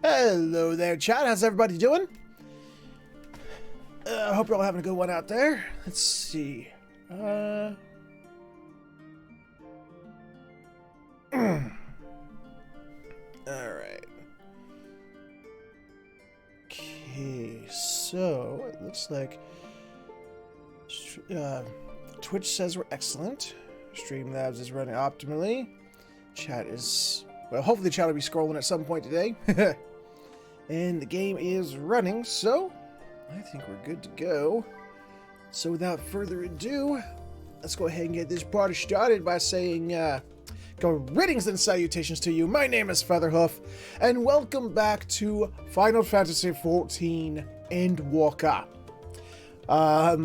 Hello there, chat. How's everybody doing? I hope you're all having a good one out there. Let's see. All right. Okay, so it looks like Twitch says we're excellent. Streamlabs is running optimally. Chat is, well, hopefully chat will be scrolling at some point today. And the game is running, so I think we're good to go. So without further ado, let's go ahead and get this party started by saying, greetings and salutations to you. My name is Featherhoof, and welcome back to Final Fantasy XIV Endwalker.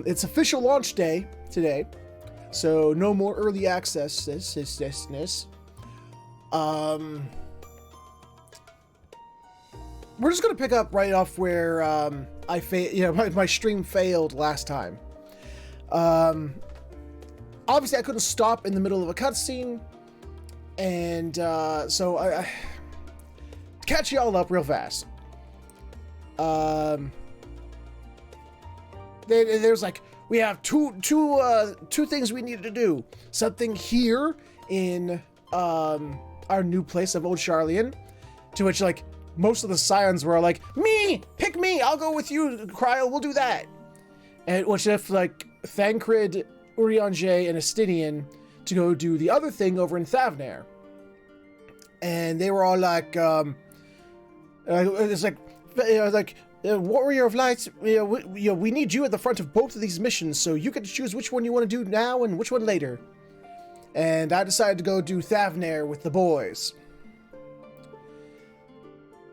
It's official launch day today, so no more early access. We're just gonna pick up right off where my stream failed last time. Obviously, I couldn't stop in the middle of a cutscene, and so I catch y'all up real fast. There's like, we have two things we needed to do. Something here in our new place of Old Charlian, to which like most of the scions were like, me, pick me, I'll go with you, Cryo, we'll do that. And which if like Thancred, Urianger, and Estinian to go do the other thing over in Thavnair. And they were all like, it's like, Warrior of Lights, we need you at the front of both of these missions, so you get to choose which one you want to do now and which one later. And I decided to go do Thavnair with the boys.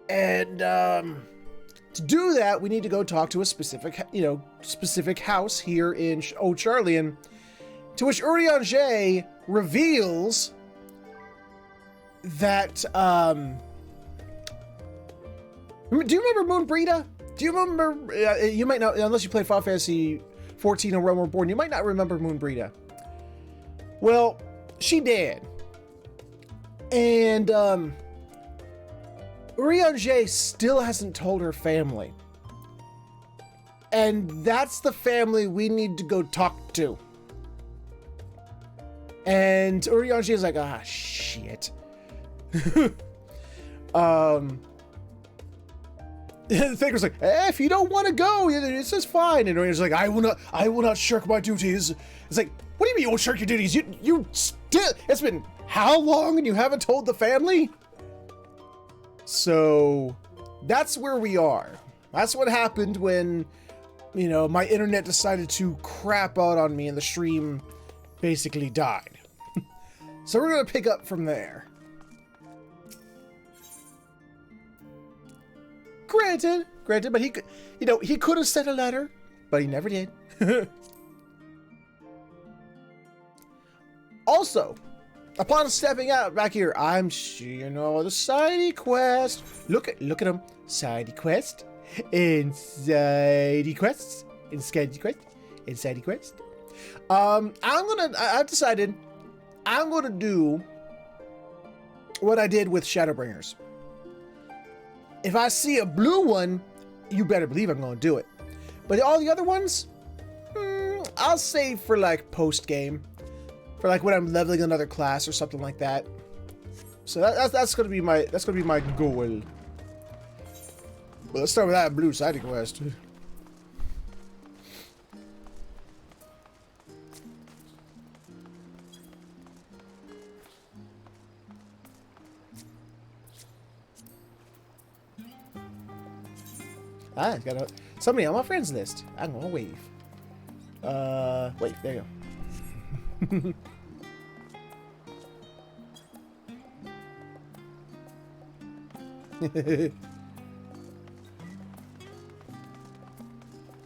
And to do that, we need to go talk to a specific house here in Old Charlian, to which Urianger reveals that, do you remember Moonbreeda? Do you remember, you might not, unless you played Final Fantasy XIV and Realm Reborn, you might not remember Moonbreeda. Well, she did. And, Urianger still hasn't told her family. And that's the family we need to go talk to. And Urianger is like, ah, shit. Thancred's like, if you don't want to go, it's just fine. And Urianger's like, I will not shirk my duties. It's like, what do you mean you won't shirk your duties? You still, it's been how long and you haven't told the family? So that's where we are. That's what happened when, my internet decided to crap out on me and the stream basically died. So we're going to pick up from there. Granted, but he could, he could have sent a letter, but he never did. Also, upon stepping out back here, I'm sure the side quest. Look at him. Side quest. Inside quests. Inside quest. Inside quest. I've decided I'm gonna do what I did with Shadowbringers. If I see a blue one, you better believe I'm gonna do it. But all the other ones, I'll save for like post game, for like when I'm leveling another class or something like that. So that's gonna be my goal. Well, let's start with that blue side quest. Ah, got somebody on my friends list. I'm gonna wave. Wait, there you go.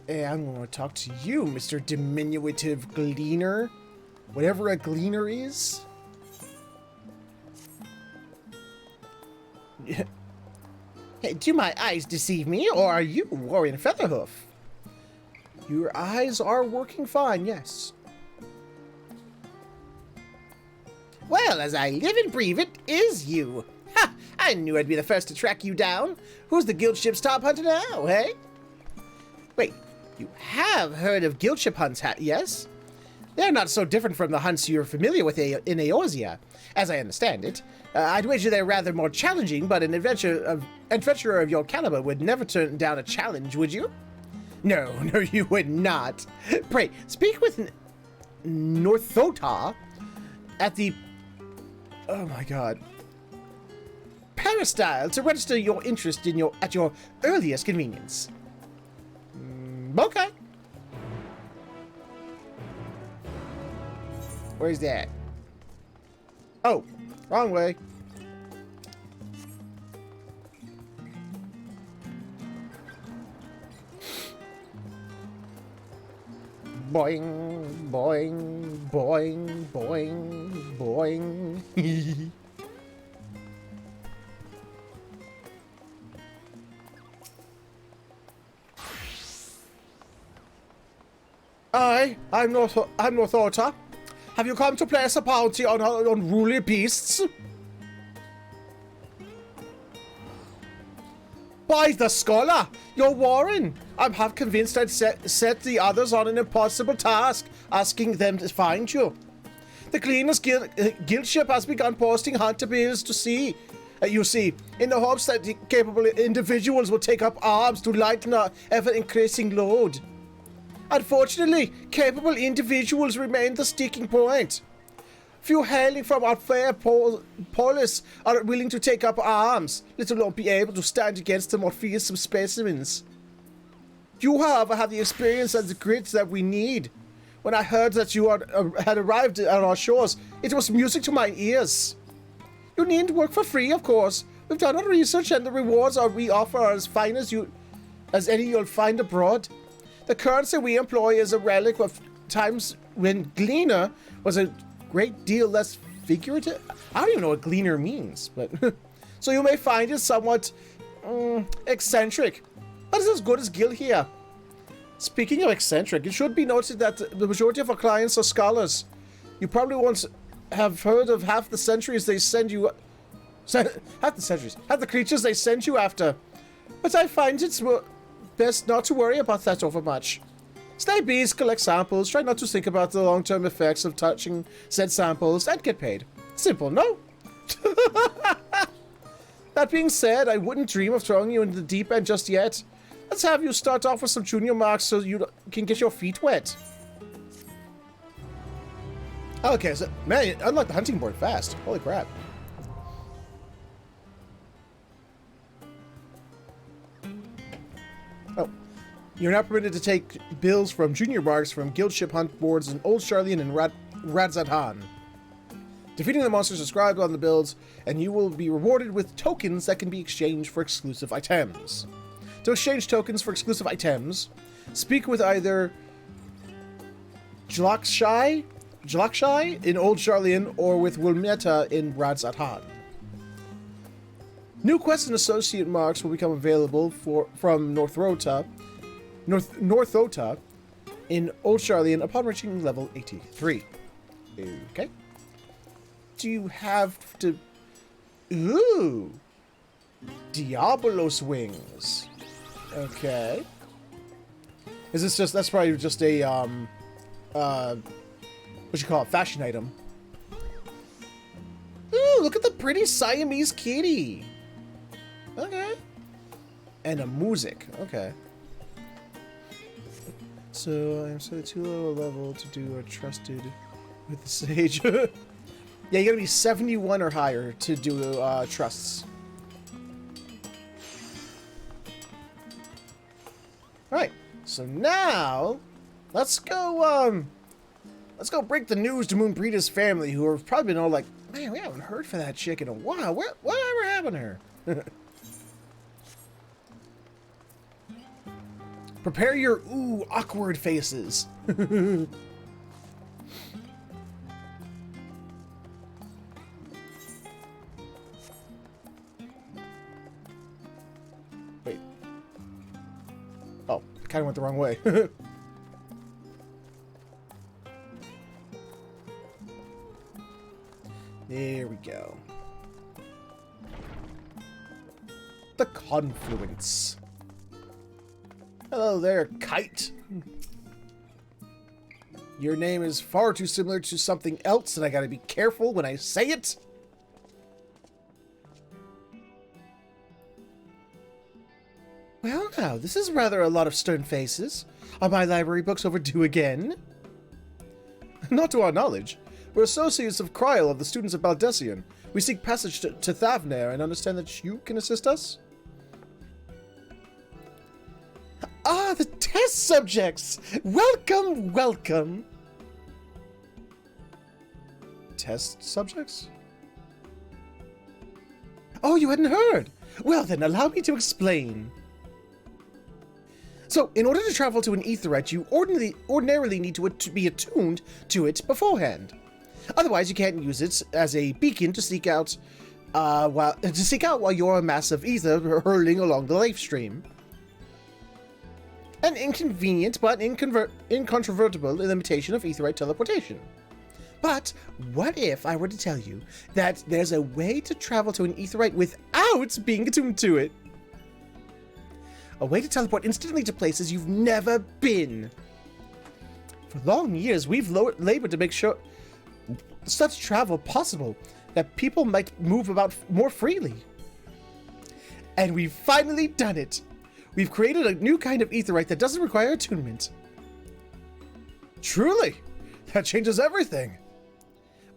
Hey, I'm gonna talk to you, Mr. Diminutive Gleaner. Whatever a gleaner is. Yeah. Hey, do my eyes deceive me, or are you Warren Featherhoof? Your eyes are working fine, yes. Well, as I live and breathe, it is you. Ha! I knew I'd be the first to track you down. Who's the guild ship's top hunter now, hey? Wait, you have heard of guild ship hunts, yes? They're not so different from the hunts you're familiar with in Eorzea, as I understand it. I'd wager they're rather more challenging, but an adventurer of your caliber would never turn down a challenge, would you? No, you would not. Pray, speak with Northota at the... Oh my god. Peristyle to register your interest in at your earliest convenience. Okay. Where's that? Oh, wrong way. Boing, boing, boing, boing, boing. I'm Northota. Have you come to place a bounty on unruly beasts? By the scholar, you're Warren. I'm half convinced I'd set the others on an impossible task, asking them to find you. The Cleaners Guild ship has begun posting hunter bills to sea. You see, in the hopes that the capable individuals will take up arms to lighten our ever-increasing load. Unfortunately, capable individuals remain the sticking point. Few hailing from our fair polis are willing to take up arms, let alone be able to stand against the more fearsome specimens. You, however, have the experience and the grit that we need. When I heard that you had arrived at our shores, it was music to my ears. You needn't work for free, of course. We've done our research, and the rewards we offer are as fine as any you'll find abroad. The currency we employ is a relic of times when Gleaner was a great deal less figurative. I don't even know what Gleaner means, but so you may find it somewhat eccentric, but it's as good as guild here. Speaking of eccentric, it should be noted that the majority of our clients are scholars. You probably won't have heard of half the creatures they send you after, but I find it's best not to worry about that overmuch. Slay bees, collect samples, try not to think about the long-term effects of touching said samples, and get paid. Simple, no? That being said, I wouldn't dream of throwing you into the deep end just yet. Let's have you start off with some junior marks so you can get your feet wet. Okay, so, man, you unlocked the hunting board fast. Holy crap. Oh. You're not permitted to take bills from junior marks from guild ship hunt boards in Old Charlian and Radzadhan. Defeating the monsters described on the builds, and you will be rewarded with tokens that can be exchanged for exclusive items. To exchange tokens for exclusive items, speak with either Jlakshai in Old Charlian or with Wilmeta in Radzadhan. New quests and associate marks will become available from Northota, in Old Charlian upon reaching level 83. Okay. Do you have to... Ooh! Diabolos wings. Okay. Is this just... That's probably just a, what you call it? Fashion item. Ooh, look at the pretty Siamese kitty. Okay. And a music. Okay. So, I'm so too low a level to do a trusted with the sage. Yeah, you gotta be 71 or higher to do trusts. Alright, so now let's go break the news to Moonbreeda's family, who have probably been all like, man, we haven't heard from that chick in a while. Whatever happened to her? Prepare your ooh awkward faces. Wait. Oh, kind of went the wrong way. There we go. The confluence. Hello there, kite. Your name is far too similar to something else, and I gotta be careful when I say it. Well, now, this is rather a lot of stern faces. Are my library books overdue again? Not to our knowledge. We're associates of Kryl of the students of Baldessian. We seek passage to Thavnair and understand that you can assist us? Ah, the test subjects! Welcome, welcome! Test subjects? Oh, you hadn't heard? Well then, allow me to explain. So, in order to travel to an aetheryte, you ordinarily need to be attuned to it beforehand. Otherwise, you can't use it as a beacon to seek out while you're a mass of ether hurling along the life stream. An inconvenient but incontrovertible limitation of aetheryte teleportation. But what if I were to tell you that there's a way to travel to an aetheryte without being attuned to it? A way to teleport instantly to places you've never been. For long years, we've labored to make sure such travel possible, that people might move about more freely. And we've finally done it. We've created a new kind of aetheryte that doesn't require attunement. Truly, that changes everything.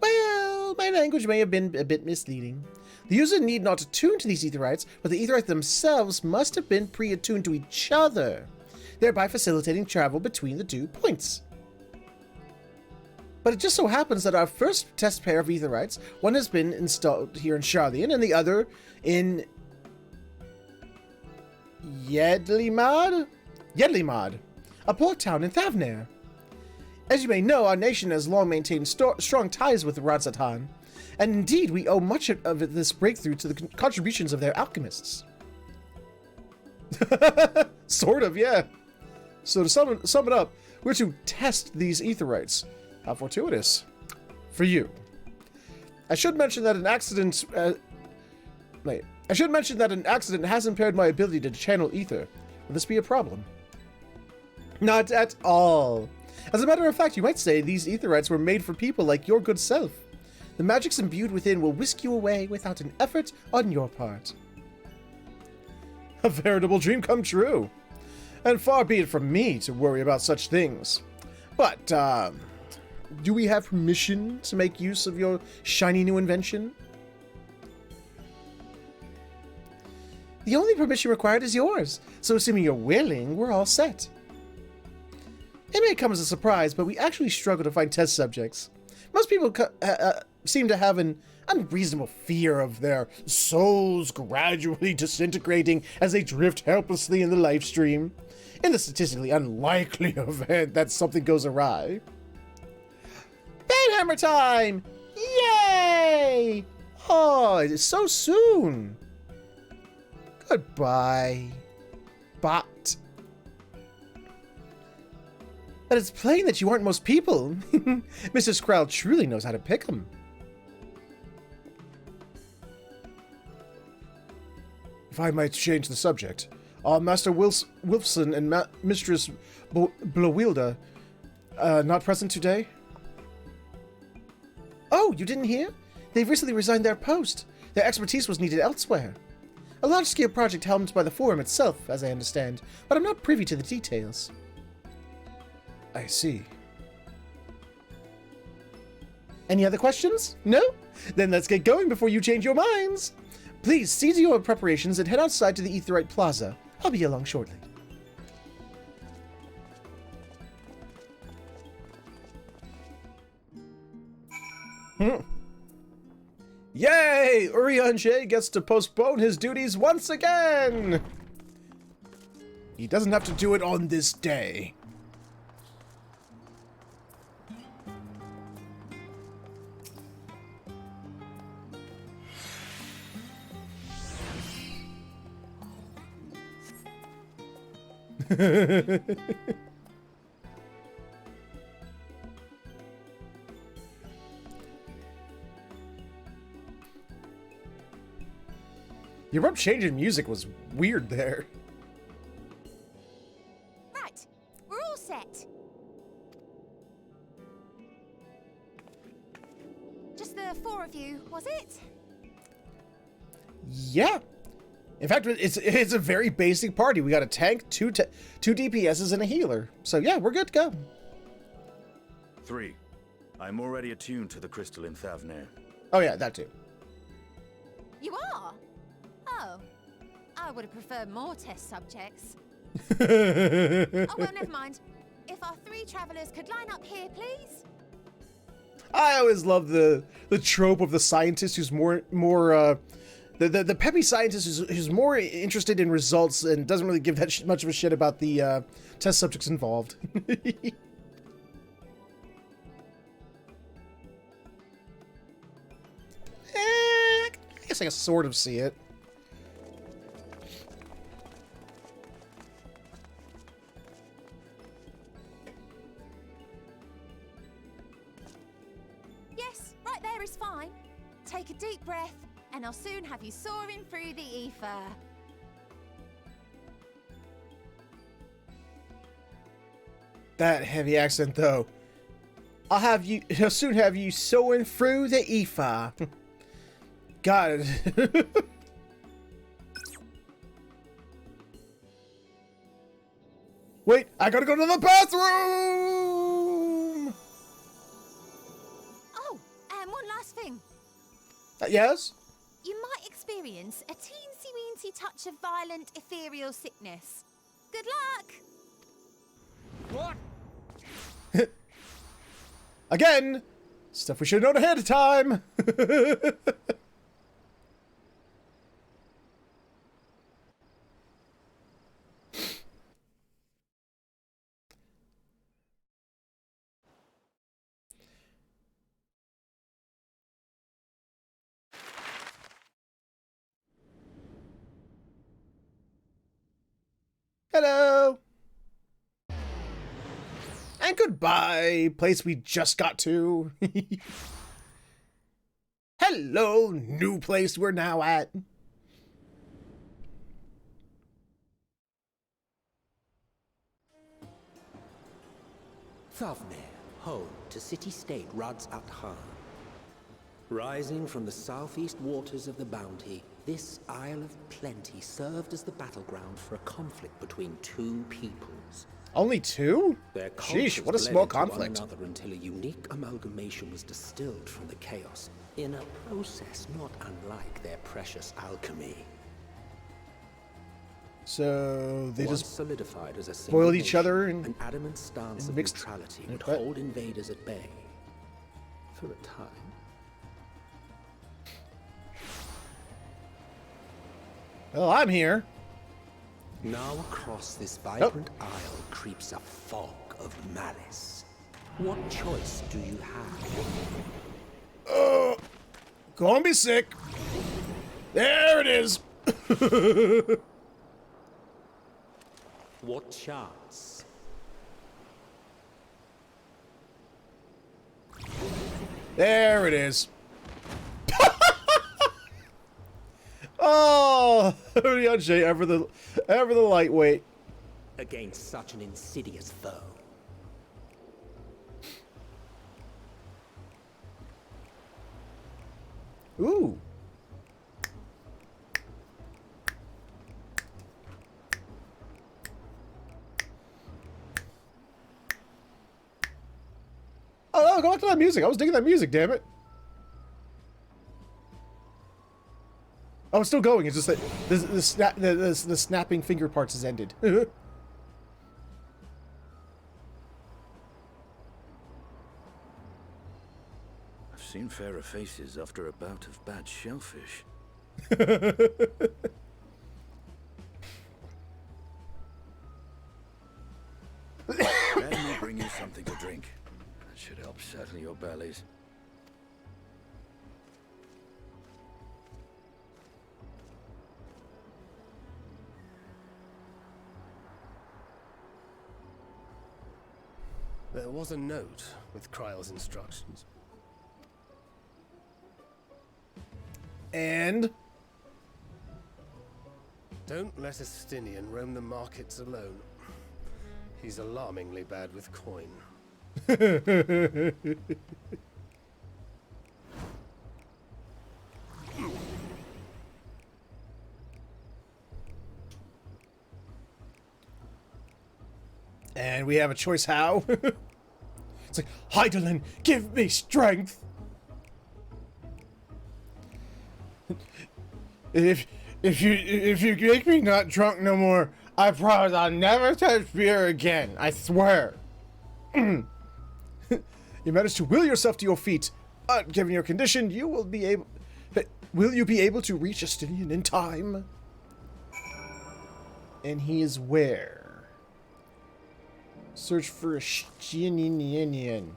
Well, my language may have been a bit misleading. The user need not attune to these aetherites, but the aetherites themselves must have been pre-attuned to each other, thereby facilitating travel between the 2 points. But it just so happens that our first test pair of aetherites, one has been installed here in Charlian, and the other in Yedlimad, a port town in Thavnair. As you may know, our nation has long maintained strong ties with Radzatan, and indeed we owe much of this breakthrough to the contributions of their alchemists. Sort of, yeah. So to sum it up, we're to test these aetherites. How fortuitous. For you. I should mention that an accident has impaired my ability to channel ether. Will this be a problem? Not at all. As a matter of fact, you might say these aetherites were made for people like your good self. The magics imbued within will whisk you away without an effort on your part. A veritable dream come true. And far be it from me to worry about such things. But, do we have permission to make use of your shiny new invention? The only permission required is yours, so assuming you're willing, we're all set. It may come as a surprise, but we actually struggle to find test subjects. Most people seem to have an unreasonable fear of their souls gradually disintegrating as they drift helplessly in the life stream, in the statistically unlikely event that something goes awry. Banhammer time! Yay! Oh, it is so soon. Goodbye. But But it's plain that you aren't most people. Mr. Skrell truly knows how to pick 'em. If I might change the subject, are Master Wilfson and Mistress Blowilda not present today? Oh, you didn't hear? They've recently resigned their post. Their expertise was needed elsewhere. A large-scale project helmed by the Forum itself, as I understand, but I'm not privy to the details. I see. Any other questions? No? Then let's get going before you change your minds. Please, see to your preparations and head outside to the Aetheryte Plaza. I'll be along shortly. Yay! Urianger gets to postpone his duties once again! He doesn't have to do it on this day. Your abrupt change in music was weird there. Right, we're all set. Just the 4 of you, was it? Yeah. In fact, it's a very basic party. We got a tank, two DPSs, and a healer. So yeah, we're good to go. 3. I'm already attuned to the crystal in Thavnair. Oh yeah, that too. You are? Oh. I would have preferred more test subjects. Oh, well, never mind. If our 3 travelers could line up here, please. I always love the trope of the scientist who's the peppy scientist who's more interested in results and doesn't really give that much of a shit about the test subjects involved. I guess I can sort of see it. Yes, right there is fine. Take a deep breath, and I'll soon have you soaring through the ether. That heavy accent, though. I'll soon have you soaring through the ether. Got it. Wait, I gotta go to the bathroom! Oh, and one last thing. Yes? You might experience a teensy-weensy touch of violent ethereal sickness. Good luck! What? Again! Stuff we should have known ahead of time! Hello! And goodbye, place we just got to. Hello, new place we're now at. Thavnair, home to city-state Rads at Han. Rising from the southeast waters of the Bounty, this Isle of Plenty served as the battleground for a conflict between 2 peoples. Only 2? Their Sheesh, what a bled small into one conflict. another until a unique amalgamation was distilled from the chaos, in a process not unlike their precious alchemy. So they Once just solidified as a single boiled each nation, other and an adamant stance of mixed neutrality in would a cut. hold invaders at bay for a time. Well, I'm here. Now across this vibrant isle creeps a fog of malice. What choice do you have? Go and be sick. There it is. What chance? There it is. Oh, Ryanje, ever the lightweight. Against such an insidious foe. Ooh. Oh, go back to that music. I was digging that music, damn it. Oh, it's still going. It's just that the snapping finger parts has ended. I've seen fairer faces after a bout of bad shellfish. Let me bring you something to drink. That should help settle your bellies. There was a note with Kryle's instructions. And Don't let Estinian roam the markets alone. He's alarmingly bad with coin. And we have a choice how. It's like, Heidelin, give me strength. If you make me not drunk no more, I promise I'll never touch beer again. I swear. You managed to will yourself to your feet. Given your condition, you will be able. Will you be able to reach Estinian in time? And he is where? Search for Estinian.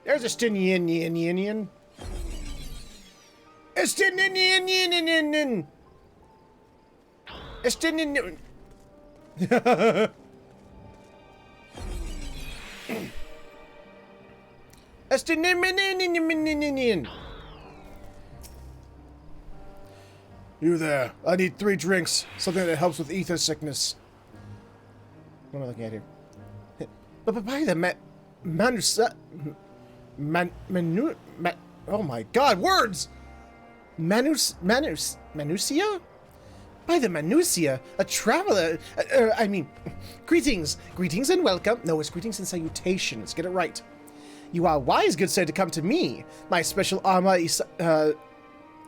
There's Estinian. Estinian. Estinian. Estinian. You there. I need 3 drinks. Something that helps with ether sickness. What am I looking at here? But by the oh my god, words! Manusia? By the Manusia, a traveler, greetings and welcome. No, it's greetings and salutations, get it right. You are wise, good sir, to come to me. My special armor,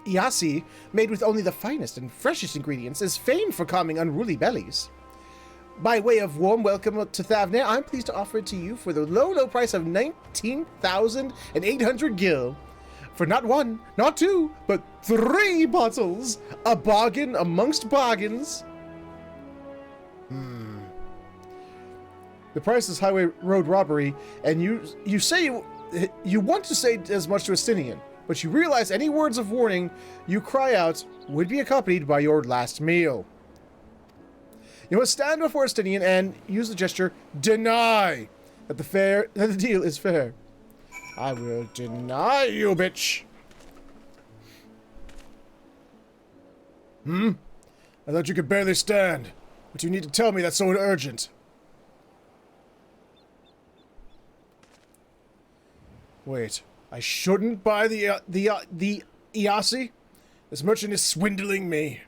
Iasi, made with only the finest and freshest ingredients, is famed for calming unruly bellies. By way of warm welcome to Thavnair, I'm pleased to offer it to you for the low price of 19,800 gil. For not 1, not 2, but 3 bottles. A bargain amongst bargains. The price is highway road robbery, and you say you want to say as much to Estinian, but you realize any words of warning you cry out would be accompanied by your last meal. You must stand before Estinian and use the gesture deny that the deal is fair. I will deny you, bitch. I thought you could barely stand. But you need to tell me that's so urgent. Wait, I shouldn't buy the Iasi? This merchant is swindling me.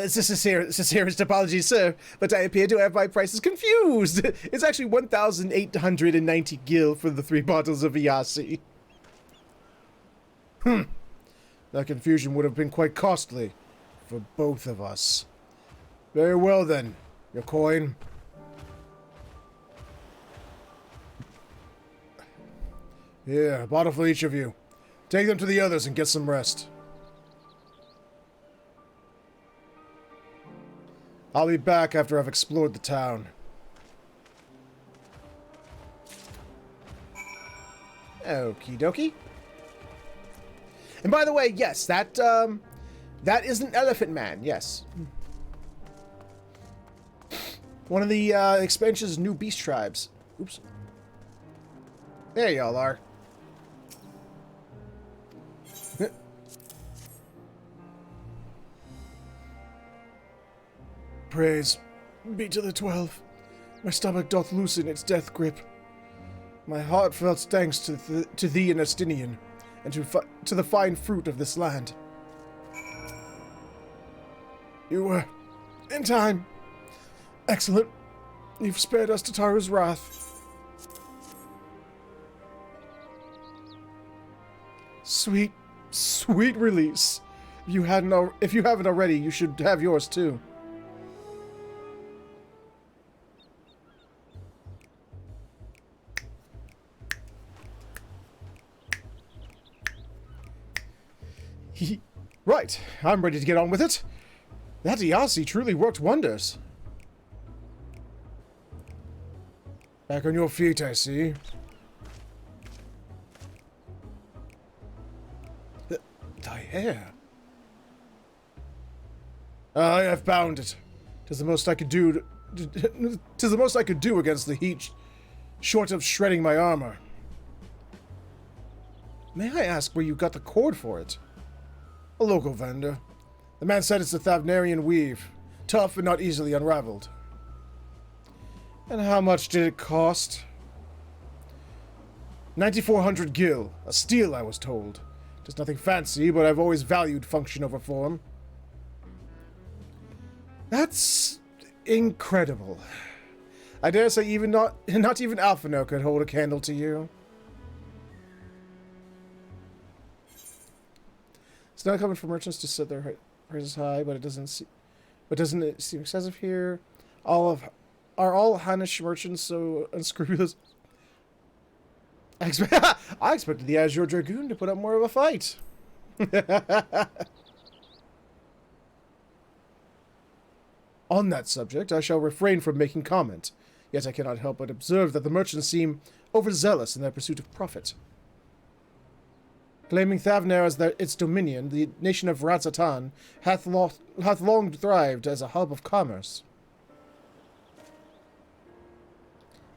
Sincerest apologies, sir, but I appear to have my prices confused. It's actually 1,890 gil for the 3 bottles of Iasi. That confusion would have been quite costly for both of us. Very well then, your coin. Here, a bottle for each of you. Take them to the others and get some rest. I'll be back after I've explored the town. Okie dokie. And by the way, yes, that is an elephant man, yes. One of the expansion's new beast tribes. Oops. There y'all are. Praise be to the 12. My stomach doth loosen its death grip. My heartfelt thanks to thee and Estinian, and to the fine fruit of this land. You were in time. Excellent. You've spared us Tataru's wrath. Sweet, sweet release. If you haven't already, you should have yours too. Right, I'm ready to get on with it. That Iasi truly worked wonders. Back on your feet, I see. Thy hair. I have bound it. 'Tis the most I could do. 'Tis the most I could do against the heat, short of shredding my armor. May I ask where you got the cord for it? A local vendor. The man said it's a Thavnairian weave, tough and not easily unraveled. And how much did it cost? 9,400 gil, a steal, I was told. Just nothing fancy, but I've always valued function over form. That's incredible. I dare say not even Alphino could hold a candle to you. It's not common for merchants to set their prices high, but doesn't it seem excessive here? Are all Hanish merchants so unscrupulous? I expected the Azure Dragoon to put up more of a fight. On that subject, I shall refrain from making comment. Yet I cannot help but observe that the merchants seem overzealous in their pursuit of profit. Claiming Thavnair as its dominion, the nation of Razatan hath long thrived as a hub of commerce.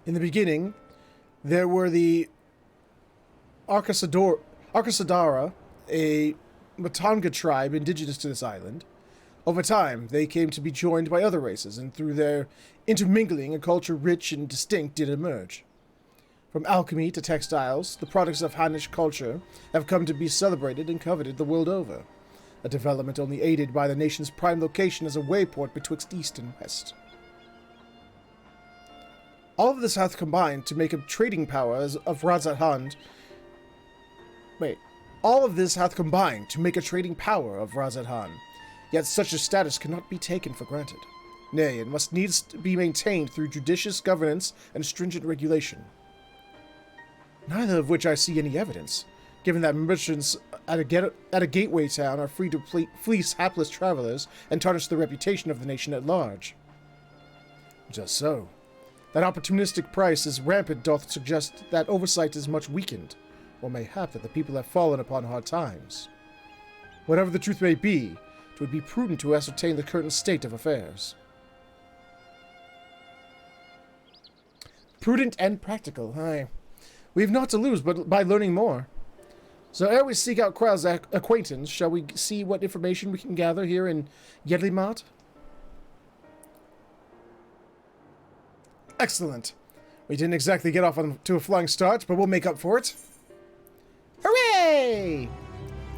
In the beginning, there were the Arkasadara, a Matanga tribe indigenous to this island. Over time, they came to be joined by other races, and through their intermingling, a culture rich and distinct did emerge. From alchemy to textiles, the products of Hanish culture have come to be celebrated and coveted the world over, a development only aided by the nation's prime location as a wayport betwixt east and west. All of this hath combined to make a trading power of Razatan. All of this hath combined to make a trading power of Razatan. Yet such a status cannot be taken for granted. Nay, it must needs be maintained through judicious governance and stringent regulation. Neither of which I see any evidence, given that merchants at a gateway town are free to fleece hapless travelers and tarnish the reputation of the nation at large. Just so. That opportunistic price is rampant doth suggest that oversight is much weakened, or mayhap that the people have fallen upon hard times. Whatever the truth may be, it would be prudent to ascertain the current state of affairs. Prudent and practical, aye. We have not to lose but by learning more. So ere we seek out Kral's acquaintance, shall we see what information we can gather here in Yedlimat? Excellent. We didn't exactly get off to a flying start, but we'll make up for it. Hooray!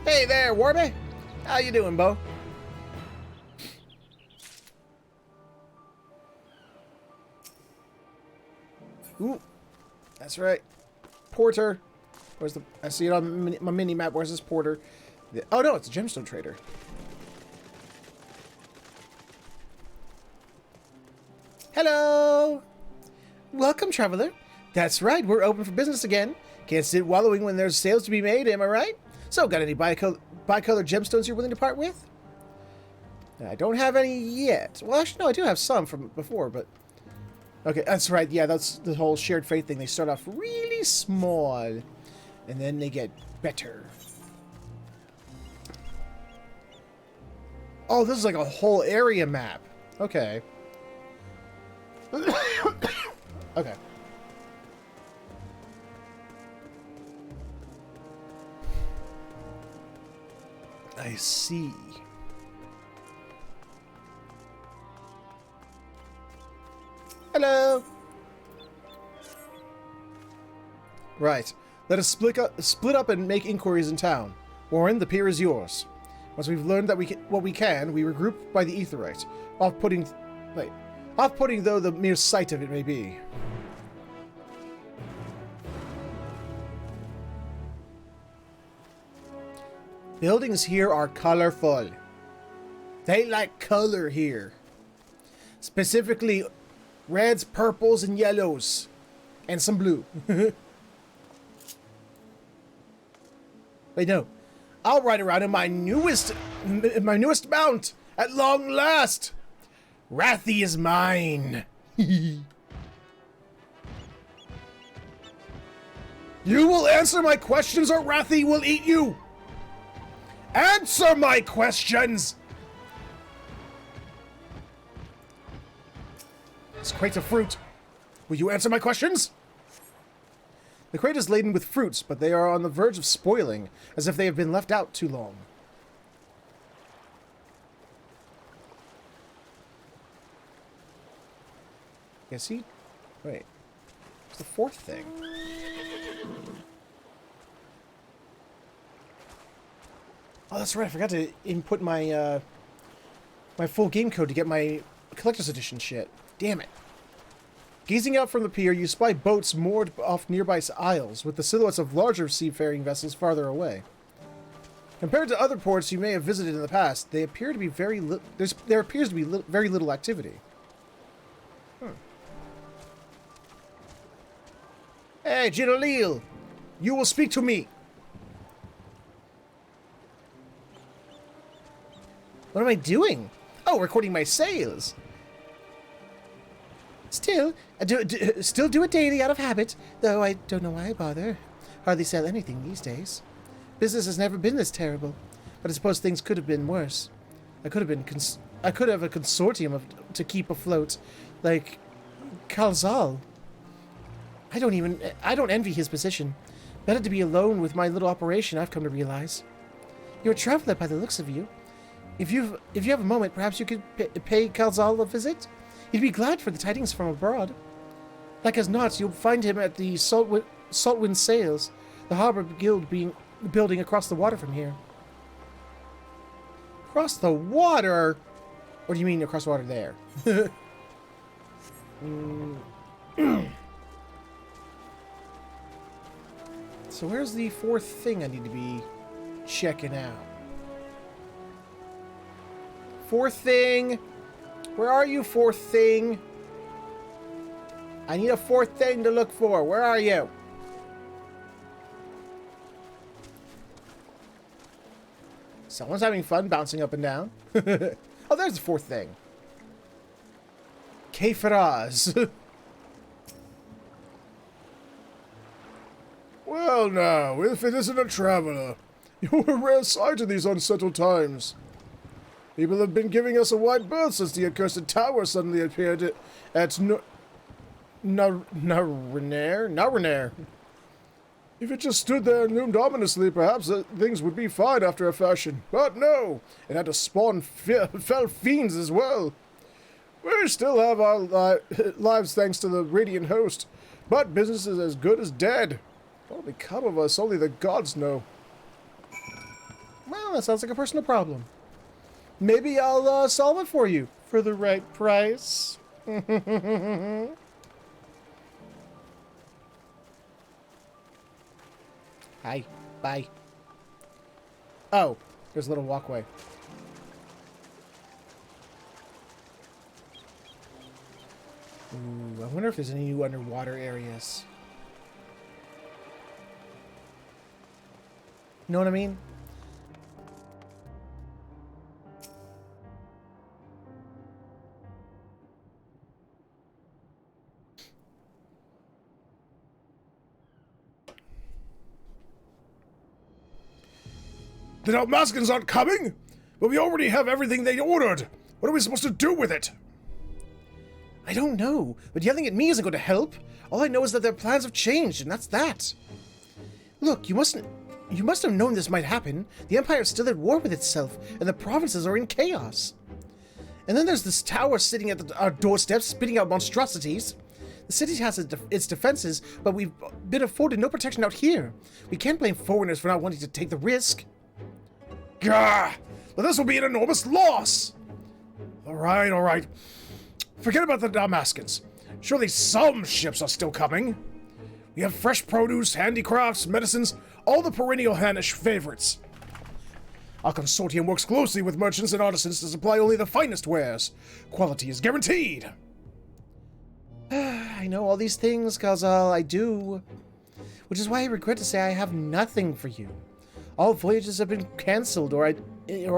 Hey there, Warby. How you doing, Bo? Ooh, that's right. Porter. Where's the... I see it on my mini-map. Where's this Porter? Oh, no, it's a gemstone trader. Hello! Welcome, traveler. That's right, we're open for business again. Can't sit wallowing when there's sales to be made, am I right? So, got any bicolored gemstones you're willing to part with? I don't have any yet. Well, actually, no, I do have some from before, but... Okay, that's right. Yeah, that's the whole shared fate thing. They start off really small, and then they get better. Oh, this is like a whole area map. Okay. Okay. I see. Hello! Right. Let us split up and make inquiries in town. Warren, the pier is yours. Once we've learned that we regroup by the Aetheryte. Off-putting though the mere sight of it may be. Buildings here are colorful. They like color here. Specifically, reds, purples, and yellows. And some blue. Wait, no. I'll ride around in my newest mount at long last. Rathy is mine. You will answer my questions or Rathy will eat you. Answer my questions. This crate of fruit. Will you answer my questions? The crate is laden with fruits, but they are on the verge of spoiling, as if they have been left out too long. Yeah, see? Wait. What's the fourth thing? Oh, that's right. I forgot to input my, my full game code to get my collector's edition shit. Damn it. Gazing out from the pier, you spy boats moored off nearby isles, with the silhouettes of larger seafaring vessels farther away. Compared to other ports you may have visited in the past, they appear to be there appears to be very little activity. Hey, Ginalil! You will speak to me! What am I doing? Oh, recording my sales! Still, still do it daily out of habit, though I don't know why I bother. Hardly sell anything these days. Business has never been this terrible, but I suppose things could have been worse. I could have a consortium to keep afloat, like Kalzal. I don't envy his position. Better to be alone with my little operation, I've come to realize. You're a traveler by the looks of you. If you have a moment, perhaps you could pay Kalzal a visit? He'd be glad for the tidings from abroad. Like as not, you'll find him at the Saltwind Sails, the harbor guild building across the water from here. Across the water? What do you mean across the water there? So where's the fourth thing I need to be checking out? Fourth thing! Where are you, fourth thing? I need a fourth thing to look for. Where are you? Someone's having fun bouncing up and down. Oh, there's the fourth thing. Kefraz. Well now, if it isn't a traveler, you're a rare sight in these unsettled times. People have been giving us a wide berth since the accursed tower suddenly appeared at Narenair. If it just stood there and loomed ominously, perhaps things would be fine after a fashion. But no, it had to spawn fell fiends as well. We still have our lives thanks to the Radiant Host, but business is as good as dead. What will become of us, only the gods know. Well, that sounds like a personal problem. Maybe I'll solve it for you for the right price. Hi. Bye. Oh, there's a little walkway. Ooh, I wonder if there's any new underwater areas. You know what I mean? The Dalmaskins aren't coming? But we already have everything they ordered. What are we supposed to do with it? I don't know, but yelling at me isn't going to help. All I know is that their plans have changed, and that's that. Look, you mustn't You must have known this might happen. The Empire is still at war with itself, and the provinces are in chaos. And then there's this tower sitting at our doorstep, spitting out monstrosities. The city has its defenses, but we've been afforded no protection out here. We can't blame foreigners for not wanting to take the risk. Gah! But this will be an enormous loss! Alright. Forget about the Damascus. Surely some ships are still coming. We have fresh produce, handicrafts, medicines, all the perennial Hanish favorites. Our consortium works closely with merchants and artisans to supply only the finest wares. Quality is guaranteed. I know all these things, Kazal, I do. Which is why I regret to say I have nothing for you. All voyages have been cancelled or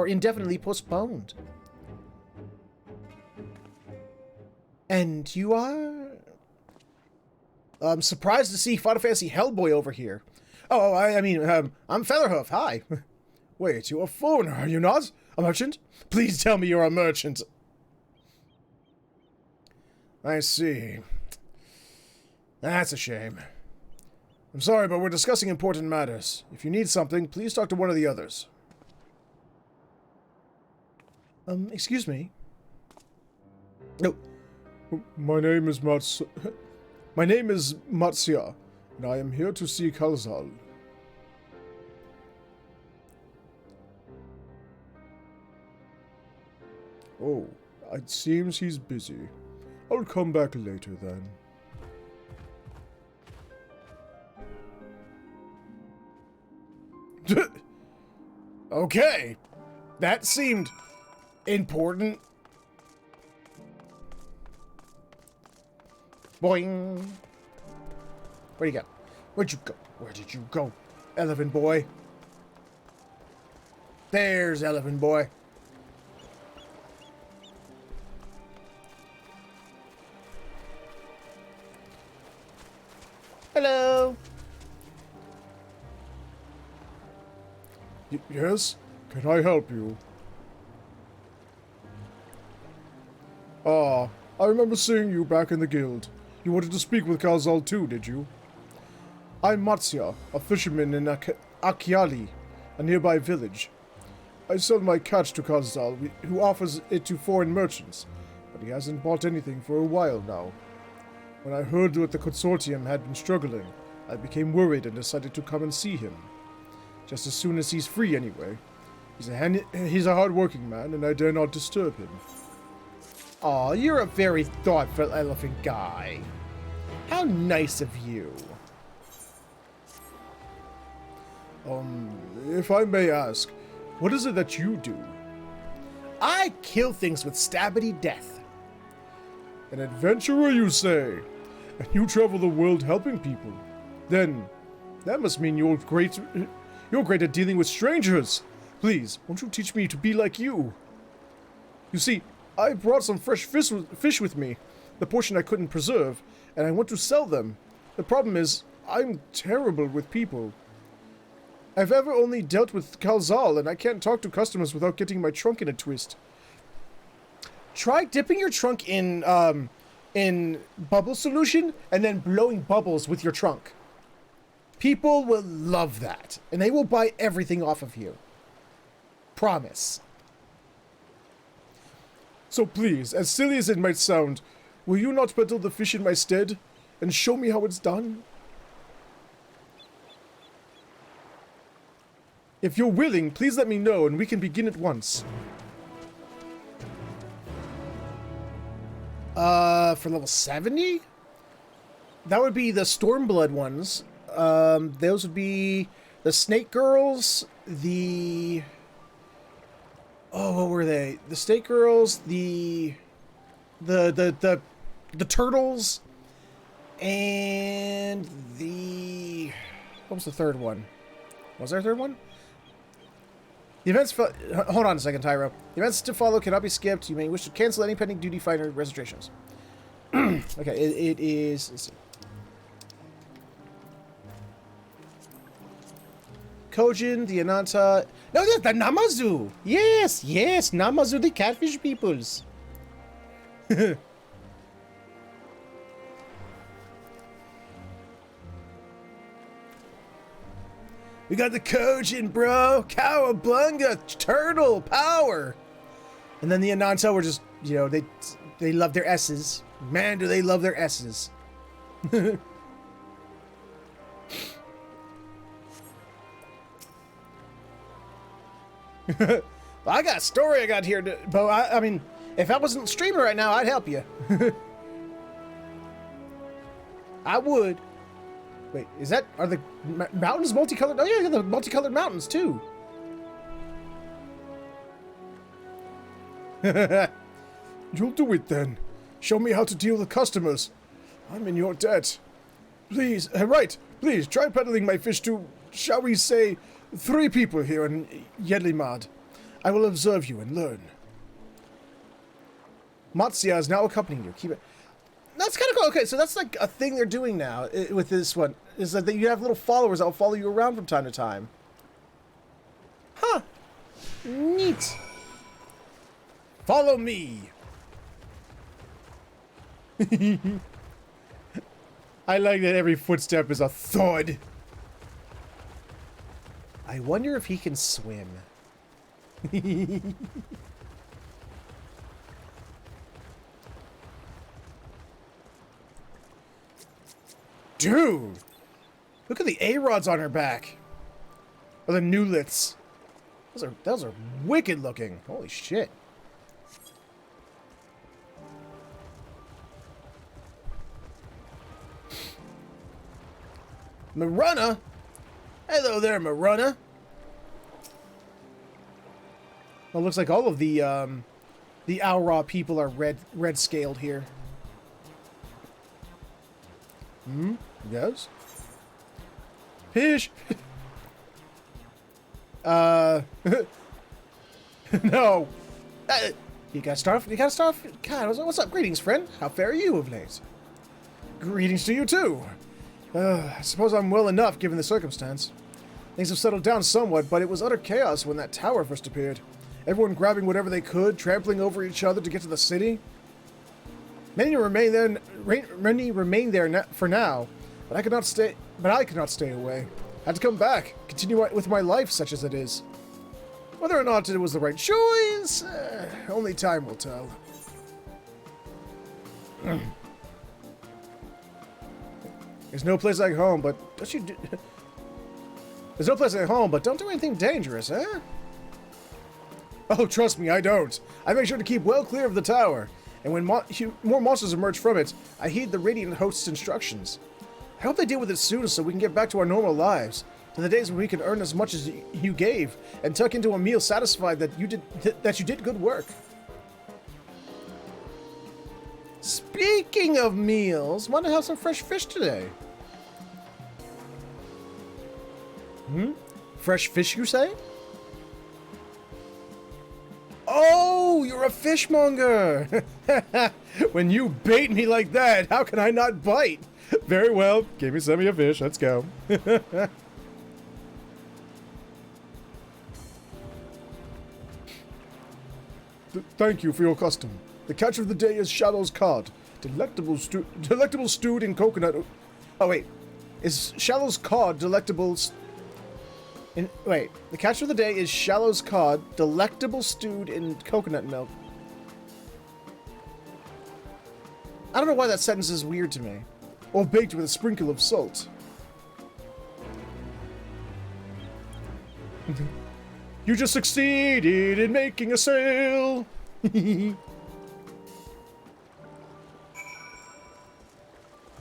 indefinitely postponed. And you are? I'm surprised to see Final Fantasy Hellboy over here. Oh, I'm Featherhoof, hi. Wait, you're a foreigner, are you not? A merchant? Please tell me you're a merchant. I see. That's a shame. I'm sorry, but we're discussing important matters. If you need something, please talk to one of the others. Excuse me? No. My name is Matsya, and I am here to see Kalzal. Oh, it seems he's busy. I'll come back later then. Okay, that seemed important. Boing. Where'd you go? Where'd you go? Where did you go? Elephant boy. There's Elephant boy. Hello. Yes? Can I help you? Ah, I remember seeing you back in the guild. You wanted to speak with Kalzal too, did you? I'm Matsya, a fisherman in Akiali, a nearby village. I sell my catch to Kalzal, who offers it to foreign merchants, but he hasn't bought anything for a while now. When I heard that the consortium had been struggling, I became worried and decided to come and see him. Just as soon as he's free, anyway. He's a hard-working man, and I dare not disturb him. Aw, you're a very thoughtful elephant guy. How nice of you. If I may ask, what is it that you do? I kill things with stabity death. An adventurer, you say? And you travel the world helping people? Then, that must mean you're great at dealing with strangers. Please, won't you teach me to be like you? You see, I brought some fresh fish with me, the portion I couldn't preserve, and I want to sell them. The problem is, I'm terrible with people. I've ever only dealt with Kalzal, and I can't talk to customers without getting my trunk in a twist. Try dipping your trunk in bubble solution, and then blowing bubbles with your trunk. People will love that, and they will buy everything off of you. Promise. So please, as silly as it might sound, will you not peddle the fish in my stead, and show me how it's done? If you're willing, please let me know, and we can begin at once. For level 70? That would be the Stormblood ones. Those would be the Snake Girls, the... Oh, what were they? The Snake Girls, the Turtles, and the... What was the third one? Was there a third one? The events... Hold on a second, Tyro. The events to follow cannot be skipped. You may wish to cancel any pending duty finder registrations. Okay, it is... Let's see. Kojin, the Ananta... No, yes, the Namazu! Yes, Namazu, the catfish peoples. We got the Kojin, bro. Cowabunga, turtle, power. And then the Ananto were just, you know, they love their S's. Man, do they love their S's. I got a story I got here, Bo. I mean, if I wasn't streaming right now, I'd help you. I would. Wait, are the mountains multicolored? Oh yeah, you got the multicolored mountains too. You'll do it then. Show me how to deal with customers. I'm in your debt. Please, please try peddling my fish to, shall we say, 3 people here in Yedlimad. I will observe you and learn. Matsuya is now accompanying you. Keep it. That's kind of cool. Okay, so that's like a thing they're doing now with this one. Is that you have little followers that will follow you around from time to time. Huh. Neat. Follow me. I like that every footstep is a thud. I wonder if he can swim. Dude! Look at the A-rods on her back. Or the newlets. Those are wicked looking. Holy shit. Maruna? Hello there, Maruna. Well, it looks like all of the Aura people are red scaled here. Yes? Fish! No! You gotta start. God, what's up? Greetings, friend. How fare you of late? Greetings to you, too. I suppose I'm well enough, given the circumstance. Things have settled down somewhat, but it was utter chaos when that tower first appeared. Everyone grabbing whatever they could, trampling over each other to get to the city. Many remain there for now, but I could not stay away. I had to come back, continue with my life, such as it is. Whether or not it was the right choice, only time will tell. There's no place like home, but There's no place like home, but don't do anything dangerous, eh? Oh, trust me, I don't. I make sure to keep well clear of the tower, and when more monsters emerge from it, I heed the Radiant Host's instructions. I hope they deal with it soon so we can get back to our normal lives, to the days when we can earn as much as you gave, and tuck into a meal satisfied that you did good work. Speaking of meals, want to have some fresh fish today? Fresh fish, you say? Oh, you're a fishmonger! When you bait me like that, how can I not bite? Very well, give me some of your fish, let's go. Thank you for your custom. The catch of the day is Shadow's cod. Delectable stewed in coconut... Oh, wait. Is Shadow's cod delectable... Wait. The catch of the day is Shadow's cod, delectable stewed in coconut milk. I don't know why that sentence is weird to me. Or baked with a sprinkle of salt. You just succeeded in making a sale!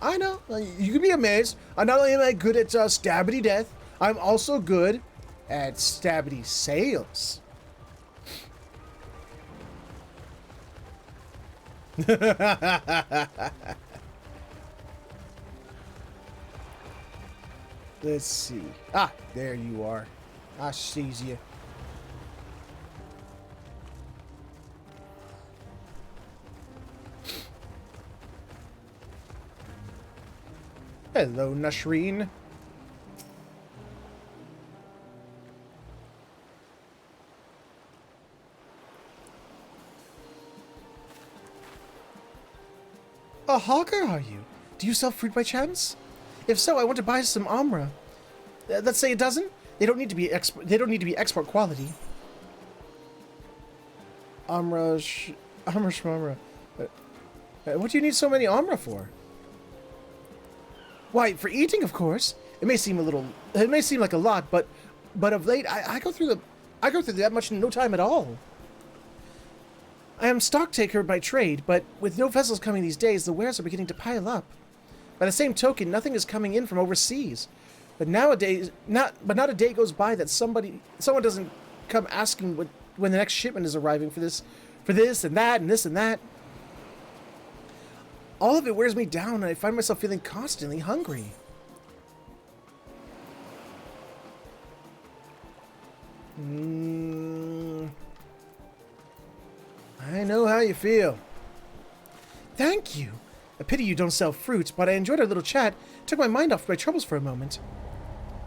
I know. You can be amazed. Not only am I good at stabity death, I'm also good at stabity sales. Let's see. Ah, there you are. I sees you. Hello, Nashreen. A hawker, are you? Do you sell fruit by chance? If so, I want to buy some Amra. Let's say a dozen? They don't need to be export quality. Amra. What do you need so many Amra for? Why, for eating, of course. It may seem like a lot, but of late I go through that much in no time at all. I am stock taker by trade, but with no vessels coming these days, the wares are beginning to pile up. By the same token, nothing is coming in from overseas. But nowadays, not a day goes by that someone doesn't come asking when the next shipment is arriving for this and that and this and that. All of it wears me down, and I find myself feeling constantly hungry. I know how you feel. Thank you. A pity you don't sell fruits, but I enjoyed our little chat. Took my mind off my troubles for a moment.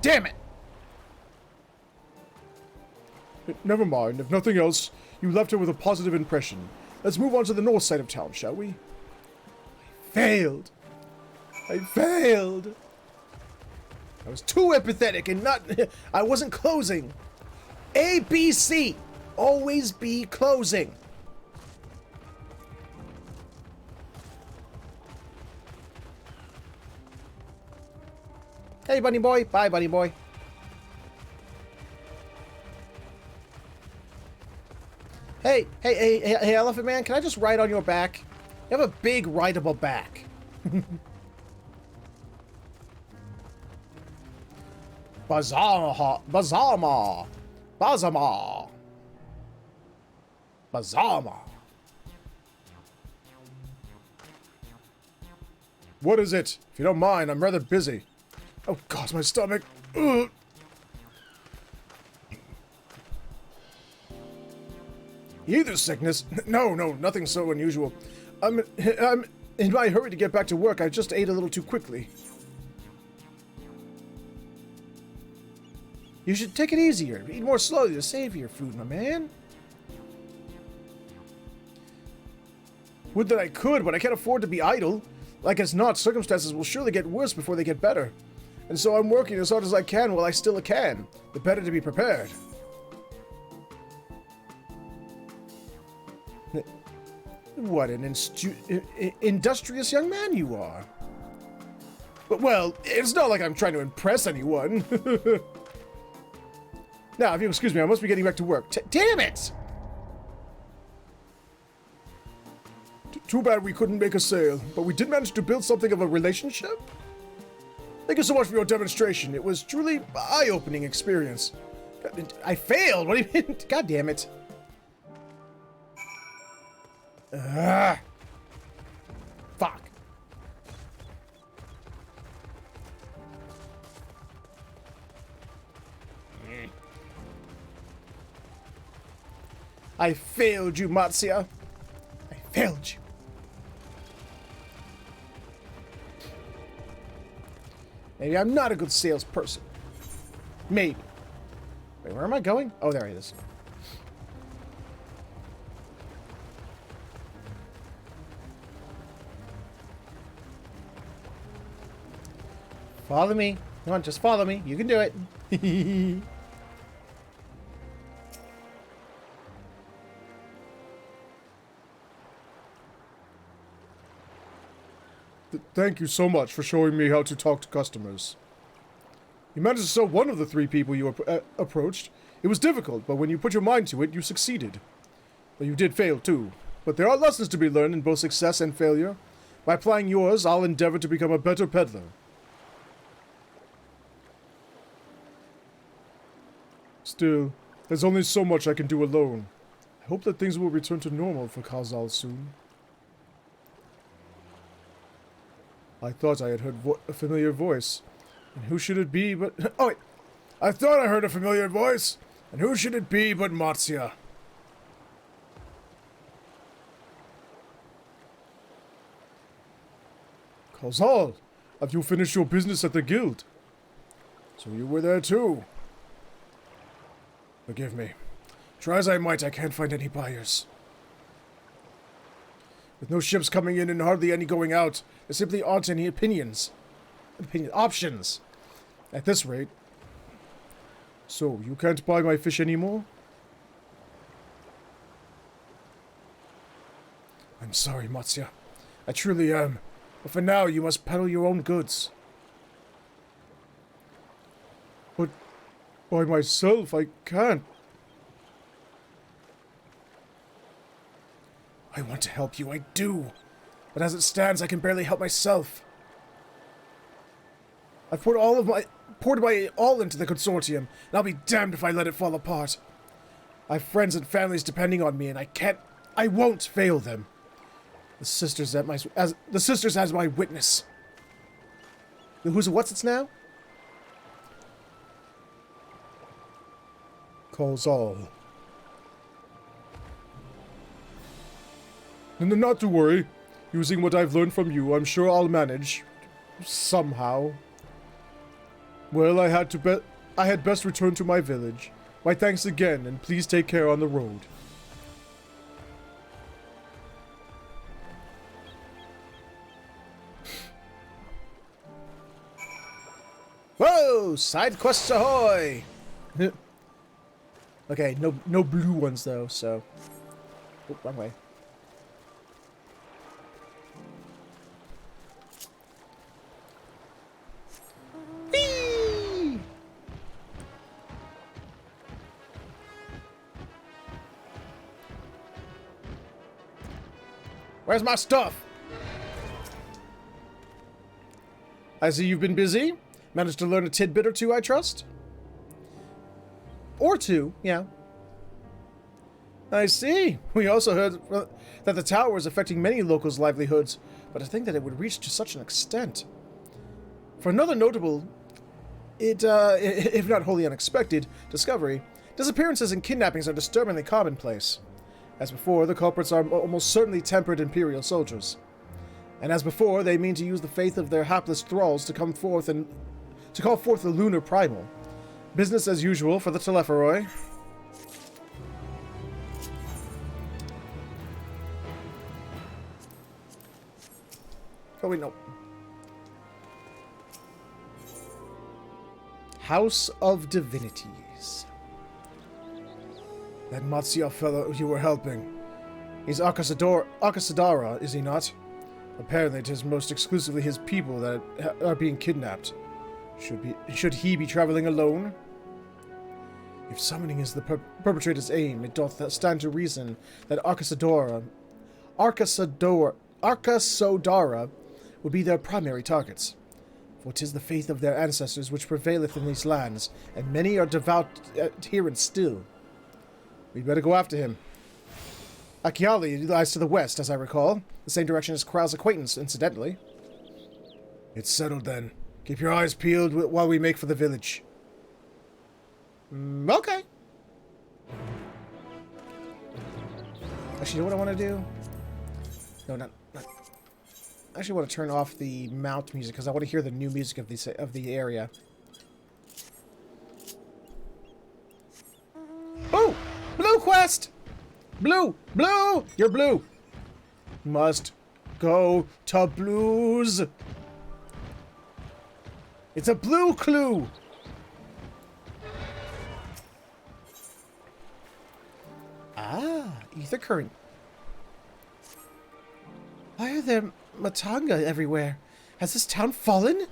Damn it! Never mind. If nothing else, you left her with a positive impression. Let's move on to the north side of town, shall we? I failed. I was too empathetic and I wasn't closing. A, B, C. Always be closing. Hey, bunny boy. Bye, bunny boy. Hey, elephant man, can I just ride on your back? You have a big rideable back. Bazama. What is it? If you don't mind, I'm rather busy. Oh, God, my stomach. Ugh. Either sickness? No, nothing so unusual. I'm in my hurry to get back to work. I just ate a little too quickly. You should take it easier. Eat more slowly to save your food, my man. Would that I could, but I can't afford to be idle. Like as not, circumstances will surely get worse before they get better. And so I'm working as hard as I can while I still can. The better to be prepared. What an industrious young man you are. But, well, it's not like I'm trying to impress anyone. Now, if you'll excuse me, I must be getting back to work. Damn it! Too bad we couldn't make a sale, but we did manage to build something of a relationship. Thank you so much for your demonstration. It was truly an eye-opening experience. I failed? What do you mean? God damn it. Fuck. I failed you, Matsuya. I failed you. Maybe I'm not a good salesperson. Maybe. Wait, where am I going? Oh, there it is. Follow me. Come on, just follow me. You can do it. Thank you so much for showing me how to talk to customers. You managed to sell one of the 3 people you approached. It was difficult, but when you put your mind to it, you succeeded. But you did fail too. But there are lessons to be learned in both success and failure. By applying yours, I'll endeavor to become a better peddler. Still, there's only so much I can do alone. I hope that things will return to normal for Khazal soon. I thought I had heard a familiar voice. And who should it be but... Oh, wait. I thought I heard a familiar voice. And who should it be but Matsuya? Khazal, have you finished your business at the guild? So you were there too. Forgive me. Try as I might, I can't find any buyers. With no ships coming in and hardly any going out, there simply aren't any options. At this rate. So, you can't buy my fish anymore? I'm sorry, Matsya. I truly am. But for now, you must peddle your own goods. But by myself, I can't. I want to help you, I do. But as it stands, I can barely help myself. I've poured my all into the consortium, and I'll be damned if I let it fall apart. I have friends and families depending on me, and I won't fail them. The sisters as my witness. Who's what's it's now? Calls all. And not to worry. Using what I've learned from you, I'm sure I'll manage. Somehow. Well, I had best return to my village. My thanks again, and please take care on the road. Whoa! Side quests ahoy! Okay, no blue ones though, so... Oh, wrong way. Whee! Where's my stuff? I see you've been busy. Managed to learn a tidbit or two, I trust? Or two, yeah. I see. We also heard that the tower is affecting many locals' livelihoods, but to think that it would reach to such an extent. For another notable, if not wholly unexpected, discovery, disappearances and kidnappings are disturbingly commonplace. As before, the culprits are almost certainly tempered Imperial soldiers. And as before, they mean to use the faith of their hapless thralls to call forth the lunar primal. Business as usual for the Telepharoi. Oh wait, no. House of Divinities. That Matsya fellow you were helping. He's Akasadara, is he not? Apparently it is most exclusively his people that are being kidnapped. Should he be traveling alone? If summoning is the perpetrator's aim, it doth stand to reason that Arkasodara would be their primary targets. For 'tis the faith of their ancestors which prevaileth in these lands, and many are devout adherents still. We'd better go after him. Akiali lies to the west, as I recall. The same direction as Kral's acquaintance, incidentally. It's settled then. Keep your eyes peeled while we make for the village. Okay. Actually, you know what I want to do? No, not. I actually want to turn off the mount music because I want to hear the new music of the area. Oh! Blue quest! Blue! Blue! You're blue! Must go to blues. It's a blue clue! Ah, ether current. Why are there Matanga everywhere? Has this town fallen?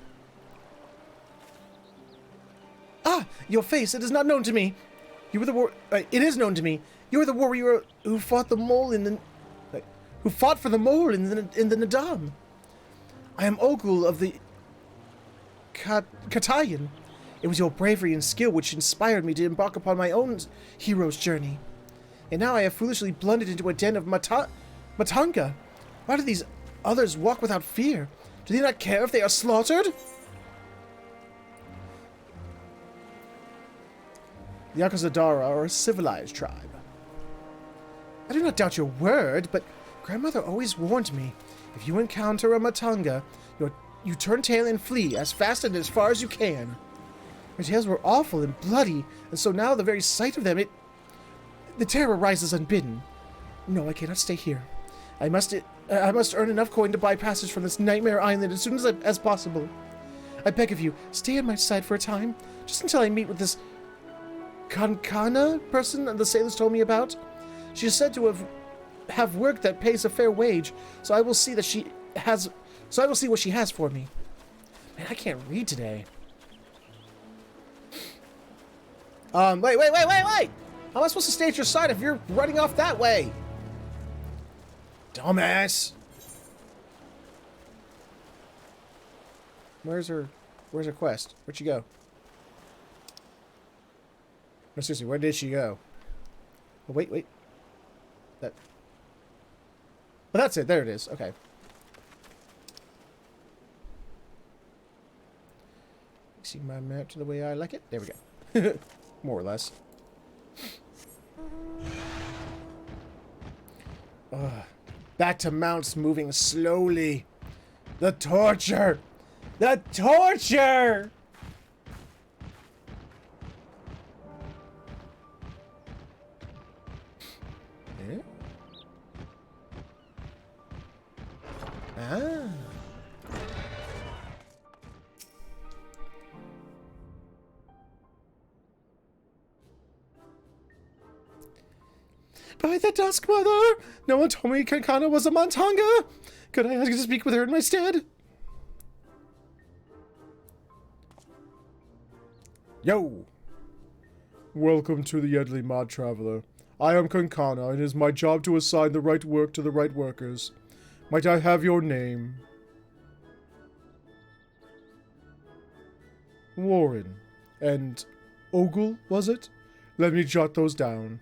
Ah, your face. It is not known to me. You were the it is known to me. You are the warrior who fought the mole in the... who fought for the mole in the Nadam. I am Ogul of the... Katayan. It was your bravery and skill which inspired me to embark upon my own hero's journey. And now I have foolishly blundered into a den of Matanga. Why do these others walk without fear? Do they not care if they are slaughtered? The Akazadara are a civilized tribe. I do not doubt your word, but Grandmother always warned me, if you encounter a Matanga, you turn tail and flee as fast and as far as you can. Their tales were awful and bloody, and so now the very sight of them, the terror rises unbidden. No, I cannot stay here. I must earn enough coin to buy passage from this nightmare island as soon as possible. I beg of you, stay at my side for a time, just until I meet with this Kankana person the sailors told me about? She is said to have work that pays a fair wage, so I will see that she has. So I will see what she has for me. Man, I can't read today. Wait! How am I supposed to stay at your side if you're running off that way? Dumbass. Where's her quest? Where'd she go? No, seriously, where did she go? Oh, wait. That. Well, that's it. There it is. Okay. See my map to the way I like it? There we go. More or less. Back to mounts moving slowly. The torture! The torture! Eh? Ah. By the Dusk Mother! No one told me Kankana was a Montanga! Could I ask you to speak with her in my stead? Yo! Welcome to the Edley Mod Traveler. I am Kankana, and it is my job to assign the right work to the right workers. Might I have your name? Warren. And Ogle, was it? Let me jot those down.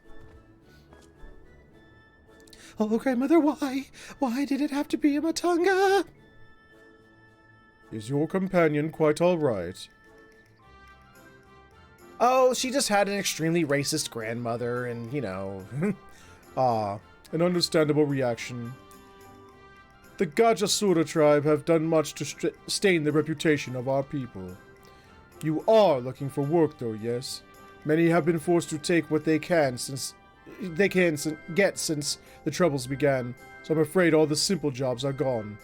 Oh, grandmother, why? Why did it have to be a Matanga? Is your companion quite all right? Oh, she just had an extremely racist grandmother and, you know... an understandable reaction. The Gajasura tribe have done much to stain the reputation of our people. You are looking for work, though, yes? Many have been forced to take what they can get since the troubles began, so I'm afraid all the simple jobs are gone.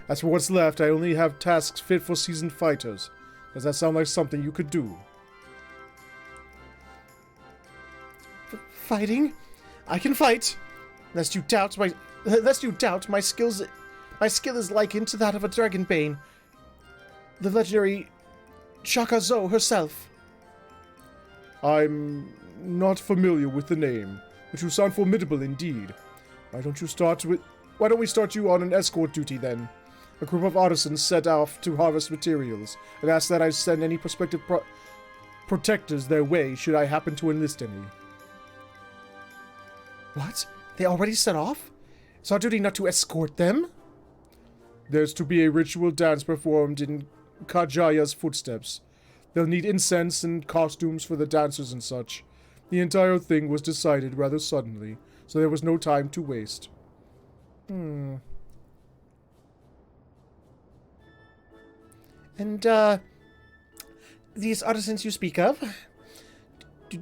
As for what's left, I only have tasks fit for seasoned fighters. Does that sound like something you could do? Fighting? I can fight. Lest you doubt my skills. My skill is likened to that of a Dragonbane, the legendary Shakazo herself. I'm not familiar with the name, but you sound formidable indeed. Why don't we start you on an escort duty then? A group of artisans set off to harvest materials, and ask that I send any prospective protectors their way should I happen to enlist any. What? They already set off? It's our duty not to escort them? There's to be a ritual dance performed in Kajaya's footsteps. They'll need incense and costumes for the dancers and such. The entire thing was decided rather suddenly, so there was no time to waste. And, these artisans you speak of,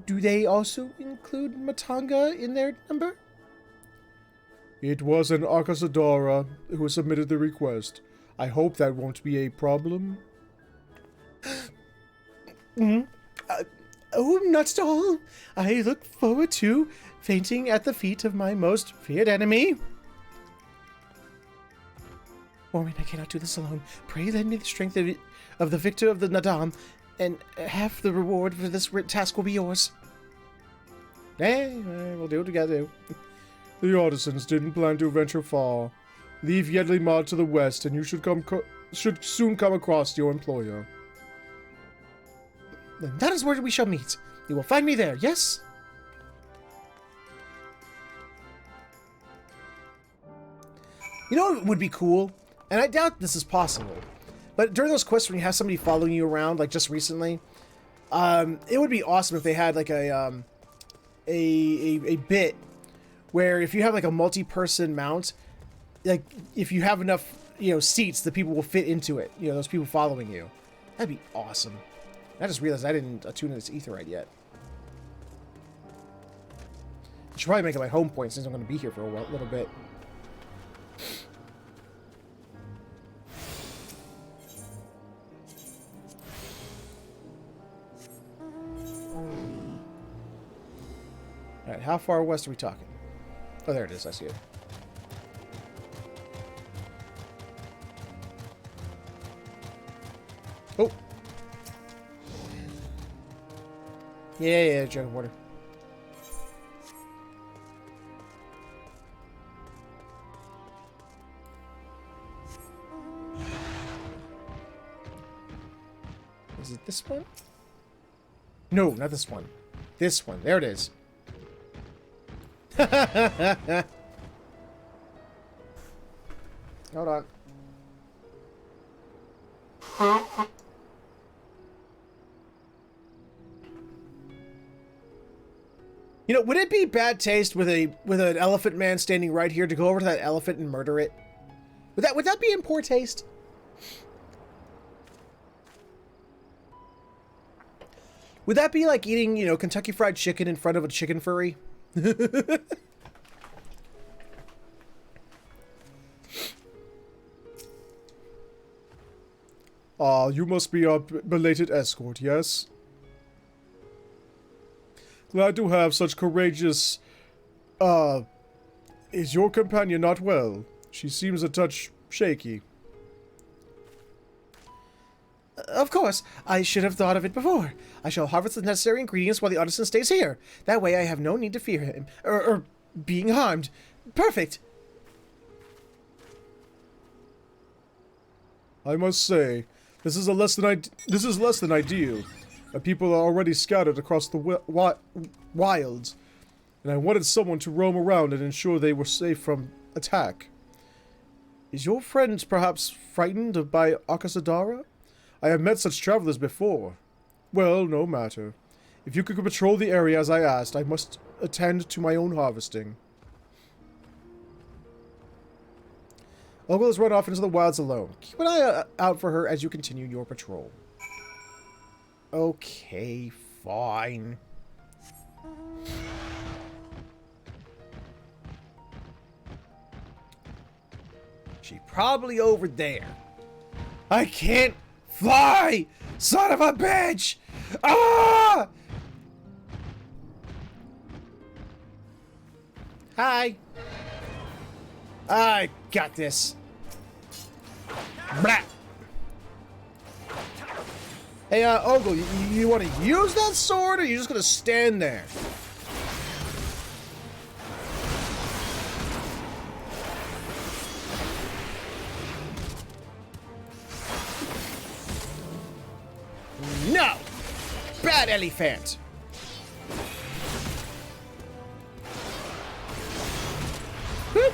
do they also include Matanga in their number? It was an Akasadara who submitted the request. I hope that won't be a problem. Oh, not at all. I look forward to fainting at the feet of my most feared enemy. Warren, I cannot do this alone. Pray lend me the strength of the victor of the Nadam, and half the reward for this task will be yours. We'll do what we gotta do. The artisans didn't plan to venture far. Leave Yedley Mod to the west, and you should soon come across your employer. Then that is where we shall meet. You will find me there, yes? You know what would be cool? And I doubt this is possible. But during those quests when you have somebody following you around, like just recently, it would be awesome if they had like a bit where if you have like a multi-person mount, like if you have enough, seats, the people will fit into it. Those people following you. That'd be awesome. I just realized I didn't attune to this aetheryte yet. I should probably make it my home point since I'm going to be here for a little bit. Alright, how far west are we talking? Oh, there it is. I see it. Oh. Yeah, jug of water. Is it this one? No, not this one. This one. There it is. Hold on. You know, would it be bad taste with an elephant man standing right here to go over to that elephant and murder it? Would that be in poor taste? Would that be like eating, you know, Kentucky Fried Chicken in front of a chicken furry? Ah, you must be a belated escort, yes? Glad to have such courageous... is your companion not well? She seems a touch shaky. Of course, I should have thought of it before. I shall harvest the necessary ingredients while the artisan stays here. That way I have no need to fear him, or being harmed. Perfect. I must say, this is less than ideal. My people are already scattered across the wilds, and I wanted someone to roam around and ensure they were safe from attack. Is your friend perhaps frightened by Akasadara? I have met such travelers before. Well, no matter. If you could patrol the area as I asked, I must attend to my own harvesting. Ogle has run off into the wilds alone. Keep an eye out for her as you continue your patrol. Okay, fine. She probably over there. I can't fly! Son of a bitch! Ah! Hi. I got this. Blah. Hey, Ogle, you want to use that sword, or are you just gonna stand there? No! Bad elephant! Whoop.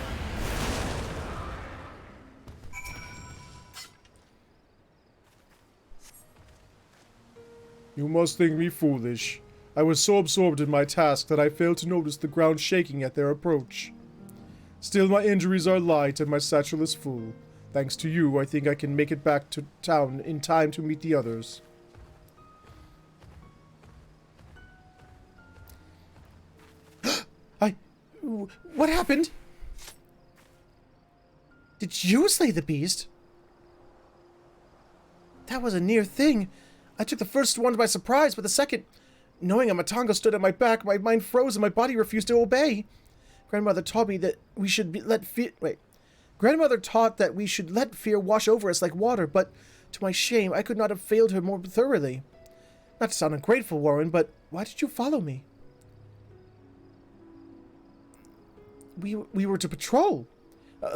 You must think me foolish. I was so absorbed in my task that I failed to notice the ground shaking at their approach. Still, my injuries are light and my satchel is full. Thanks to you, I think I can make it back to town in time to meet the others. What happened? Did you slay the beast? That was a near thing. I took the first one by surprise, but the second, knowing a Matango stood at my back, my mind froze and my body refused to obey. Grandmother taught me that we should let fear... Grandmother taught that we should let fear wash over us like water, but to my shame, I could not have failed her more thoroughly. Not to sound ungrateful, Warren, but why did you follow me? We were to patrol.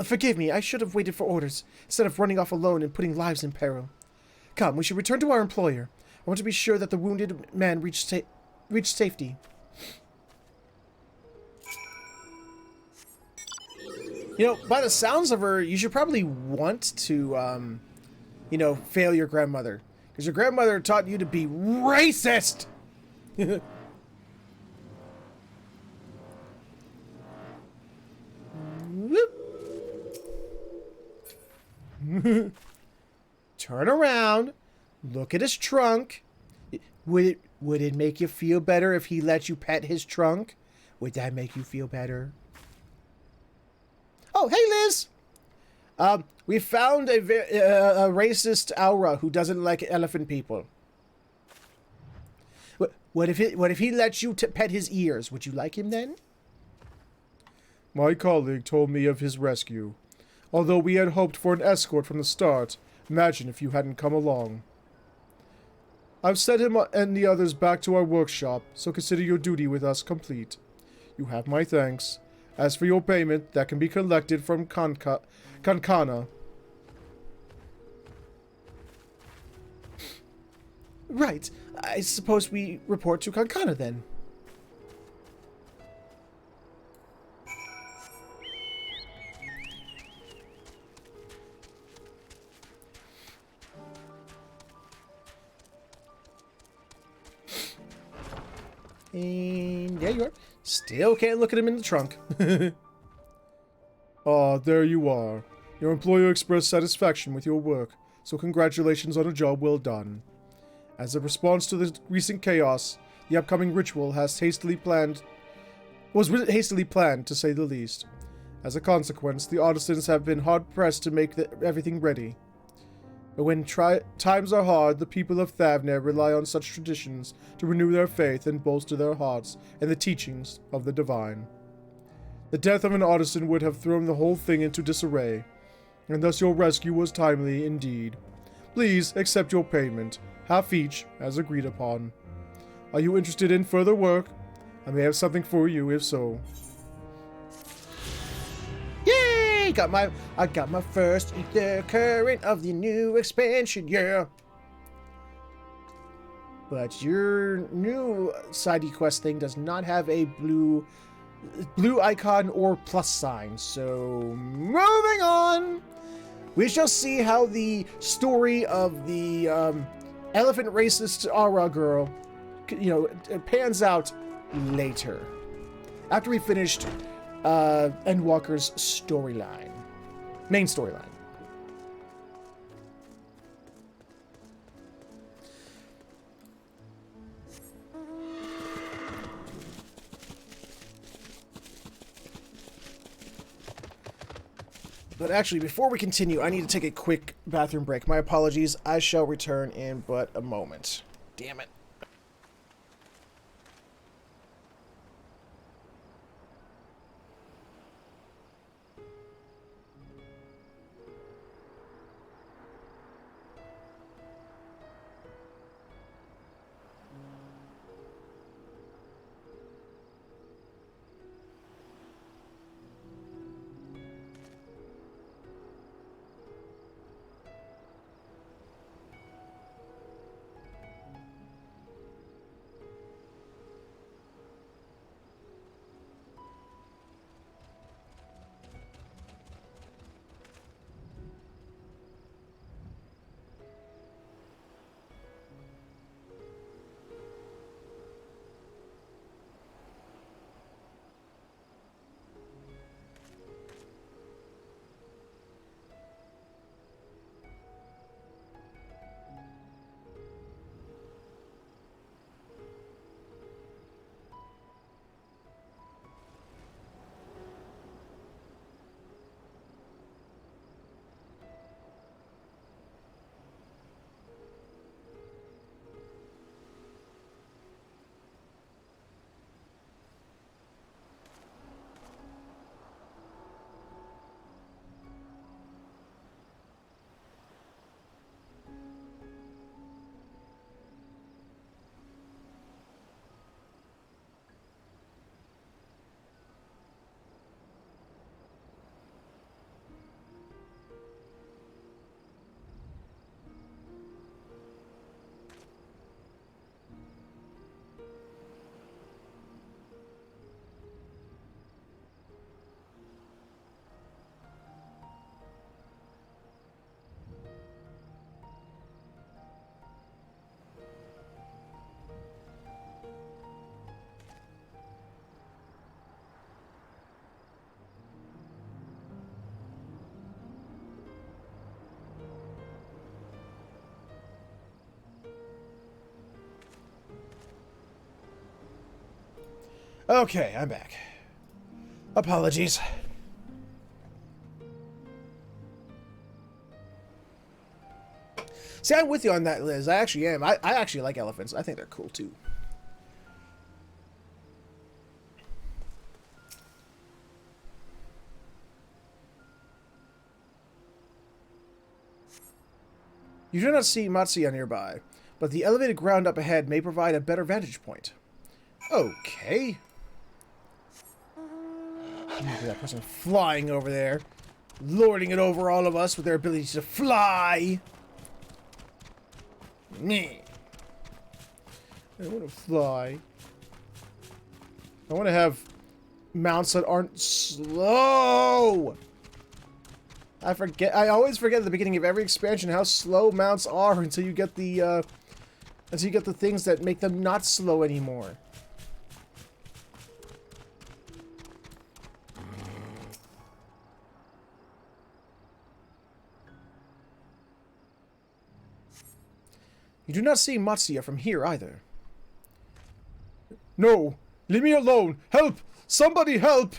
Forgive me, I should have waited for orders, instead of running off alone and putting lives in peril. Come, we should return to our employer. I want to be sure that the wounded man reached safety. You know, by the sounds of her, you should probably want to, you know, fail your grandmother. Because your grandmother taught you to be racist! Turn around. Look at his trunk. Would it make you feel better if he let you pet his trunk? Would that make you feel better? Oh, hey, Liz. We found a racist aura who doesn't like elephant people. What if he lets you pet his ears? Would you like him then? My colleague told me of his rescue. Although we had hoped for an escort from the start, imagine if you hadn't come along. I've sent him and the others back to our workshop, so consider your duty with us complete. You have my thanks. As for your payment, that can be collected from Kankana. Right. I suppose we report to Kankana then. And there you are. Still can't look at him in the trunk. Ah, there you are. Your employer expressed satisfaction with your work, so congratulations on a job well done. As a response to the recent chaos, the upcoming ritual was hastily planned, to say the least. As a consequence, the artisans have been hard-pressed to make everything ready. But when times are hard, the people of Thavnair rely on such traditions to renew their faith and bolster their hearts in the teachings of the divine. The death of an artisan would have thrown the whole thing into disarray, and thus your rescue was timely indeed. Please accept your payment, half each, as agreed upon. Are you interested in further work? I may have something for you, if so. Yay! I got my first ether current of the new expansion, yeah. But your new side quest thing does not have a blue icon or plus sign, so moving on. We shall see how the story of the elephant racist Aura girl, pans out later. After we finished Endwalker's storyline. Main storyline. But actually, before we continue, I need to take a quick bathroom break. My apologies. I shall return in but a moment. Damn it. Okay, I'm back. Apologies. See, I'm with you on that, Liz. I actually am. I actually like elephants. I think they're cool, too. You do not see Matsuya nearby, but the elevated ground up ahead may provide a better vantage point. Okay. Look at that person flying over there, lording it over all of us with their ability to fly. Meh. I want to fly. I want to have mounts that aren't slow. I always forget at the beginning of every expansion how slow mounts are until you get the things that make them not slow anymore. You do not see Matsuya from here either. No! Leave me alone! Help! Somebody help!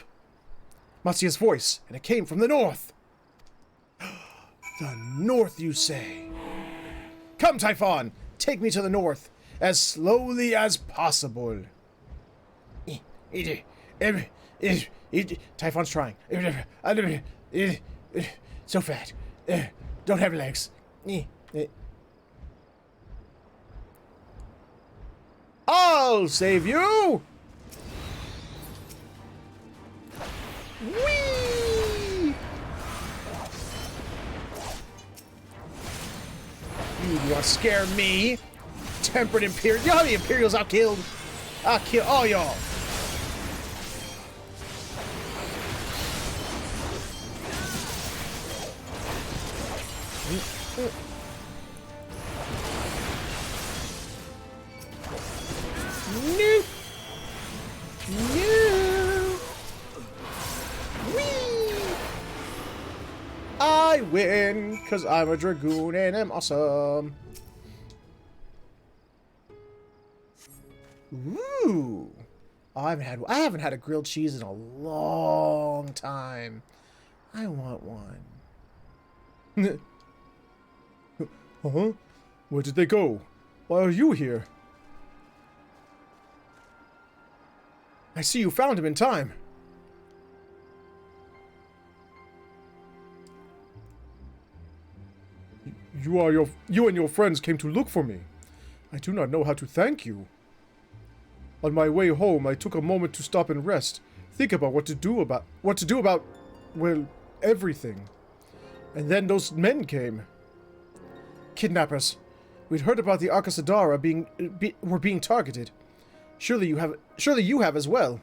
Matsuya's voice, and it came from the north. The north, you say? Come, Typhon! Take me to the north, as slowly as possible. Typhon's trying. So fat. Don't have legs. I'll save you! Whee! You want to scare me? Tempered Imperial. You know how many Imperials I've killed? I'll kill all y'all. Nope. No. Whee! I win, because I'm a Dragoon and I'm awesome. Ooh. I haven't had a grilled cheese in a long time. I want one. Huh? Where did they go? Why are you here? I see you found him in time. You and your friends came to look for me. I do not know how to thank you. On my way home, I took a moment to stop and rest, think about what to do about, well, everything. And then those men came. Kidnappers. We'd heard about the Arcasadara were being targeted. Surely you have as well.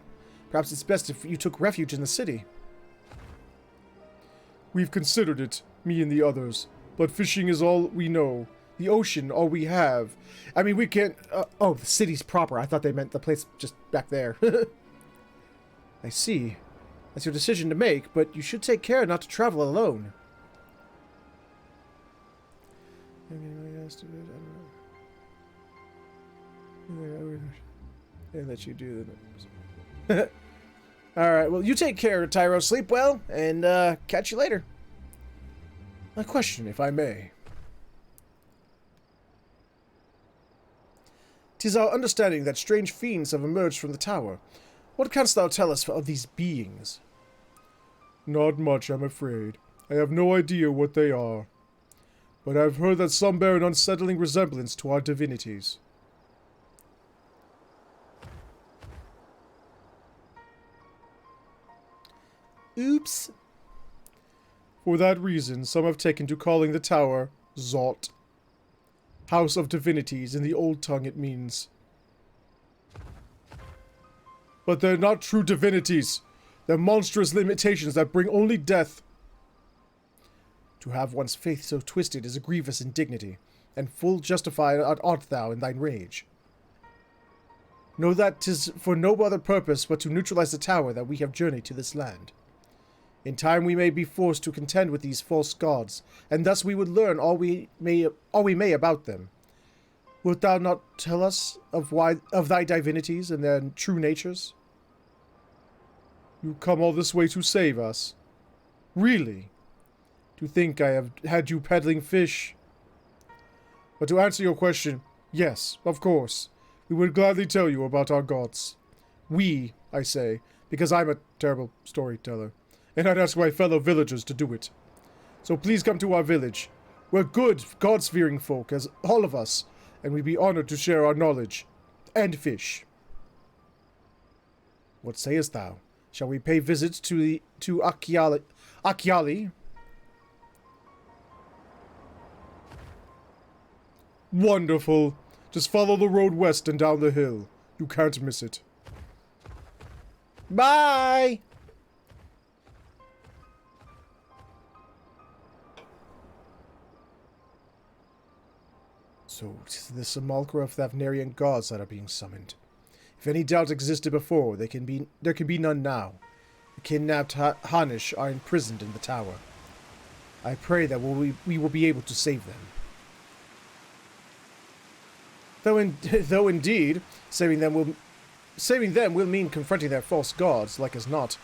Perhaps it's best if you took refuge in the city. We've considered it, me and the others, but fishing is all we know. The ocean, all we have. I mean, we can't... oh, the city's proper. I thought they meant the place just back there. I see. That's your decision to make, but you should take care not to travel alone. They let you do that. Alright, well, you take care, Tyro. Sleep well, and catch you later. A question, if I may. 'Tis our understanding that strange fiends have emerged from the tower. What canst thou tell us of these beings? Not much, I'm afraid. I have no idea what they are. But I've heard that some bear an unsettling resemblance to our divinities. Oops. For that reason, some have taken to calling the tower Zot. House of Divinities, in the old tongue it means. But they're not true divinities. They're monstrous limitations that bring only death. To have one's faith so twisted is a grievous indignity, and full justified art thou in thine rage. Know that 'tis for no other purpose but to neutralize the tower that we have journeyed to this land. In time we may be forced to contend with these false gods, and thus we would learn all we may about them. Wilt thou not tell us of thy divinities and their true natures? You come all this way to save us? Really? To think I have had you peddling fish? But to answer your question, yes, of course. We would gladly tell you about our gods. We, I say, because I'm a terrible storyteller, and I'd ask my fellow villagers to do it. So please come to our village. We're good, God-fearing folk, as all of us, and we'd be honored to share our knowledge. And fish. What sayest thou? Shall we pay visits to Achiali? Wonderful. Just follow the road west and down the hill. You can't miss it. Bye! So, it is the simulacra of Thavnairian gods that are being summoned. If any doubt existed before, there can be none now. The kidnapped Hanish are imprisoned in the tower. I pray that we will be able to save them. Though indeed, saving them will mean confronting their false gods, like as not.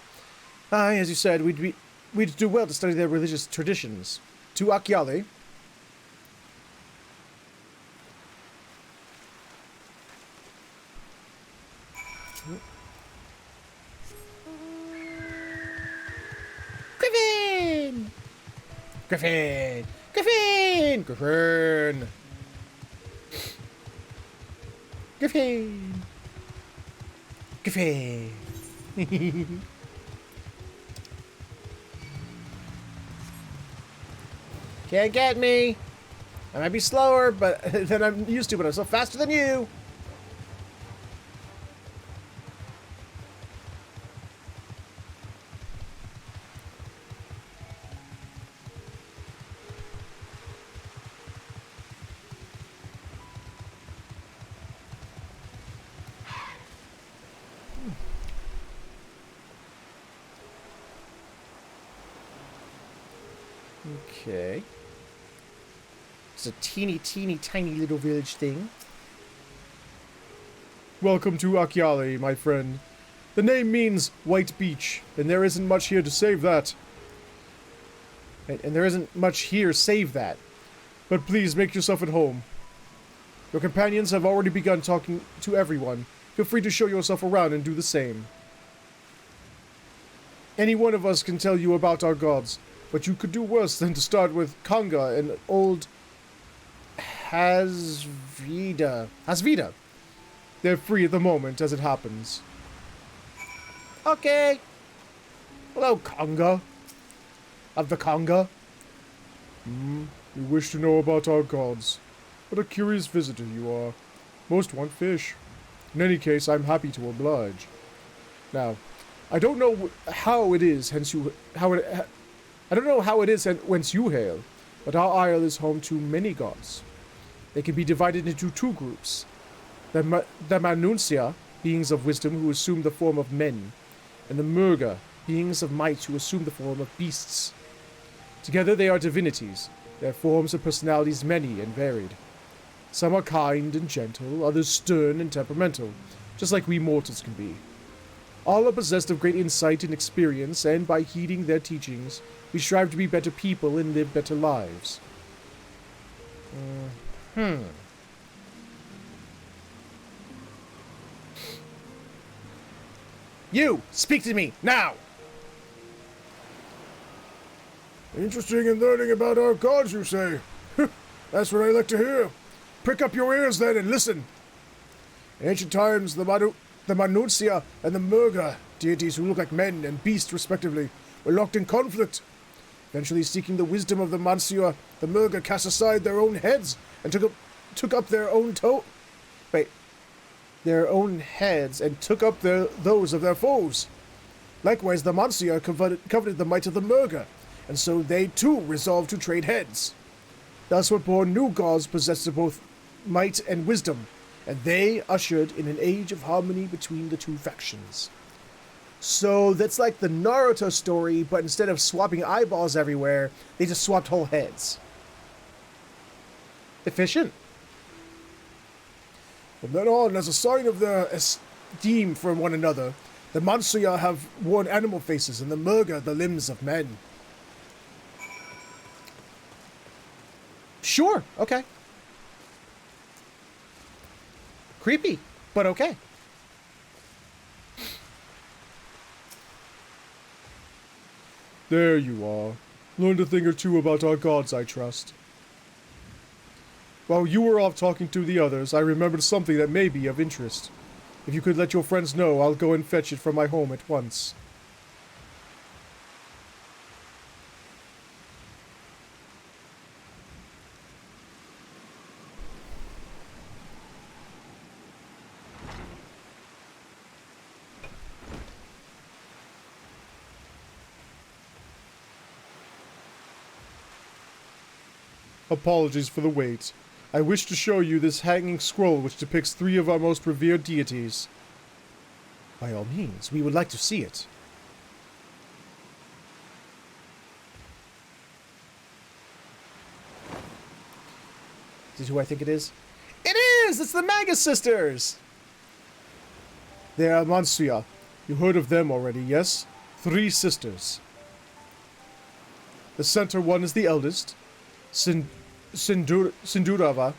Aye, as you said, we'd do well to study their religious traditions. To Achiali. Griffin! Griffin! Griffin! Griffin! Griffin! Griffin! Can't get me! I might be slower than I'm used to, but I'm still faster than you! Okay. It's a teeny, tiny little village thing. Welcome to Achiali, my friend. The name means White Beach, and there isn't much here to save that. And there isn't much here save that. But please make yourself at home. Your companions have already begun talking to everyone. Feel free to show yourself around and do the same. Any one of us can tell you about our gods. But you could do worse than to start with Kanga and old Hasvida. They're free at the moment, as it happens. Okay. Hello, Kanga. Of the Kanga. You wish to know about our gods. What a curious visitor you are. Most want fish. In any case, I'm happy to oblige. Now, I don't know how it is, whence you hail, but our isle is home to many gods. They can be divided into two groups. The Manuncia, beings of wisdom who assume the form of men, and the Murga, beings of might who assume the form of beasts. Together they are divinities, their forms and personalities many and varied. Some are kind and gentle, others stern and temperamental, just like we mortals can be. All are possessed of great insight and experience, and by heeding their teachings, we strive to be better people and live better lives. You! Speak to me, now! Interesting in learning about our gods, you say? That's what I like to hear. Prick up your ears, then, and listen. In ancient times, the Manuncia and the Murga, deities who look like men and beasts respectively, were locked in conflict. Eventually seeking the wisdom of the Mansua, the Murga cast aside their own heads and took up their own heads and took up those of their foes. Likewise, the Mansua coveted the might of the Murga, and so they too resolved to trade heads. Thus were born new gods possessed of both might and wisdom, and they ushered in an age of harmony between the two factions. So that's like the Naruto story, but instead of swapping eyeballs everywhere, they just swapped whole heads. Efficient. From then on, as a sign of their esteem for one another, the Mansuya have worn animal faces and the Murga the limbs of men. Sure, okay. Creepy, but okay. There you are. Learned a thing or two about our gods, I trust. While you were off talking to the others, I remembered something that may be of interest. If you could let your friends know, I'll go and fetch it from my home at once. Apologies for the wait. I wish to show you this hanging scroll which depicts 3 of our most revered deities. By all means, we would like to see it. Is it who I think it is? It is! It's the Manga Sisters! They are Mansuya. You heard of them already, yes? 3 sisters. The center one is the eldest. Sinduruva,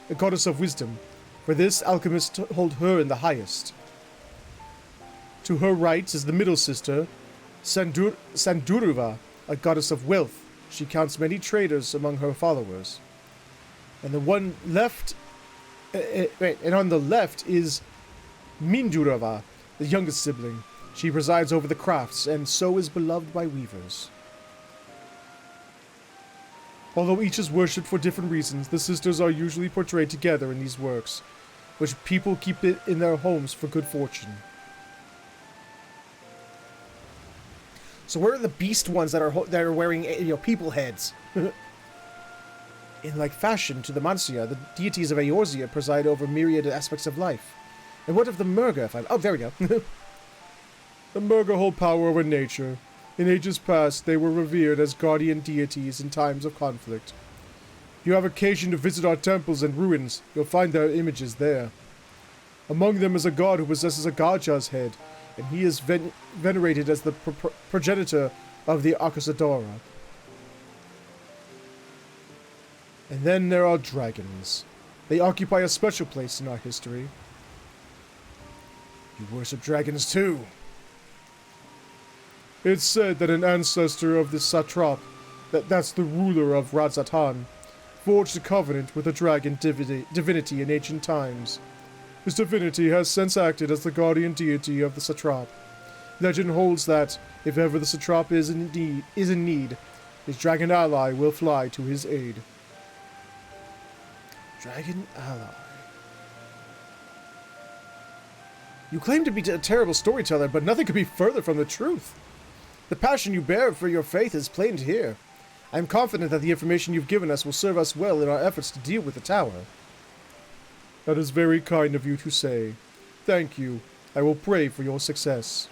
a goddess of wisdom. For this, alchemists hold her in the highest. To her right is the middle sister, Sanduruva, a goddess of wealth. She counts many traders among her followers. And the one left, and on the left is Mindurava, the youngest sibling. She presides over the crafts, and so is beloved by weavers. Although each is worshipped for different reasons, the sisters are usually portrayed together in these works, which people keep it in their homes for good fortune. So where are the beast ones that are wearing, people heads? In like fashion to the Mansuya, the deities of Eorzea preside over myriad aspects of life. And what of the Murga? Oh, there we go. The Murga hold power over nature. In ages past, they were revered as guardian deities in times of conflict. If you have occasion to visit our temples and ruins, you'll find their images there. Among them is a god who possesses a Gaja's head, and he is venerated as the progenitor of the Akasadora. And then there are dragons. They occupy a special place in our history. You worship dragons too. It's said that an ancestor of the satrap, that's the ruler of Radzatan, forged a covenant with a dragon divinity in ancient times. This divinity has since acted as the guardian deity of the satrap. Legend holds that, if ever the satrap is in need, his dragon ally will fly to his aid. Dragon ally. You claim to be a terrible storyteller, but nothing could be further from the truth. The passion you bear for your faith is plain to hear. I am confident that the information you've given us will serve us well in our efforts to deal with the tower. That is very kind of you to say. Thank you. I will pray for your success.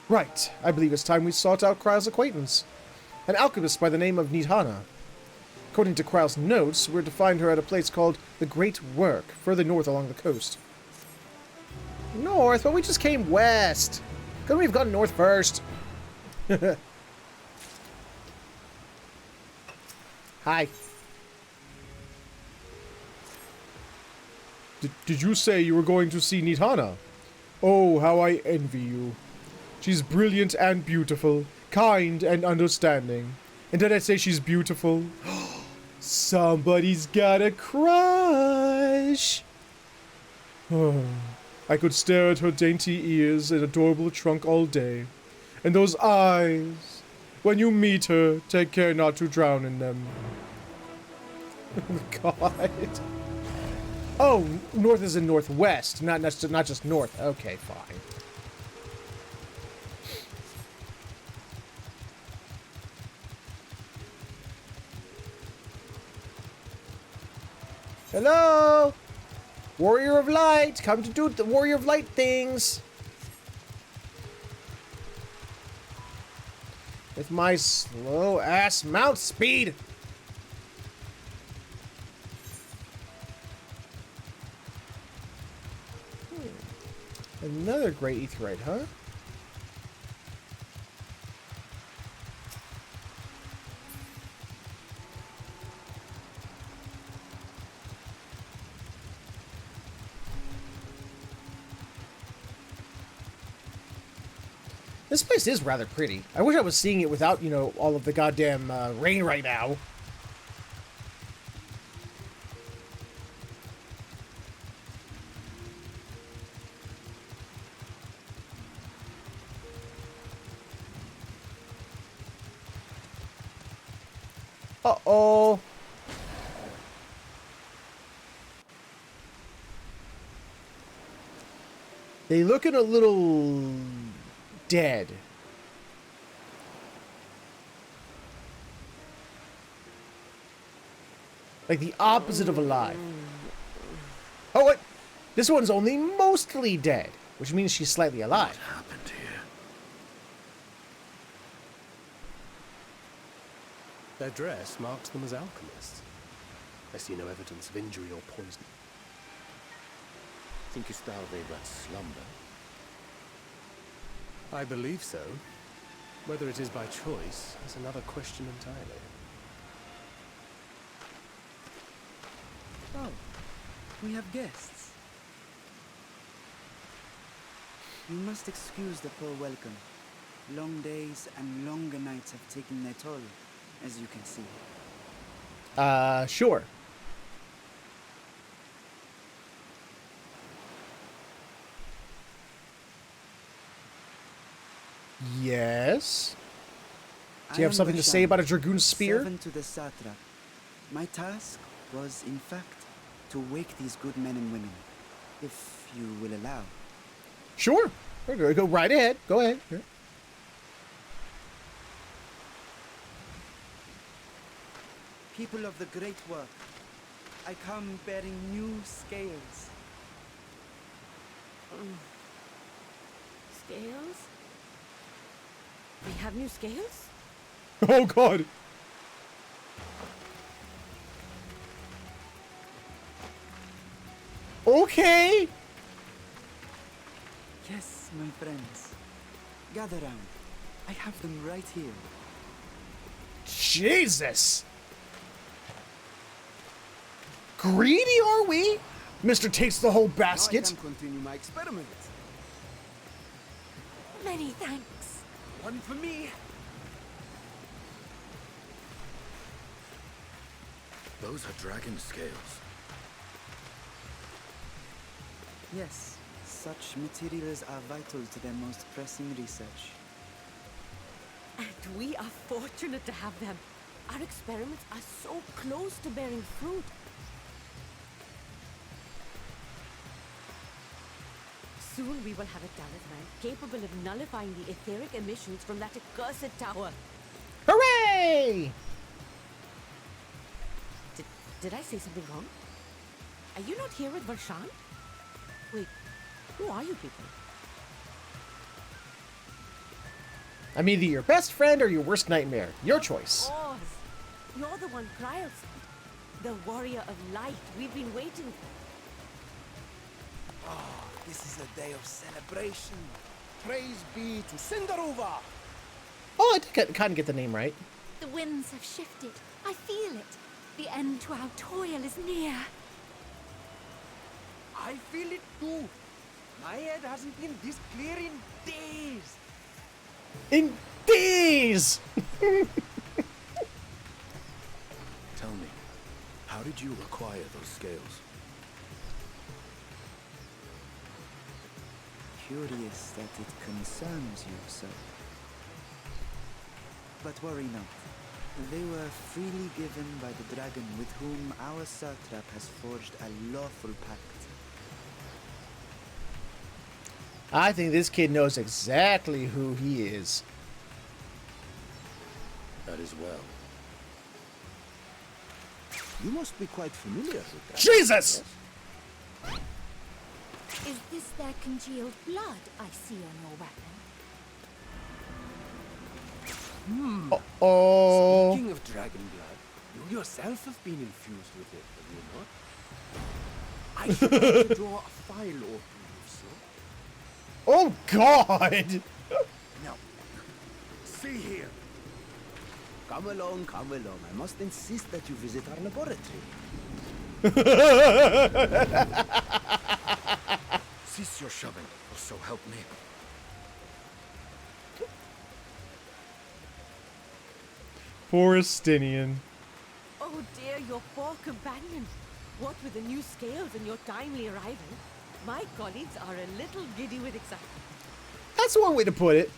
Right. I believe it's time we sought out Kryle's acquaintance. An alchemist by the name of Nidhana. According to Kryle's notes, we're to find her at a place called the Great Work, further north along the coast. North? But we just came west. Couldn't we have gone north first? Hi. Did you say you were going to see Nidhana? Oh, how I envy you. She's brilliant and beautiful, kind and understanding. And did I say she's beautiful? Somebody's got a crush. I could stare at her dainty ears and adorable trunk all day. And those eyes. When you meet her, take care not to drown in them. God. Oh, north is in northwest, not just north. Okay, fine. Hello? Warrior of Light, come to do the Warrior of Light things. With my slow-ass mount speed. Another great aetheryte, huh? This place is rather pretty. I wish I was seeing it without, you know, all of the goddamn rain right now. Uh-oh. They looking a little dead. Like the opposite of alive. Oh, wait. This one's only mostly dead, which means she's slightly alive. What happened here? Their dress marks them as alchemists. I see no evidence of injury or poison. Thinkest thou they but slumber? I believe so. Whether it is by choice is another question entirely. Oh, we have guests. You must excuse the poor welcome. Long days and longer nights have taken their toll, as you can see. Sure. Yes? Do you have something to say about a Dragoon spear? Servant to the satrap. My task was, in fact, to wake these good men and women, if you will allow. Sure. Go right ahead. Go ahead. Yeah. People of the great work, I come bearing new scales. Scales? We have new scales? Oh, God. Okay. Yes, my friends. Gather round. I have them right here. Jesus. Greedy, are we? Mr. takes the whole basket. Now I can continue my experiment. Many thanks. One for me. Those are dragon scales. Yes, such materials are vital to their most pressing research. And we are fortunate to have them. Our experiments are so close to bearing fruit. Soon we will have a talisman capable of nullifying the etheric emissions from that accursed tower. Hooray! Did I say something wrong? Are you not here with Varshan? Wait, who are you people? I'm either your best friend or your worst nightmare. Your choice. Oz! You're the one Kryl sent. The warrior of light we've been waiting for. This is a day of celebration. Praise be to Cinderova. Oh, I did kind of get the name right. The winds have shifted. I feel it. The end to our toil is near. I feel it too. My head hasn't been this clear in days. In days! Tell me, how did you acquire those scales? Curious that it concerns you, sir. But worry not. They were freely given by the dragon with whom our satrap has forged a lawful pact. I think this kid knows exactly who he is. That is well. You must be quite familiar with that. Jesus! Is this their congealed blood I see on your weapon? Oh. Speaking of dragon blood, you yourself have been infused with it, have you not? I should like to draw a file open, if so. Oh, God! Now, see here. Come along. I must insist that you visit our laboratory. Cease your shoving, or so help me. Poor Estinian. Oh dear, your poor companion. What with the new scales and your timely arrival, my colleagues are a little giddy with excitement. That's one way to put it.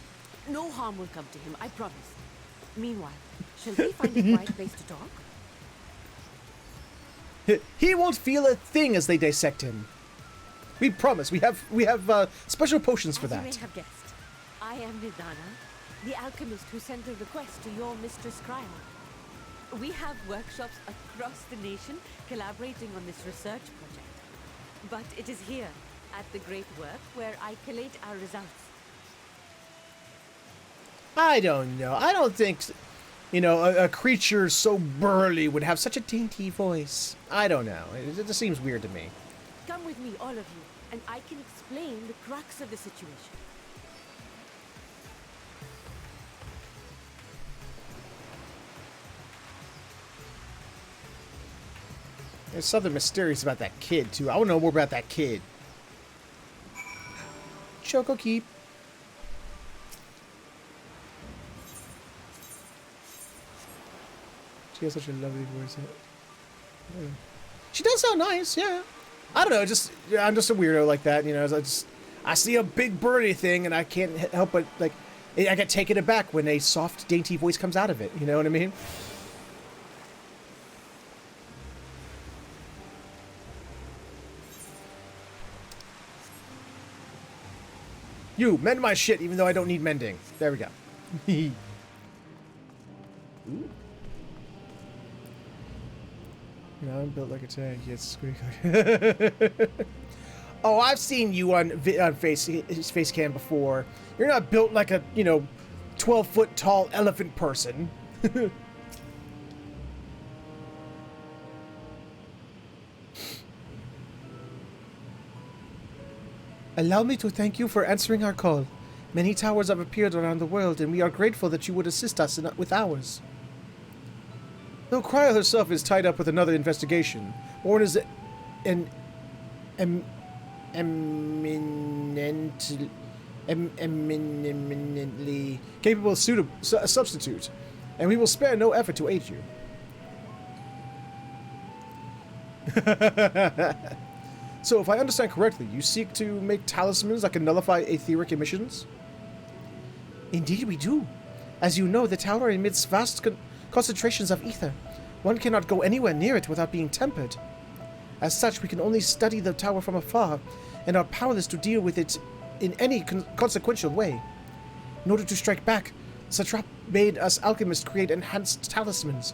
No harm will come to him, I promise. Meanwhile, shall we find a quiet place to talk? He won't feel a thing as they dissect him. We promise. We have special potions for As you that. may have guessed, I am Nidana, the alchemist who sent a request to your mistress Cryo. We have workshops across the nation collaborating on this research project. But it is here, at the Great Work, where I collate our results. I don't know. I don't think, you know, a creature so burly would have such a dainty voice. I don't know. It just seems weird to me. Come with me, all of you, and I can explain the crux of the situation. There's something mysterious about that kid, too. I want to know more about that kid. Choco Keep. She has such a lovely voice. She does sound nice, yeah. I don't know, I'm just a weirdo like that, you know. I see a big birdie thing and I can't help but, like, I get taken aback when a soft, dainty voice comes out of it. You know what I mean? You, mend my shit even though I don't need mending. There we go. Ooh. You know, I'm built like a tank. It's squeak like. Oh, I've seen you on face cam before. You're not built like a, 12-foot tall elephant person. Allow me to thank you for answering our call. Many towers have appeared around the world, and we are grateful that you would assist us with ours. Though Cryo herself is tied up with another investigation, Warren is eminently capable of a substitute, and we will spare no effort to aid you. So, if I understand correctly, you seek to make talismans that can nullify etheric emissions? Indeed we do. As you know, the tower emits vast concentrations of ether. One cannot go anywhere near it without being tempered. As such, we can only study the tower from afar, and are powerless to deal with it in any consequential way. In order to strike back, Satrap made us alchemists create enhanced talismans.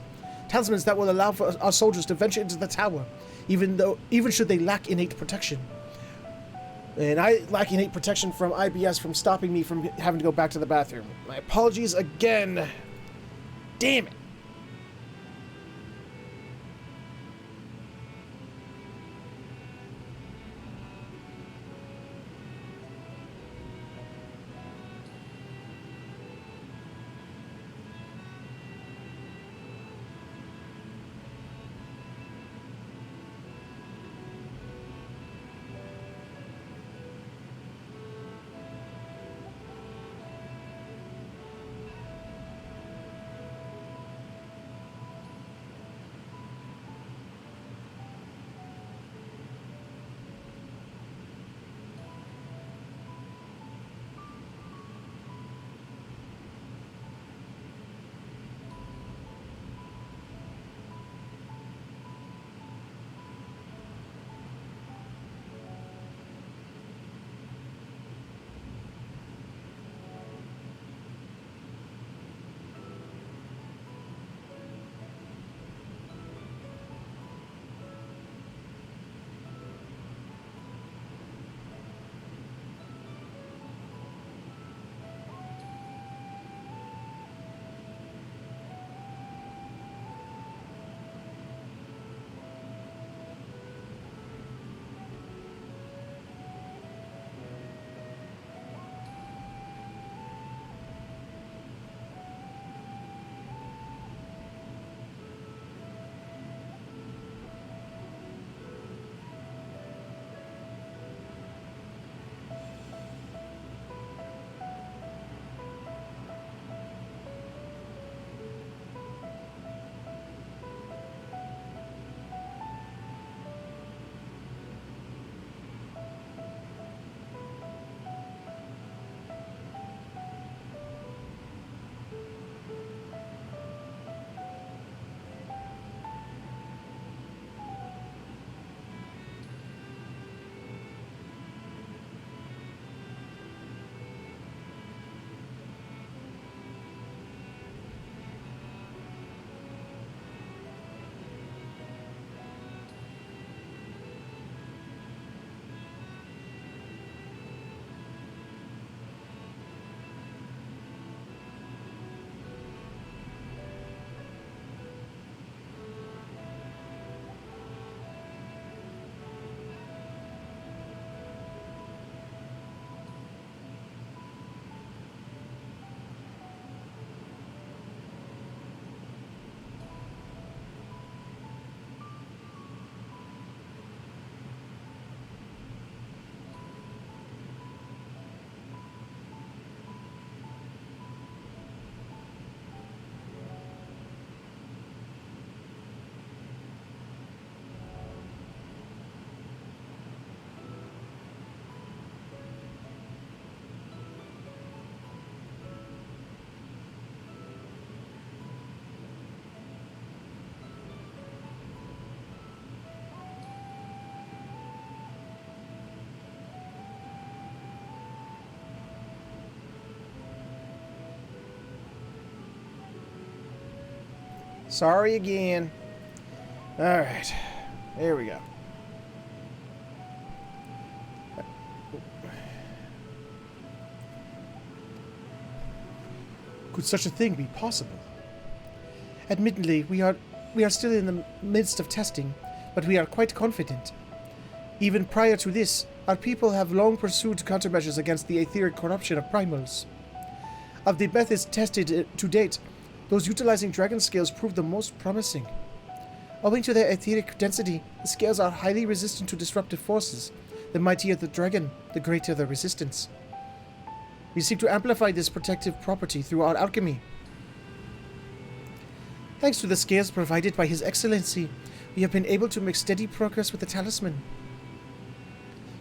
Talismans that will allow for our soldiers to venture into the tower, even should they lack innate protection. And I lack innate protection from IBS from stopping me from having to go back to the bathroom. My apologies again. Damn it. Sorry again. Alright. There we go. Could such a thing be possible? Admittedly, we are still in the midst of testing, but we are quite confident. Even prior to this, our people have long pursued countermeasures against the etheric corruption of primals. Of the methods tested to date, those utilizing dragon scales proved the most promising. Owing to their etheric density, the scales are highly resistant to disruptive forces. The mightier the dragon, the greater the resistance. We seek to amplify this protective property through our alchemy. Thanks to the scales provided by His Excellency, we have been able to make steady progress with the talisman.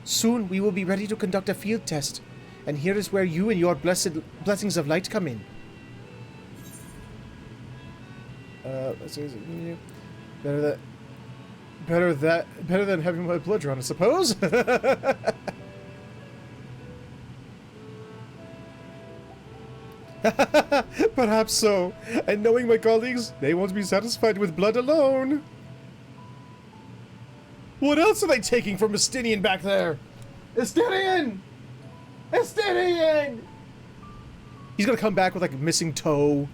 Soon we will be ready to conduct a field test, and here is where you and your blessings of light come in. Better than having my blood drawn, I suppose. Perhaps so. And knowing my colleagues, they won't be satisfied with blood alone. What else are they taking from Estinian back there? Estinian! Estinian! He's gonna come back with like a missing toe.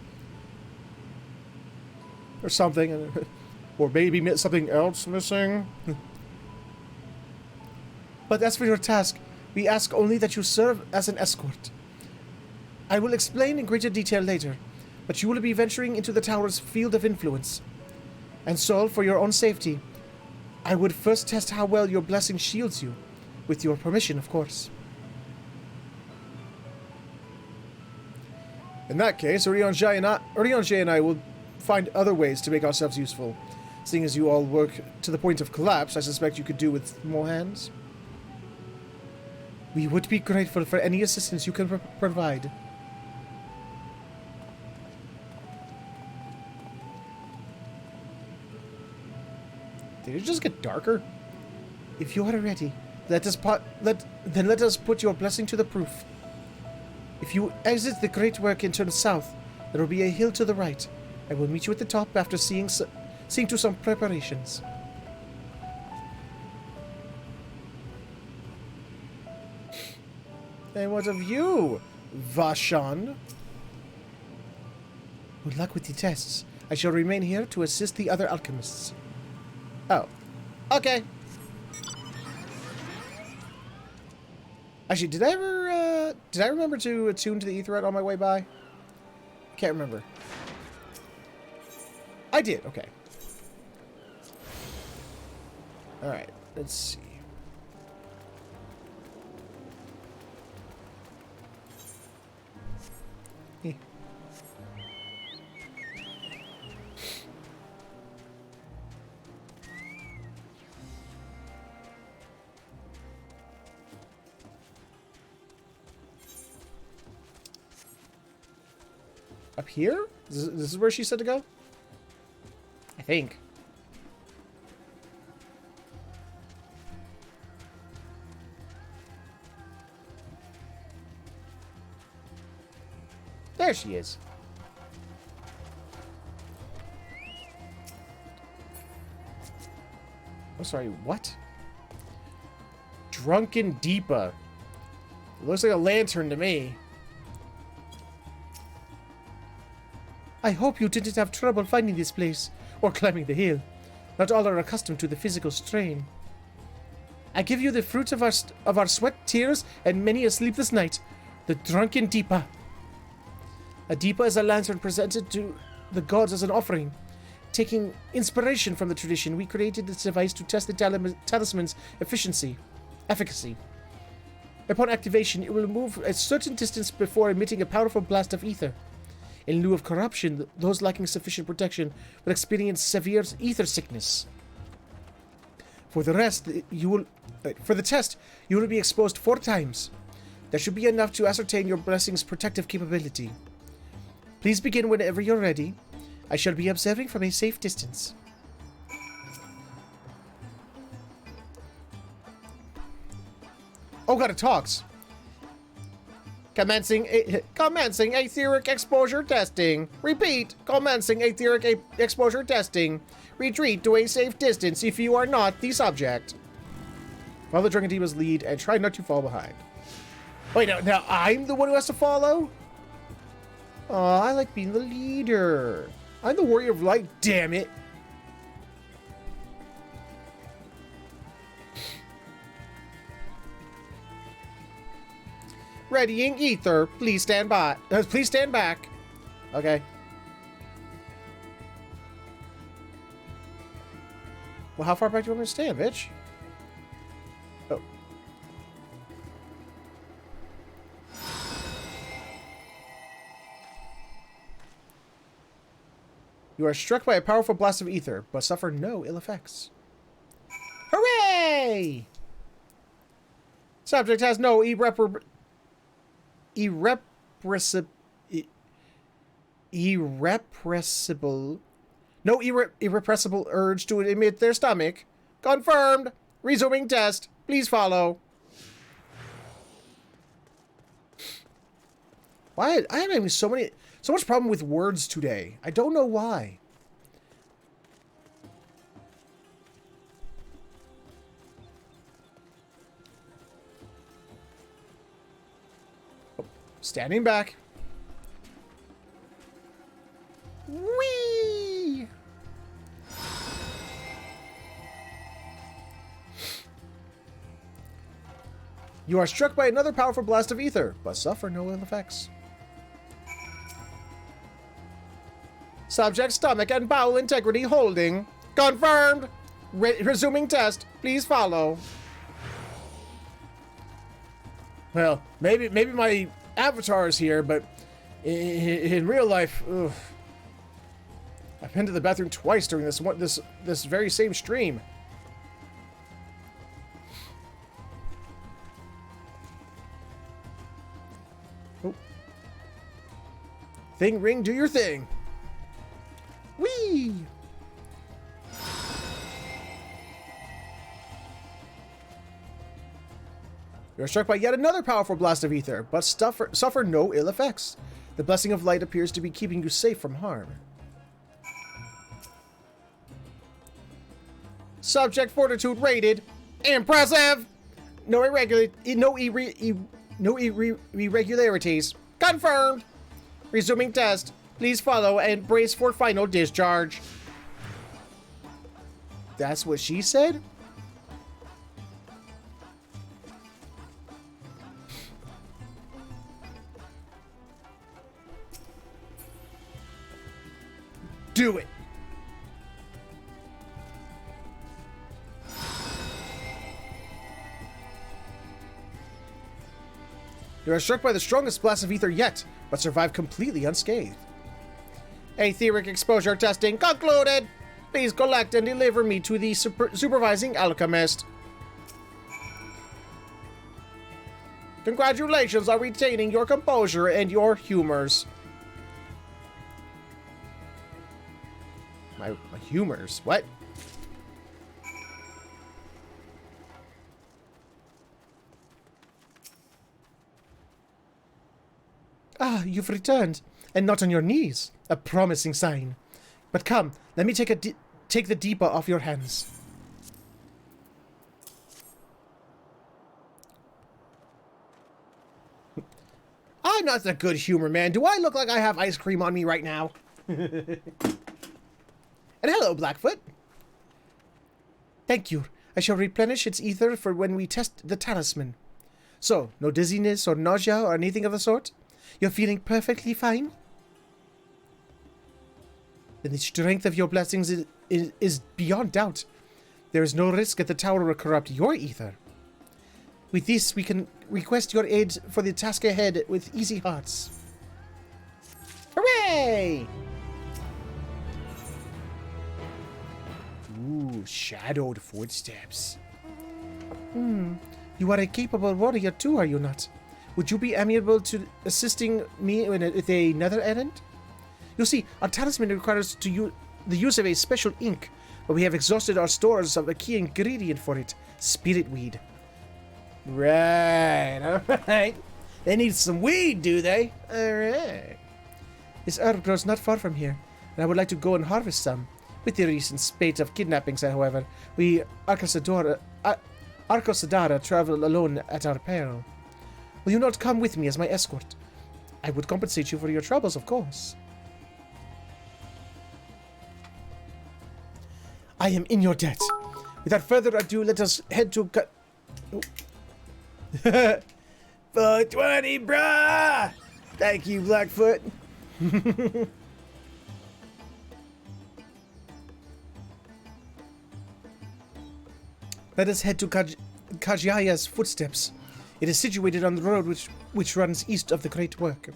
Or something. Or maybe something else missing. But as for your task, we ask only that you serve as an escort. I will explain in greater detail later, but you will be venturing into the tower's field of influence. And so, for your own safety, I would first test how well your blessing shields you. With your permission, of course. In that case, Urianger and I will find other ways to make ourselves useful. Seeing as you all work to the point of collapse, I suspect you could do with more hands. We would be grateful for any assistance you can provide. Did it just get darker? If you are ready, let us put your blessing to the proof. If you exit the great work and turn south, there will be a hill to the right. I will meet you at the top after seeing to some preparations. And what of you, Vashan? Good luck with the tests. I shall remain here to assist the other alchemists. Oh. Okay. Actually, did I remember to attune to the Aetheryte on my way by? Can't remember. I did, okay. Alright, let's see. Eh. Up here? This is where she said to go? I think. There she is. Oh, sorry, what? Drunken Deepa. It looks like a lantern to me. I hope you didn't have trouble finding this place, or climbing the hill. Not all are accustomed to the physical strain. I give you the fruit of our sweat, tears, and many a sleepless night, the Drunken Deepa. A Deepa is a lantern presented to the gods as an offering. Taking inspiration from the tradition, we created this device to test the talisman's efficacy. Upon activation, it will move a certain distance before emitting a powerful blast of ether. In lieu of corruption, those lacking sufficient protection will experience severe ether sickness. For the test, you will be exposed 4 times. That should be enough to ascertain your blessing's protective capability. Please begin whenever you're ready. I shall be observing from a safe distance. Oh god, it talks. Commencing etheric exposure testing. Repeat, commencing etheric exposure testing. Retreat to a safe distance if you are not the subject. Follow the Dragon Diva's lead and try not to fall behind. Wait, now I'm the one who has to follow? Oh, I like being the leader. I'm the warrior of light, damn it. Readying ether. Please stand by. Please stand back. Okay. Well, how far back do you want me to stand, bitch? Oh. You are struck by a powerful blast of ether, but suffer no ill effects. Hooray! Subject has no irrepressible urge to emit their stomach. Confirmed. Resuming test. Please follow. Why I am having so much problem with words today. I don't know why. Standing back. Whee! You are struck by another powerful blast of ether, but suffer no ill effects. Subject stomach and bowel integrity holding. Confirmed. Resuming test. Please follow. Well, maybe my avatar is here, but in real life, ugh. I've been to the bathroom twice during this very same stream. Oh. Thing ring, do your thing. Whee! You are struck by yet another powerful blast of ether, but suffer no ill effects. The blessing of light appears to be keeping you safe from harm. Subject fortitude rated. Impressive! No irregularities. Confirmed! Resuming test. Please follow and brace for final discharge. That's what she said? Do it! You are struck by the strongest blast of ether yet, but survive completely unscathed. Etheric exposure testing concluded! Please collect and deliver me to the supervising alchemist. Congratulations on retaining your composure and your humors. My humors? What? Ah, you've returned, and not on your knees. A promising sign. But come, let me take the deepa off your hands. I'm not the good humor man. Do I look like I have ice cream on me right now? And hello, Blackfoot. Thank you. I shall replenish its ether for when we test the talisman. So, no dizziness or nausea or anything of the sort? You're feeling perfectly fine? Then the strength of your blessings is beyond doubt. There is no risk that the tower will corrupt your ether. With this, we can request your aid for the task ahead with easy hearts. Hooray! Ooh, shadowed footsteps. You are a capable warrior too, are you not? Would you be amenable to assisting me with another errand? You see, our talisman requires the use of a special ink, but we have exhausted our stores of a key ingredient for it, spirit weed. Right, alright. They need some weed, do they? Alright. This herb grows not far from here, and I would like to go and harvest some. With the recent spate of kidnappings, however, we Arcosadara travel alone at our peril. Will you not come with me as my escort? I would compensate you for your troubles, of course. I am in your debt. Without further ado, let us head to... Oh. 420, brah! Thank you, Blackfoot. Let us head to Kajiaya's footsteps. It is situated on the road which runs east of the Great Work.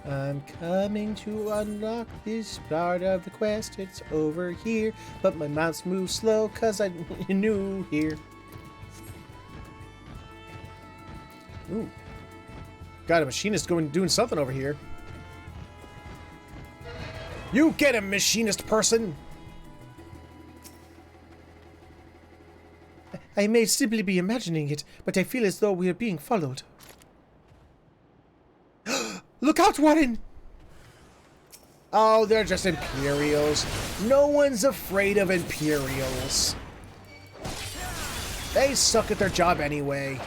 I'm coming to unlock this part of the quest. It's over here, but my mouse moves slow cause I'm new here. Ooh. Got a machinist doing something over here. You get him, machinist person! I may simply be imagining it, but I feel as though we are being followed. Look out, Warren! Oh, they're just Imperials. No one's afraid of Imperials. They suck at their job anyway.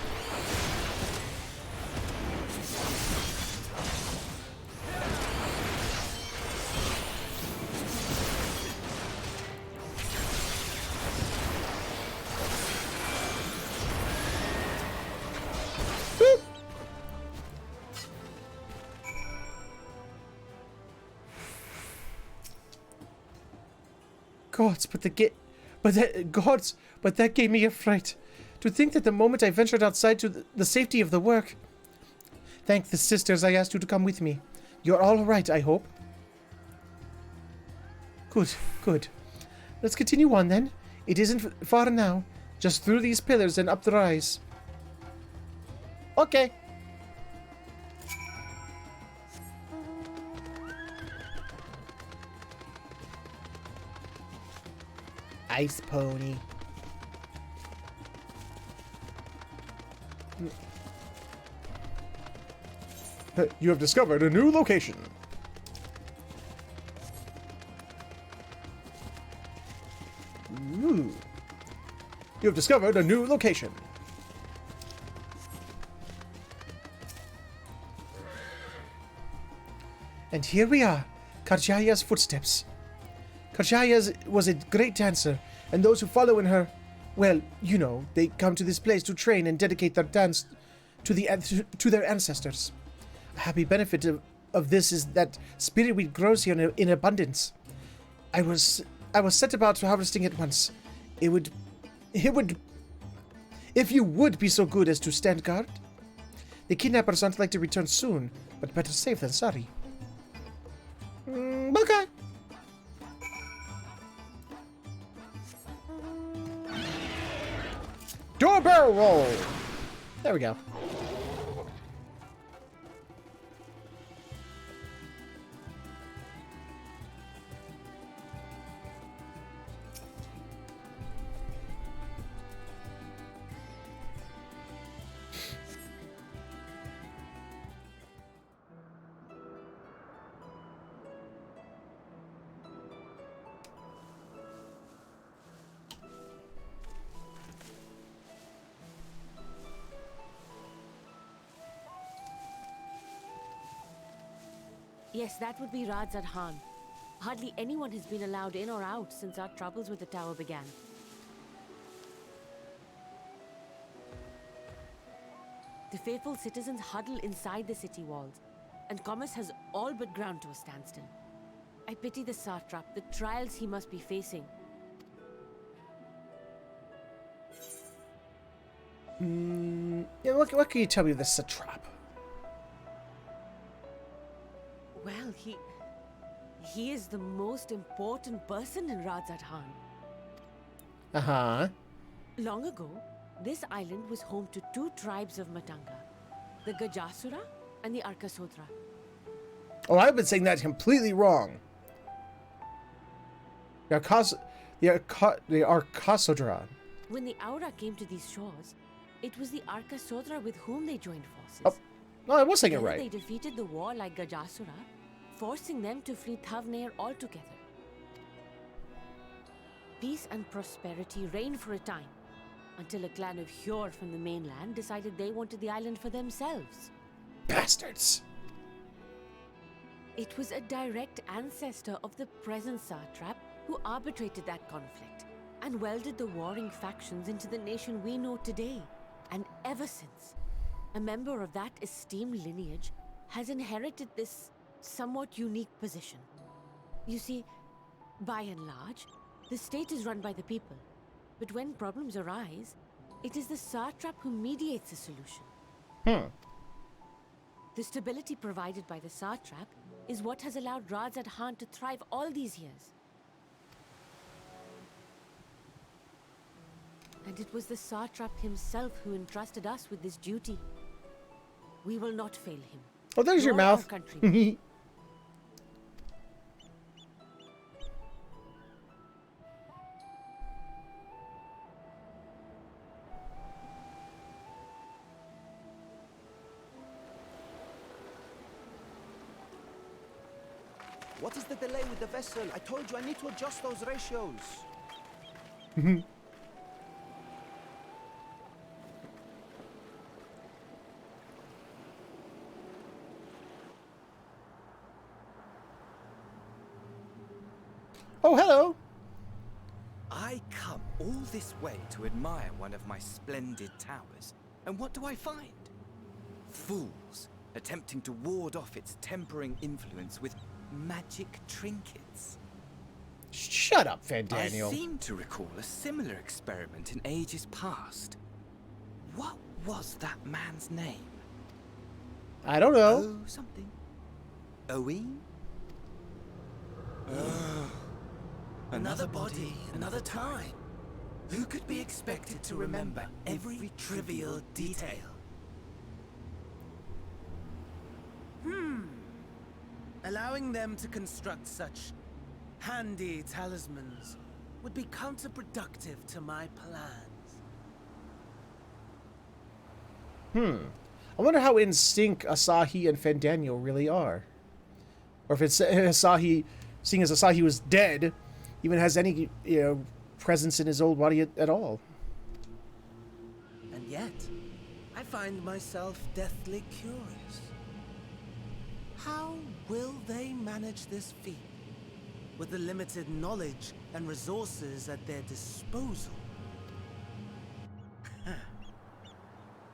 Gods, but that gave me a fright. To think that the moment I ventured outside to the safety of the work. Thank the sisters I asked you to come with me. You're all right, I hope. Good, good. Let's continue on then. It isn't far now. Just through these pillars and up the rise. Okay. Ice pony. You have discovered a new location. Ooh. You have discovered a new location. And here we are, Kajiaya's footsteps. Kajiaya was a great dancer, and those who follow in her, well, you know, they come to this place to train and dedicate their dance to their ancestors. A happy benefit of this is that spiritweed grows here in abundance. I was set about harvesting it once. It would, if you would be so good as to stand guard. The kidnappers aren't like to return soon, but better safe than sorry. Okay. Do a barrel roll! There we go. Yes, that would be Radzad Khan. Hardly anyone has been allowed in or out since our troubles with the tower began. The faithful citizens huddle inside the city walls, and commerce has all but ground to a standstill. I pity the satrap, the trials he must be facing. Yeah, what can you tell me of this satrap? Well, He is the most important person in Radzat-Han. Uh-huh. Long ago, this island was home to two tribes of Matanga, the Gajasura and the Arkasodra. Oh, I've been saying that completely wrong. The Arkasodra. When the Aura came to these shores, it was the Arkasodra with whom they joined forces. Oh, no, I was saying it Together right. They defeated the war like Gajasura, forcing them to flee Thavnair altogether. Peace and prosperity reigned for a time, until a clan of Hjor from the mainland decided they wanted the island for themselves. Bastards. It was a direct ancestor of the present Satrap who arbitrated that conflict and welded the warring factions into the nation we know today. And ever since, a member of that esteemed lineage has inherited this somewhat unique position. You see, by and large, the state is run by the people, but when problems arise, it is the Satrap who mediates a solution. The stability provided by the Satrap is what has allowed Radzat-Han to thrive all these years. And it was the Satrap himself who entrusted us with this duty. We will not fail him. Oh, there's your nor our mouth. country. What is the delay with the vessel? I told you I need to adjust those ratios. Oh, hello. I come all this way to admire one of my splendid towers, and what do I find? Fools attempting to ward off its tempering influence with magic trinkets. Shut up, I Fandaniel. seem to recall a similar experiment in ages past. What was that man's name? I don't know. Oh, something. Owen? Another body, another time. Who could be expected to remember every trivial detail? Allowing them to construct such handy talismans would be counterproductive to my plans. I wonder how in sync Asahi and Fandaniel really are. Or if it's Asahi, seeing as Asahi was dead, even has any, presence in his old body at all. And yet, I find myself deathly curious. How will they manage this feat with the limited knowledge and resources at their disposal?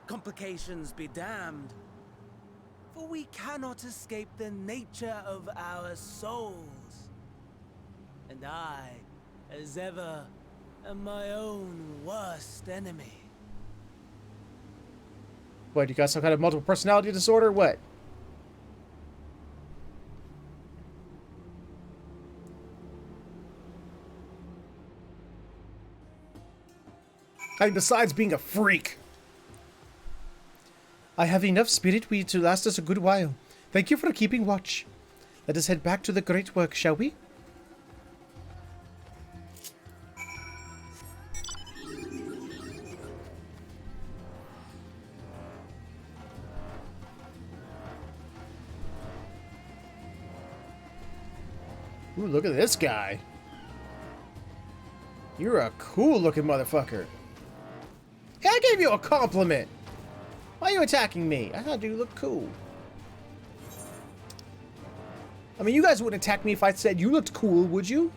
Complications be damned, for we cannot escape the nature of our souls. And I, as ever, am my own worst enemy. What, you got some kind of multiple personality disorder or what? And besides being a freak, I have enough spirit weed to last us a good while. Thank you for keeping watch. Let us head back to the great work, shall we? Ooh, look at this guy. You're a cool looking motherfucker. Hey, I gave you a compliment. Why are you attacking me? I thought you looked cool. I mean, you guys wouldn't attack me if I said you looked cool, would you?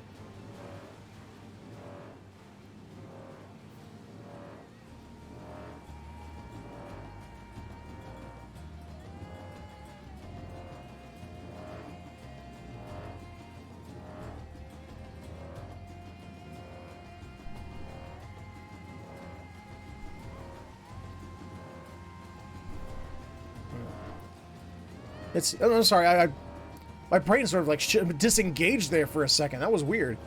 I'm sorry, My brain sort of like disengaged there for a second. That was weird.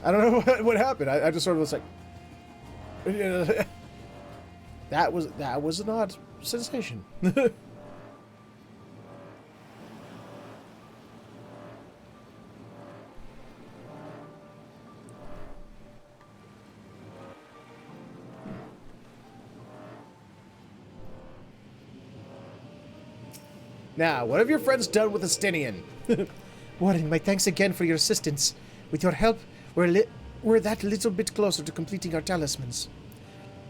I don't know what happened. I just sort of was like... that was an odd sensation. Now, what have your friends done with Estinian? Warren, my thanks again for your assistance. With your help, we're that little bit closer to completing our talismans.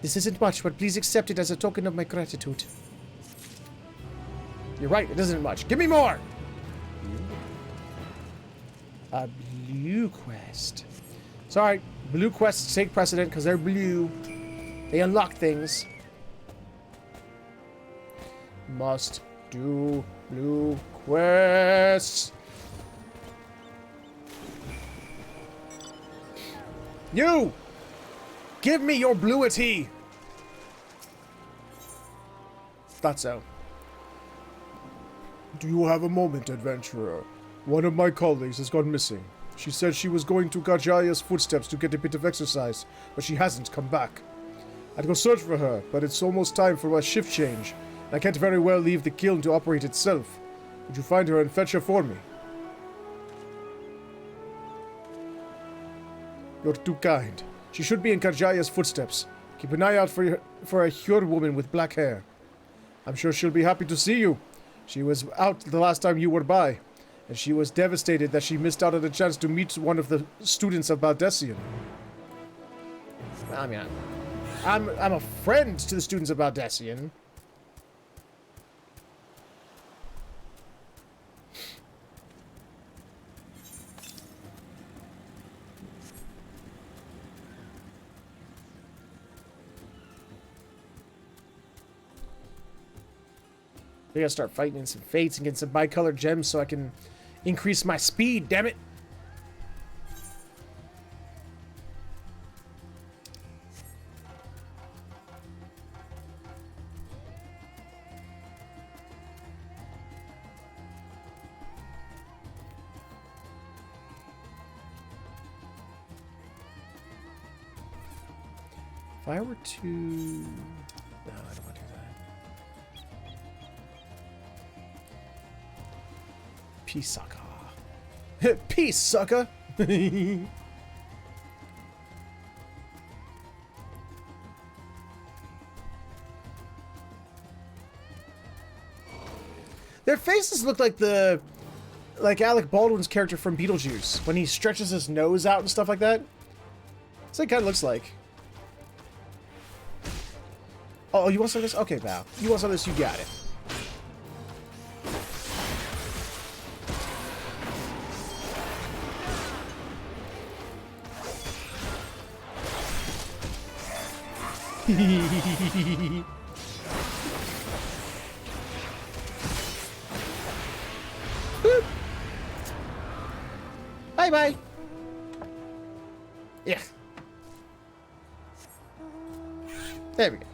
This isn't much, but please accept it as a token of my gratitude. You're right, it isn't much. Give me more! A blue quest. Sorry, blue quests take precedent because they're blue. They unlock things. Must do blue quests. You! Give me your bluity! Thought so. Do you have a moment, adventurer? One of my colleagues has gone missing. She said she was going to Gajaya's footsteps to get a bit of exercise, but she hasn't come back. I'd go search for her, but it's almost time for a shift change. I can't very well leave the kiln to operate itself. Would you find her and fetch her for me? You're too kind. She should be in Kajaya's footsteps. Keep an eye out for a Hjord woman with black hair. I'm sure she'll be happy to see you. She was out the last time you were by, and she was devastated that she missed out on the chance to meet one of the students of Baldessian. I mean, I'm a friend to the students of Baldessian. I gotta start fighting in some fates and getting some bicolored gems so I can increase my speed, damn it! If I were to... No, I don't want to do that. Peace, sucker. Peace, sucker! Their faces look like Alec Baldwin's character from Beetlejuice when he stretches his nose out and stuff like that. That's what it kind of looks like. Oh, you want some of this? Okay, Val. You want some of this? You got it. Bye bye. Yeah. There we go.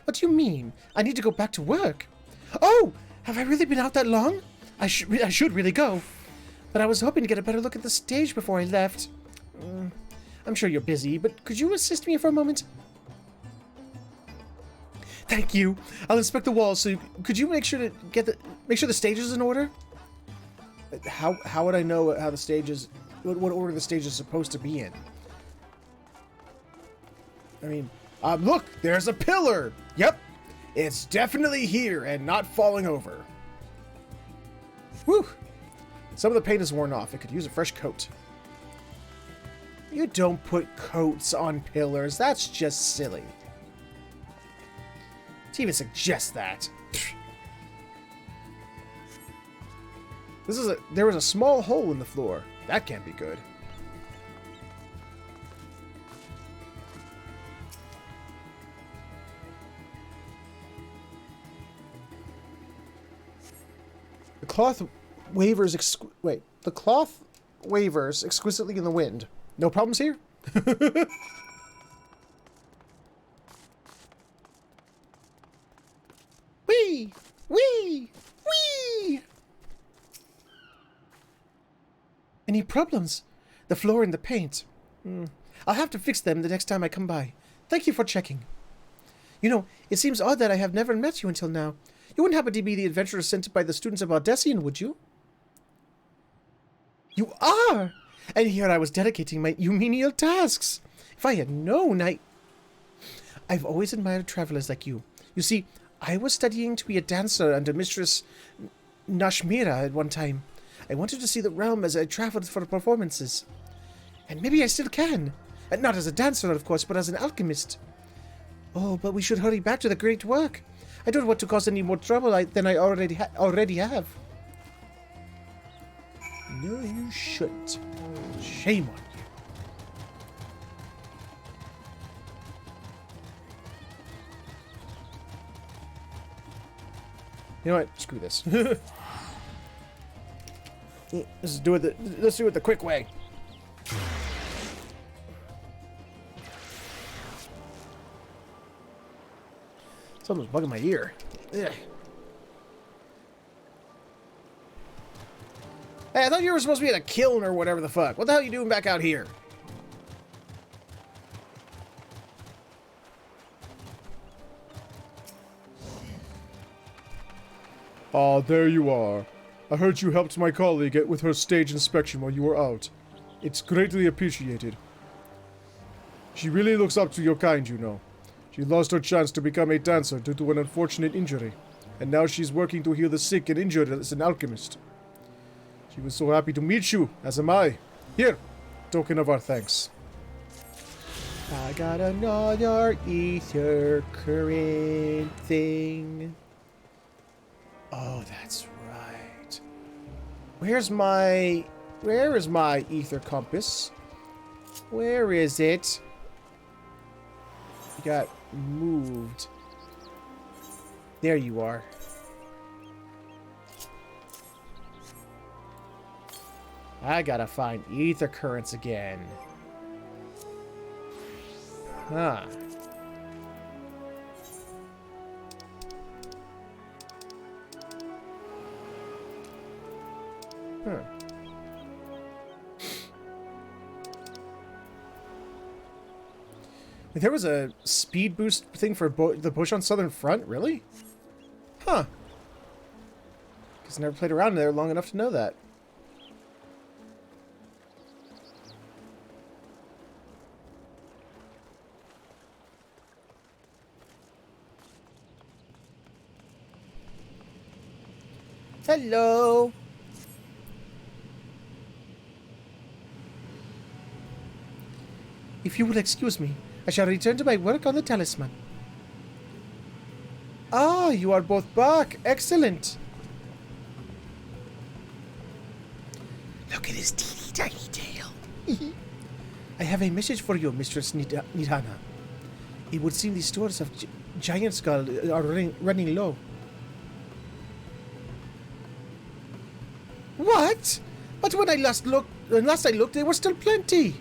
What do you mean? I need to go back to work. Oh, have I really been out that long? I should really go. But I was hoping to get a better look at the stage before I left. I'm sure you're busy, but could you assist me for a moment? Thank you. I'll inspect the walls. So could you make sure to make sure the stage is in order? How would I know how the stage is? What order the stage is supposed to be in? I mean, look, there's a pillar. Yep, it's definitely here and not falling over. Whew. Some of the paint is worn off. It could use a fresh coat. You don't put coats on pillars. That's just silly. To even suggest that. There was a small hole in the floor. That can't be good. The cloth wavers. Wait, the cloth waivers exquisitely in the wind. No problems here? Wee! Wee! Wee! Any problems? The floor and the paint. I'll have to fix them the next time I come by. Thank you for checking. You know, it seems odd that I have never met you until now. You wouldn't happen to be the adventurer sent by the students of Audessian, would you? You are! And here I was dedicating my menial tasks. If I had known, I've always admired travelers like you. You see, I was studying to be a dancer under Mistress Nashmira at one time. I wanted to see the realm as I traveled for performances. And maybe I still can. Not as a dancer, of course, but as an alchemist. Oh, but we should hurry back to the great work. I don't want to cause any more trouble than I already have. No, you shouldn't. Shame on you. You know what? Screw this. Let's do it the quick way. Something's bugging my ear. Ugh. Hey, I thought you were supposed to be at a kiln or whatever the fuck. What the hell are you doing back out here? Ah, there you are. I heard you helped my colleague with her stage inspection while you were out. It's greatly appreciated. She really looks up to your kind, you know. She lost her chance to become a dancer due to an unfortunate injury, and now she's working to heal the sick and injured as an alchemist. She was so happy to meet you, as am I. Here, token of our thanks. I got another ether current thing. Oh, that's right. Where is my ether compass? Where is it? It got moved. There you are. I gotta find ether currents again. Huh. There was a speed boost thing for the bush on Southern Front, really? Huh. Because I never played around there long enough to know that. Hello. If you will excuse me, I shall return to my work on the talisman. Ah, you are both back. Excellent. Look at his teeny tiny tail. I have a message for you, Mistress Nidhana. It would seem the stores of Giant Skull are running low. What? But when I last I looked, there were still plenty.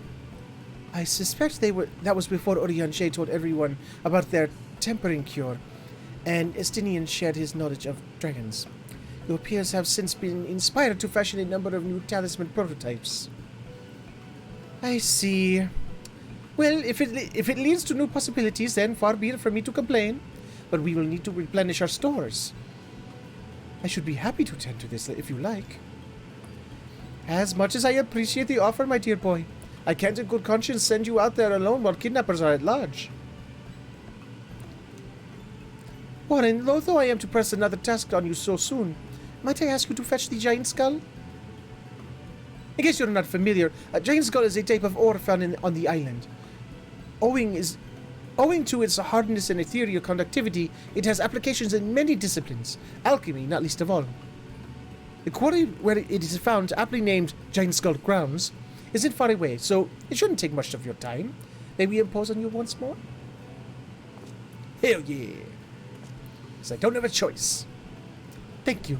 I suspect that was before Orianche told everyone about their tempering cure, and Estinian shared his knowledge of dragons. Your peers have since been inspired to fashion a number of new talisman prototypes. I see. Well, if it leads to new possibilities, then far be it from me to complain. But we will need to replenish our stores. I should be happy to attend to this if you like. As much as I appreciate the offer, my dear boy, I can't in good conscience send you out there alone while kidnappers are at large. Warren, though I am to press another task on you so soon, might I ask you to fetch the giant skull? In case you're not familiar, a giant skull is a type of ore found on the island. Owing to its hardness and ethereal conductivity, it has applications in many disciplines, alchemy not least of all. The quarry where it is found, aptly named Giant Skull Grounds, isn't far away, so it shouldn't take much of your time. May we impose on you once more? Hell yeah! Because I don't have a choice. Thank you.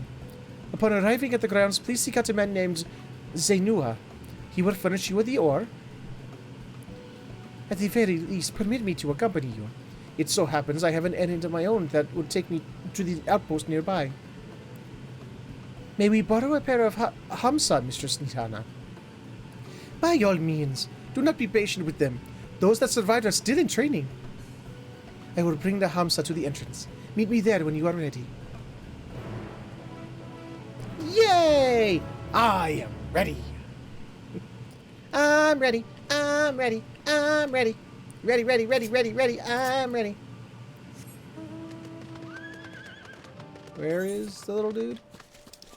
Upon arriving at the grounds, please seek out a man named Zainua. he will furnish you with the ore. At the very least, permit me to accompany you. It so happens I have an errand of my own that would take me to the outpost nearby. May we borrow a pair of Hamsa, Mistress Nitana? By all means, do not be patient with them. Those that survived are still in training. I will bring the Hamsa to the entrance. Meet me there when you are ready. Yay! I am ready. I'm ready. I'm ready. I'm ready. Ready, ready, ready, ready, ready. I'm ready. Where is the little dude?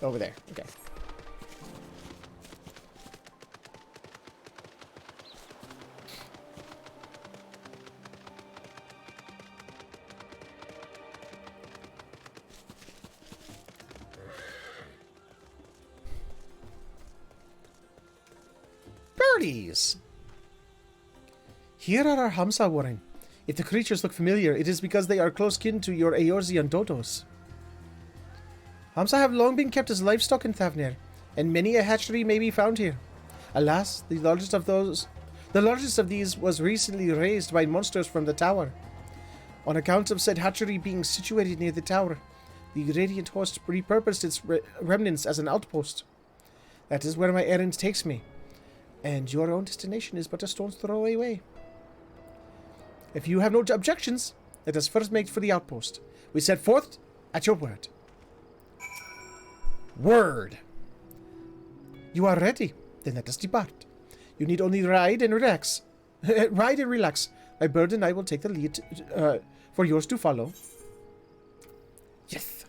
Over there. Okay. Birdies! Here are our Hamsa, Warren. If the creatures look familiar, it is because they are close kin to your Eorzean dodos. Hamsa have long been kept as livestock in Thavnair, and many a hatchery may be found here. Alas, the largest of these was recently raised by monsters from the tower. On account of said hatchery being situated near the tower, the Radiant Host repurposed its remnants as an outpost. That is where my errand takes me, and your own destination is but a stone's throw away. If you have no objections, let us first make for the outpost. We set forth at your word. Word! You are ready. Then let us depart. You need only ride and relax. Ride and relax. My bird and I will take the lead for yours to follow. Yes.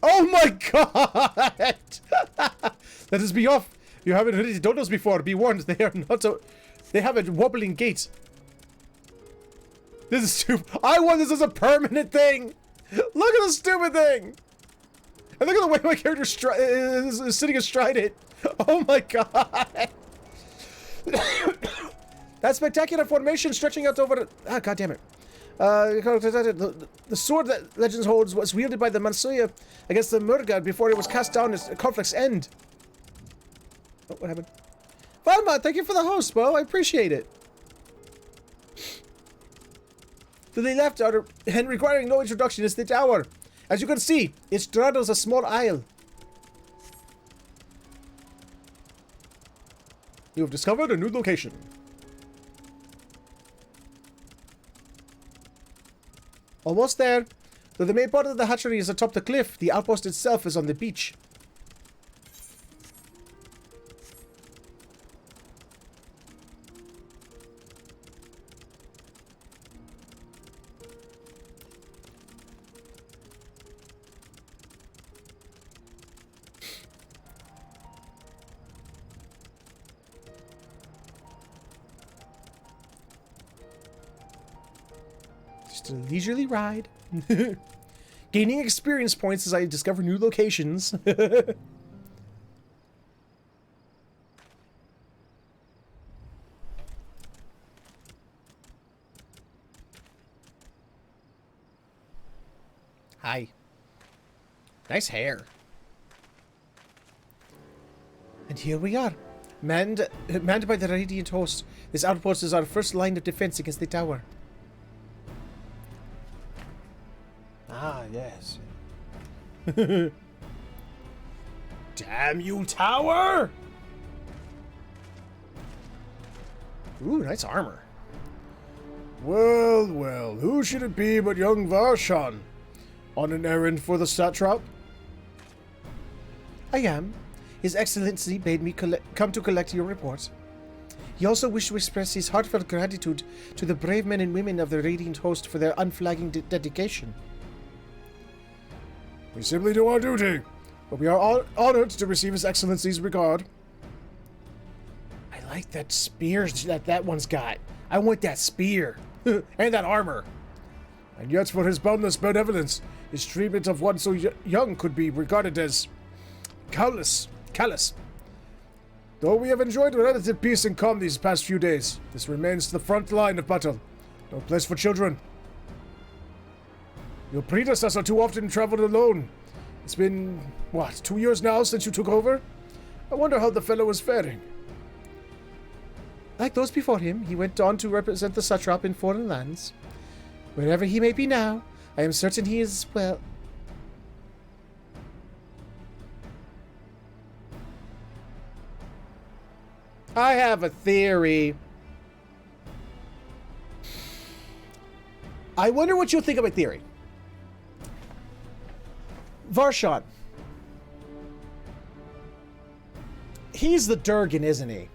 Oh my god! Let us be off. You haven't heard the dodos before. Be warned, they are not so... They have a wobbling gait. This is stupid. I want this as a permanent thing. Look at the stupid thing. And look at the way my character is sitting astride it. Oh my god. That spectacular formation stretching out over... Ah, god damn it. The sword that Legends holds was wielded by the Mansuya against the Murgad before it was cast down at conflict's end. Oh, what happened? Valma, thank you for the host, Bo. I appreciate it. To the left, and requiring no introduction, is the tower. As you can see, it straddles a small isle. You have discovered a new location. Almost there. Though the main part of the hatchery is atop the cliff, the outpost itself is on the beach. Just a leisurely ride. Gaining experience points as I discover new locations. Hi. Nice hair. And here we are. Manned by the Radiant Host. This outpost is our first line of defense against the tower. Ah, yes. Damn you, tower! Ooh, nice armor. Well, well, who should it be but young Varshan? On an errand for the satrap? I am. His Excellency bade me come to collect your report. He also wished to express his heartfelt gratitude to the brave men and women of the Radiant Host for their unflagging dedication. We simply do our duty, but we are honored to receive His Excellency's regard. I like that spear that one's got. I want that spear. And that armor. And yet for his boundless benevolence, his treatment of one so young could be regarded as callous. Though we have enjoyed relative peace and calm these past few days, this remains the front line of battle. No place for children. Your predecessor too often traveled alone. It's been, what, 2 years now since you took over? I wonder how the fellow is faring. Like those before him, he went on to represent the satrap in foreign lands. Wherever he may be now, I am certain he is, well... I have a theory. I wonder what you'll think of my theory. Varshan. He's the Durgan, isn't he?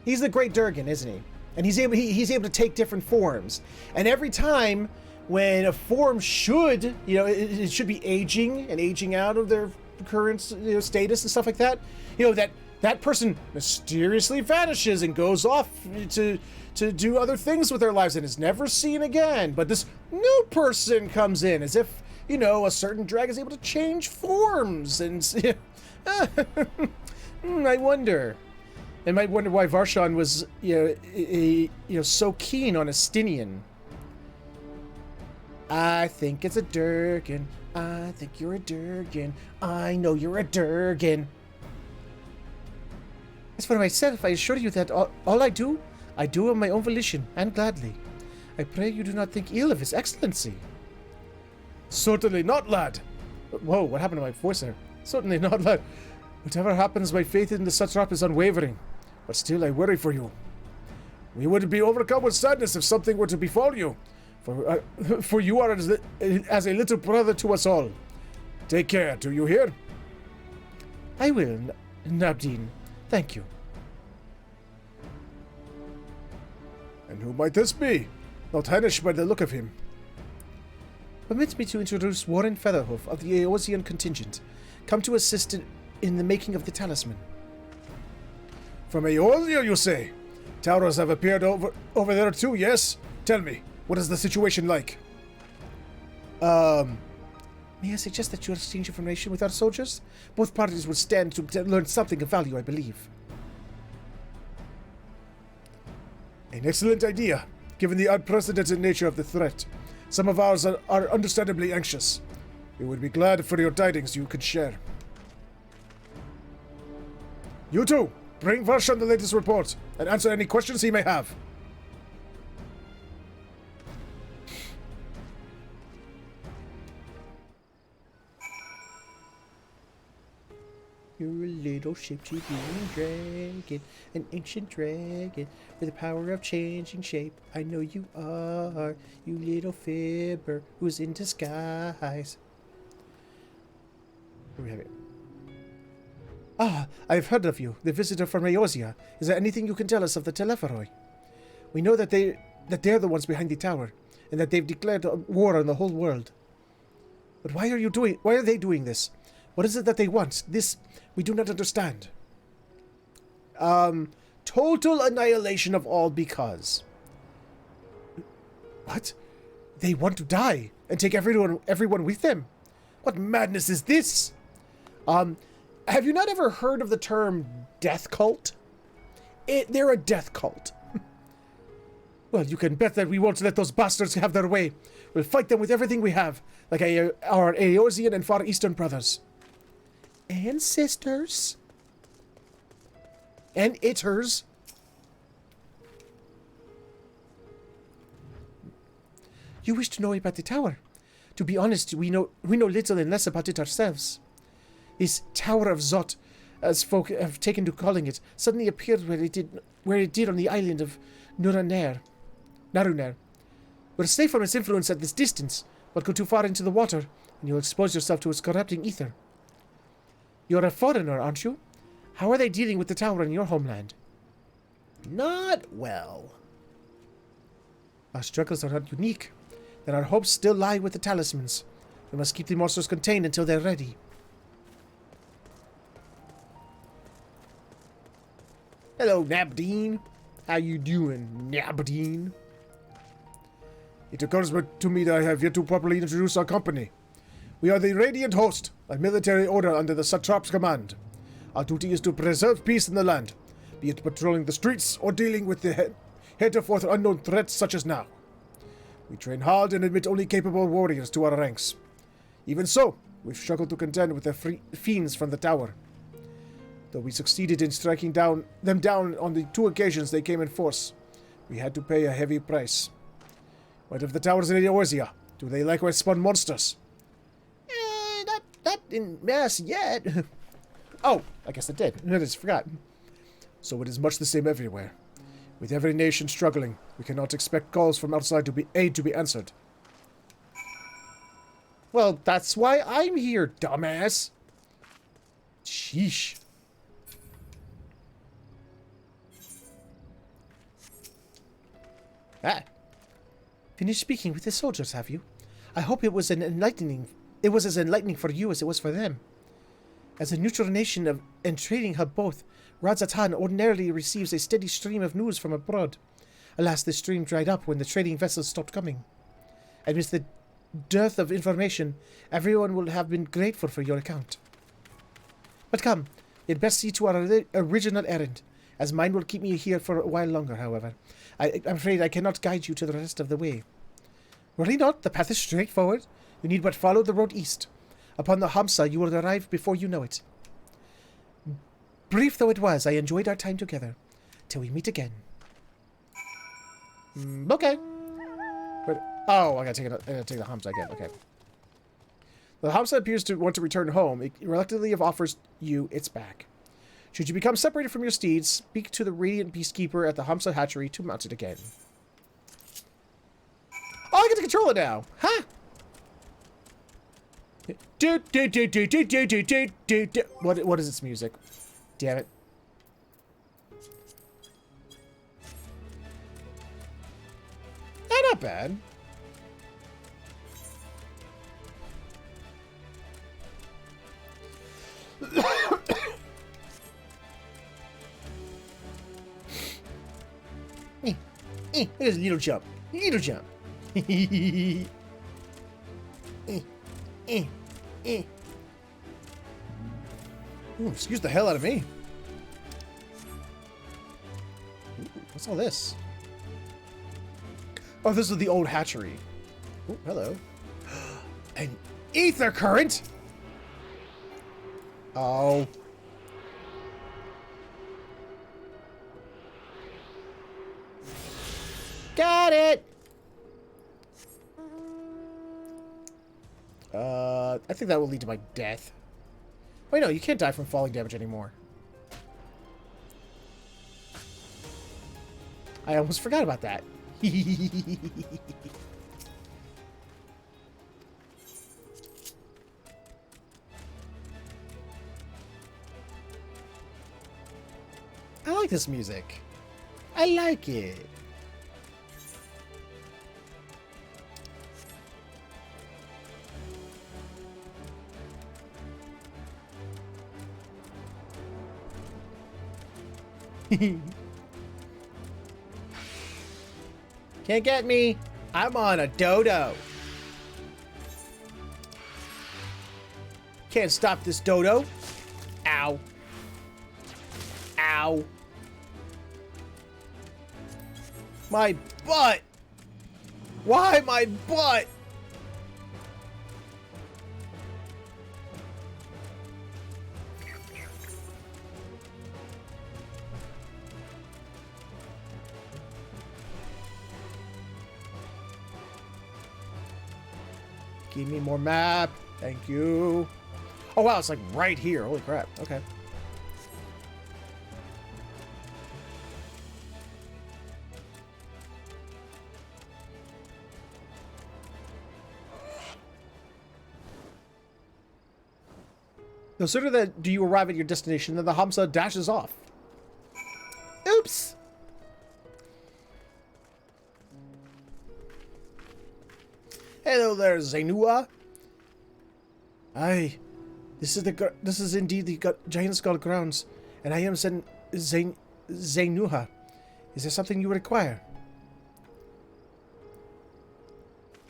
He's the great Durgan, isn't he? And he's able to take different forms. And every time when a form should, it should be aging and aging out of their current status and stuff like that, that person mysteriously vanishes and goes off to do other things with their lives and is never seen again. But this new person comes in as if, a certain drag is able to change forms. And I wonder. I might wonder why Varshan was, so keen on Estinian. I think it's a Durgan. I think you're a Durgan. I know you're a Durgan. As for myself, I assure you that all I do of my own volition, and gladly. I pray you do not think ill of His Excellency. Certainly not, lad. Whoa, what happened to my voice there? Certainly not, lad. Whatever happens, my faith in the satrap is unwavering. But still, I worry for you. We would be overcome with sadness if something were to befall you. For you are as a little brother to us all. Take care, do you hear? I will, Nabdeen. Thank you. And who might this be? Not Hanish by the look of him. Permit me to introduce Warren Featherhoof of the Aeosian contingent, come to assist in the making of the talisman. From Aeolia, you say? Towers have appeared over there too, yes? Tell me, what is the situation like? May I suggest that you exchange information with our soldiers? Both parties would stand to learn something of value, I believe. An excellent idea, given the unprecedented nature of the threat. Some of ours are understandably anxious. We would be glad for your tidings you could share. You two, bring Varshan the latest report, and answer any questions he may have. You're a little shape-shifting dragon, an ancient dragon, with the power of changing shape. I know you are, you little fibber, who's in disguise. Where we have it? Ah, I've heard of you, the visitor from Aeosia. Is there anything you can tell us of the Telephoroi? We know that they're the ones behind the tower, and that they've declared war on the whole world. But why are they doing this? What is it that they want? This, we do not understand. Total annihilation of all because. What? They want to die and take everyone with them? What madness is this? Have you not ever heard of the term death cult? They're a death cult. Well, you can bet that we won't let those bastards have their way. We'll fight them with everything we have, like our Aeosian and Far Eastern brothers. And sisters. And itters. You wish to know about the tower? To be honest, we know little and less about it ourselves. This Tower of Zot, as folk have taken to calling it, suddenly appeared where it did on the island of Narunair. We're safe from its influence at this distance, but go too far into the water, and you'll expose yourself to its corrupting ether. You're a foreigner, aren't you? How are they dealing with the tower in your homeland? Not well. Our struggles are not unique. Then our hopes still lie with the talismans. We must keep the monsters contained until they're ready. Hello, Nabdeen. How you doing, Nabdeen? It occurs to me that I have yet to properly introduce our company. We are the Radiant Host, a military order under the Satrap's command. Our duty is to preserve peace in the land, be it patrolling the streets or dealing with the heretofore unknown threats such as now. We train hard and admit only capable warriors to our ranks. Even so, We've struggled to contend with the fiends from the tower. Though we succeeded in striking them down on the 2 occasions they came in force, we had to pay a heavy price. What of the towers in Eorzea? Do they likewise spawn monsters? Not in mass yet. Oh, I guess it did. I just forgot. So it is much the same everywhere. With every nation struggling, we cannot expect calls from outside aid to be answered. Well, that's why I'm here, dumbass. Sheesh. Ah. Finished speaking with the soldiers, have you? I hope it was as enlightening for you as it was for them. As a neutral nation and trading hub both, Radzatan ordinarily receives a steady stream of news from abroad. Alas, this stream dried up when the trading vessels stopped coming. Amidst the dearth of information, everyone will have been grateful for your account. But come, you'd best see to our original errand, as mine will keep me here for a while longer, however. I'm afraid I cannot guide you to the rest of the way. Worry not, the path is straightforward. You need but follow the road east. Upon the Hamsa, you will arrive before you know it. Brief though it was, I enjoyed our time together. Till we meet again. Okay. But, oh, I gotta take the Hamsa again. Okay. The Hamsa appears to want to return home. It reluctantly offers you its back. Should you become separated from your steeds, speak to the Radiant Peacekeeper at the Hamsa hatchery to mount it again. Oh, I get to control it now. Huh? What is its music? Damn it. Not bad. There's a little jump. Little jump. Ooh, excuse the hell out of me. Ooh, what's all this? Oh, this is the old hatchery. Oh, hello. An ether current? Oh. Got it! I think that will lead to my death. Wait, no, you can't die from falling damage anymore. I almost forgot about that. I like this music. I like it. Can't get me. I'm on a dodo. Can't stop this dodo. Ow. Ow. My butt. Why my butt? Give me more map. Thank you. Oh, wow. It's like right here. Holy crap. Okay. No sooner than do you arrive at your destination than the Hamsa dashes off. Oops. Hello there, Zainua. Aye, this is indeed the Giant Skull grounds, and I am Zainuha. Is there something you require?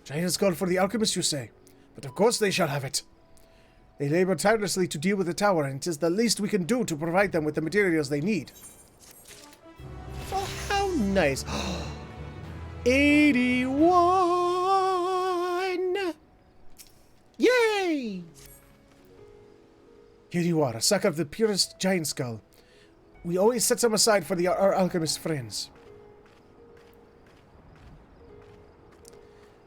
Giant Skull for the alchemist, you say? But of course they shall have it. They labor tirelessly to deal with the tower, and it is the least we can do to provide them with the materials they need. Oh, how nice. 81! Yay! Here you are, a sack of the purest giant skull. We always set some aside for our alchemist friends.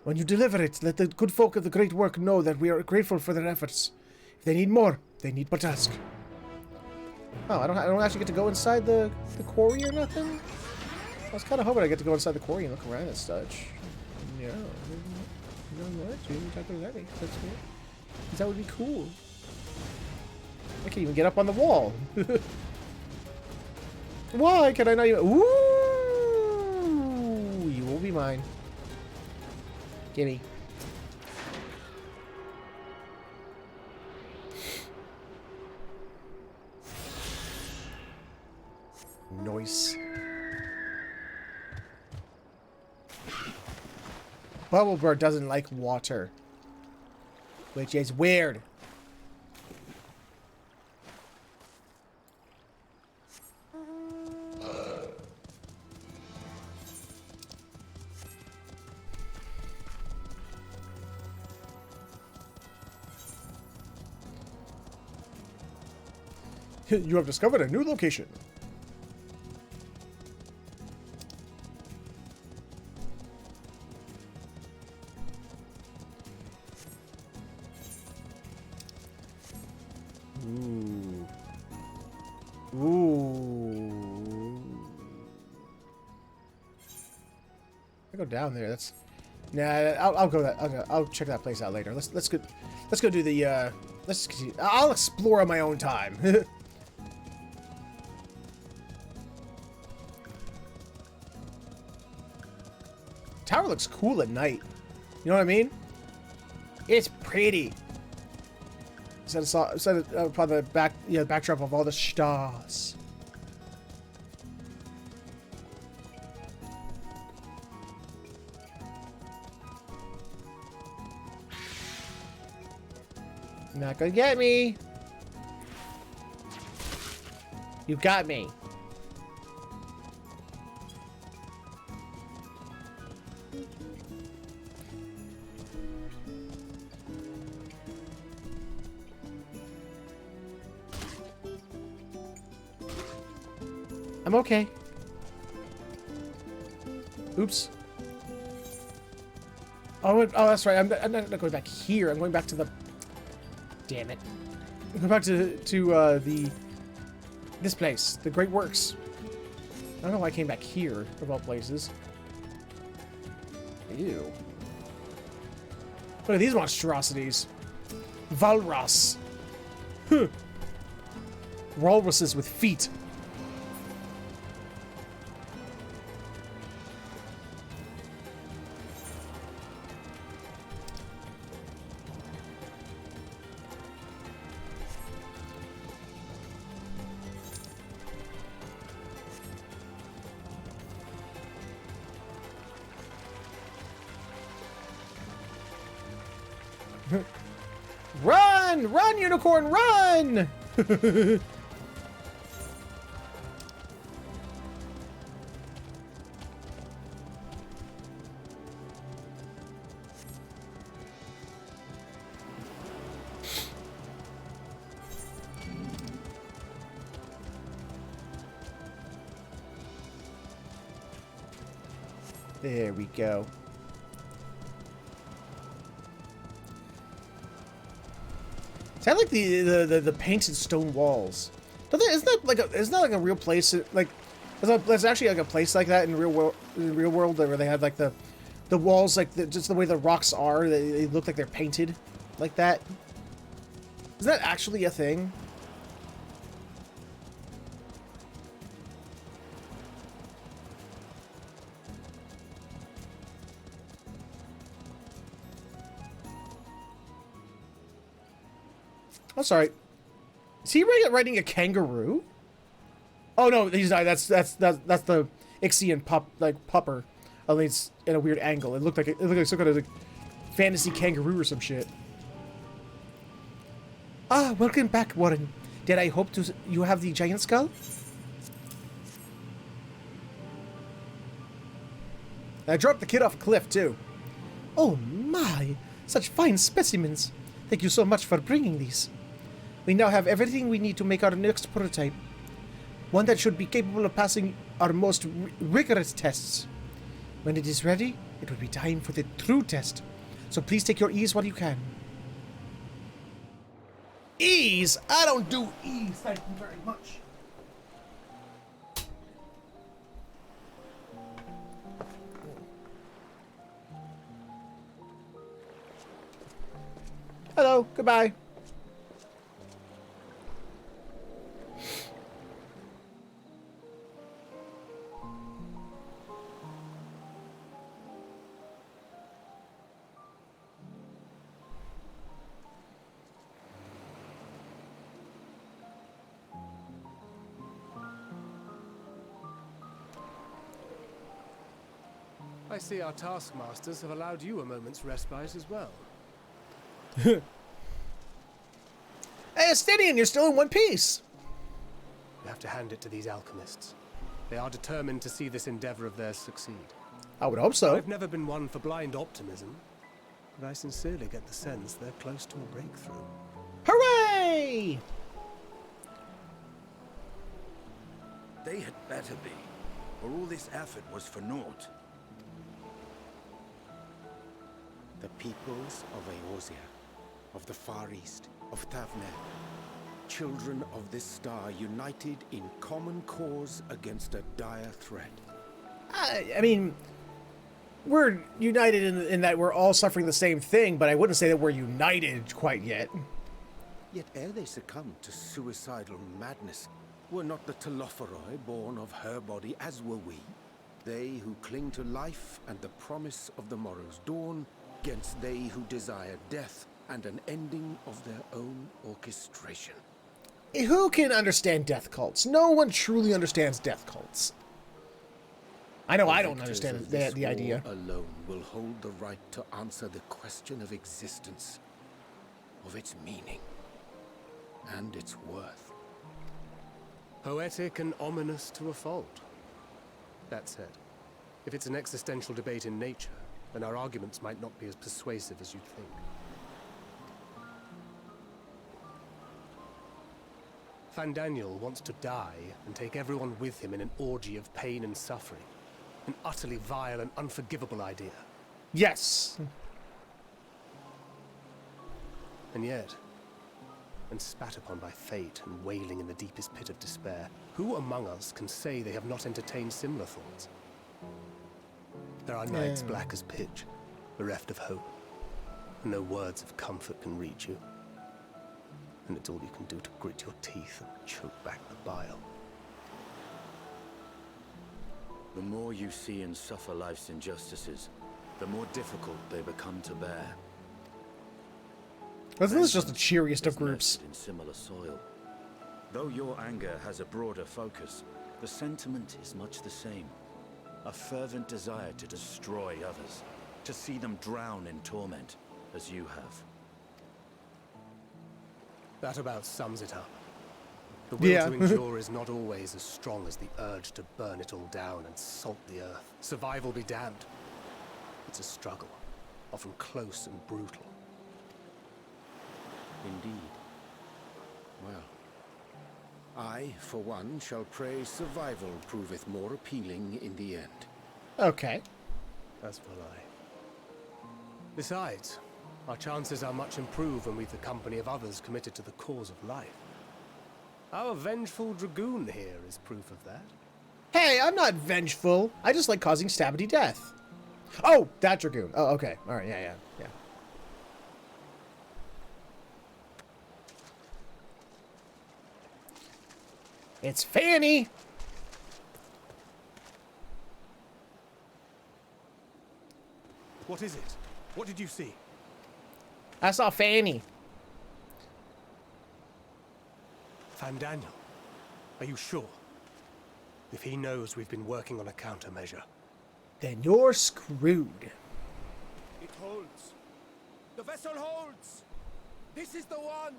When you deliver it, let the good folk of the great work know that we are grateful for their efforts. If they need more, they need but ask. Oh, I don't actually get to go inside the quarry or nothing? I was kind of hoping I get to go inside the quarry and look around and such. No. That's good. That would be cool. I can't even get up on the wall. Why can I not even... Ooh! You will be mine. Gimme. Nice. Bubblebird doesn't like water. Which is weird. You have discovered a new location. I go down there. That's nah. I'll go that. I'll check that place out later. Let's go do the. Let's continue. I'll explore on my own time. Tower looks cool at night. You know what I mean? It's pretty. Set upon the backdrop of all the stars. Not gonna get me. You got me. I'm okay. Oops. Oh, that's right. I'm not going back here. I'm going back to the... Damn it. I'm going back to this place. The Great Works. I don't know why I came back here, of all places. Ew. Look at these monstrosities. Walrus. Huh. Walruses with feet. Run! Run, unicorn, run! There we go. I like the painted stone walls. Isn't that like a real place? Like, there's actually like a place like that in real world where they have like the walls, like just the way the rocks are. They look like they're painted like that. Is that actually a thing? Oh, sorry. Is he riding a kangaroo? Oh no, he's not. That's the Ixian pupper. Only it's in a weird angle. It looked like some kind of like fantasy kangaroo or some shit. Ah, welcome back, Warren. Did I hope you have the giant skull? I dropped the kid off a cliff too. Oh my, such fine specimens. Thank you so much for bringing these. We now have everything we need to make our next prototype. One that should be capable of passing our most rigorous tests. When it is ready, it will be time for the true test. So please take your ease while you can. Ease? I don't do ease, thank you very much. Hello, goodbye. I see our taskmasters have allowed you a moment's respite as well. Hey, Estinian, you're still in one piece. We have to hand it to these alchemists. They are determined to see this endeavor of theirs succeed. I would hope so. I've never been one for blind optimism, but I sincerely get the sense they're close to a breakthrough. Hooray! They had better be, or all this effort was for naught. The peoples of Eorzea, of the Far East, of Thavnair, children of this star united in common cause against a dire threat. I mean, we're united in that we're all suffering the same thing, but I wouldn't say that we're united quite yet. Yet ere they succumbed to suicidal madness, were not the Telophoroi born of her body as were we? They who cling to life and the promise of the morrow's dawn, against they who desire death and an ending of their own orchestration. Who can understand death cults? No one truly understands death cults. I know I don't understand the idea. Alone will hold the right to answer the question of existence, of its meaning, and its worth. Poetic and ominous to a fault. That said, if it's an existential debate in nature, then our arguments might not be as persuasive as you'd think. Fandaniel wants to die and take everyone with him in an orgy of pain and suffering. An utterly vile and unforgivable idea. Yes. And yet, when spat upon by fate and wailing in the deepest pit of despair, who among us can say they have not entertained similar thoughts? There are nights black as pitch, bereft of hope, and no words of comfort can reach you. And it's all you can do to grit your teeth and choke back the bile. The more you see and suffer life's injustices, the more difficult they become to bear. This is just the cheeriest of groups. In similar soil. Though your anger has a broader focus, the sentiment is much the same. A fervent desire to destroy others, to see them drown in torment, as you have. That about sums it up. The will to endure is not always as strong as the urge to burn it all down and salt the earth. Survival be damned. It's a struggle, often close and brutal. Indeed. Well, I, for one, shall pray survival proveth more appealing in the end. Okay. As will I. Besides, our chances are much improved when we've the company of others committed to the cause of life. Our vengeful Dragoon here is proof of that. Hey, I'm not vengeful. I just like causing stabity death. Oh, that Dragoon. Oh, okay. All right. Yeah. It's Fanny. What is it? What did you see? I saw Fanny. Fandaniel, are you sure? If he knows we've been working on a countermeasure. Then you're screwed. It holds. The vessel holds. This is the one.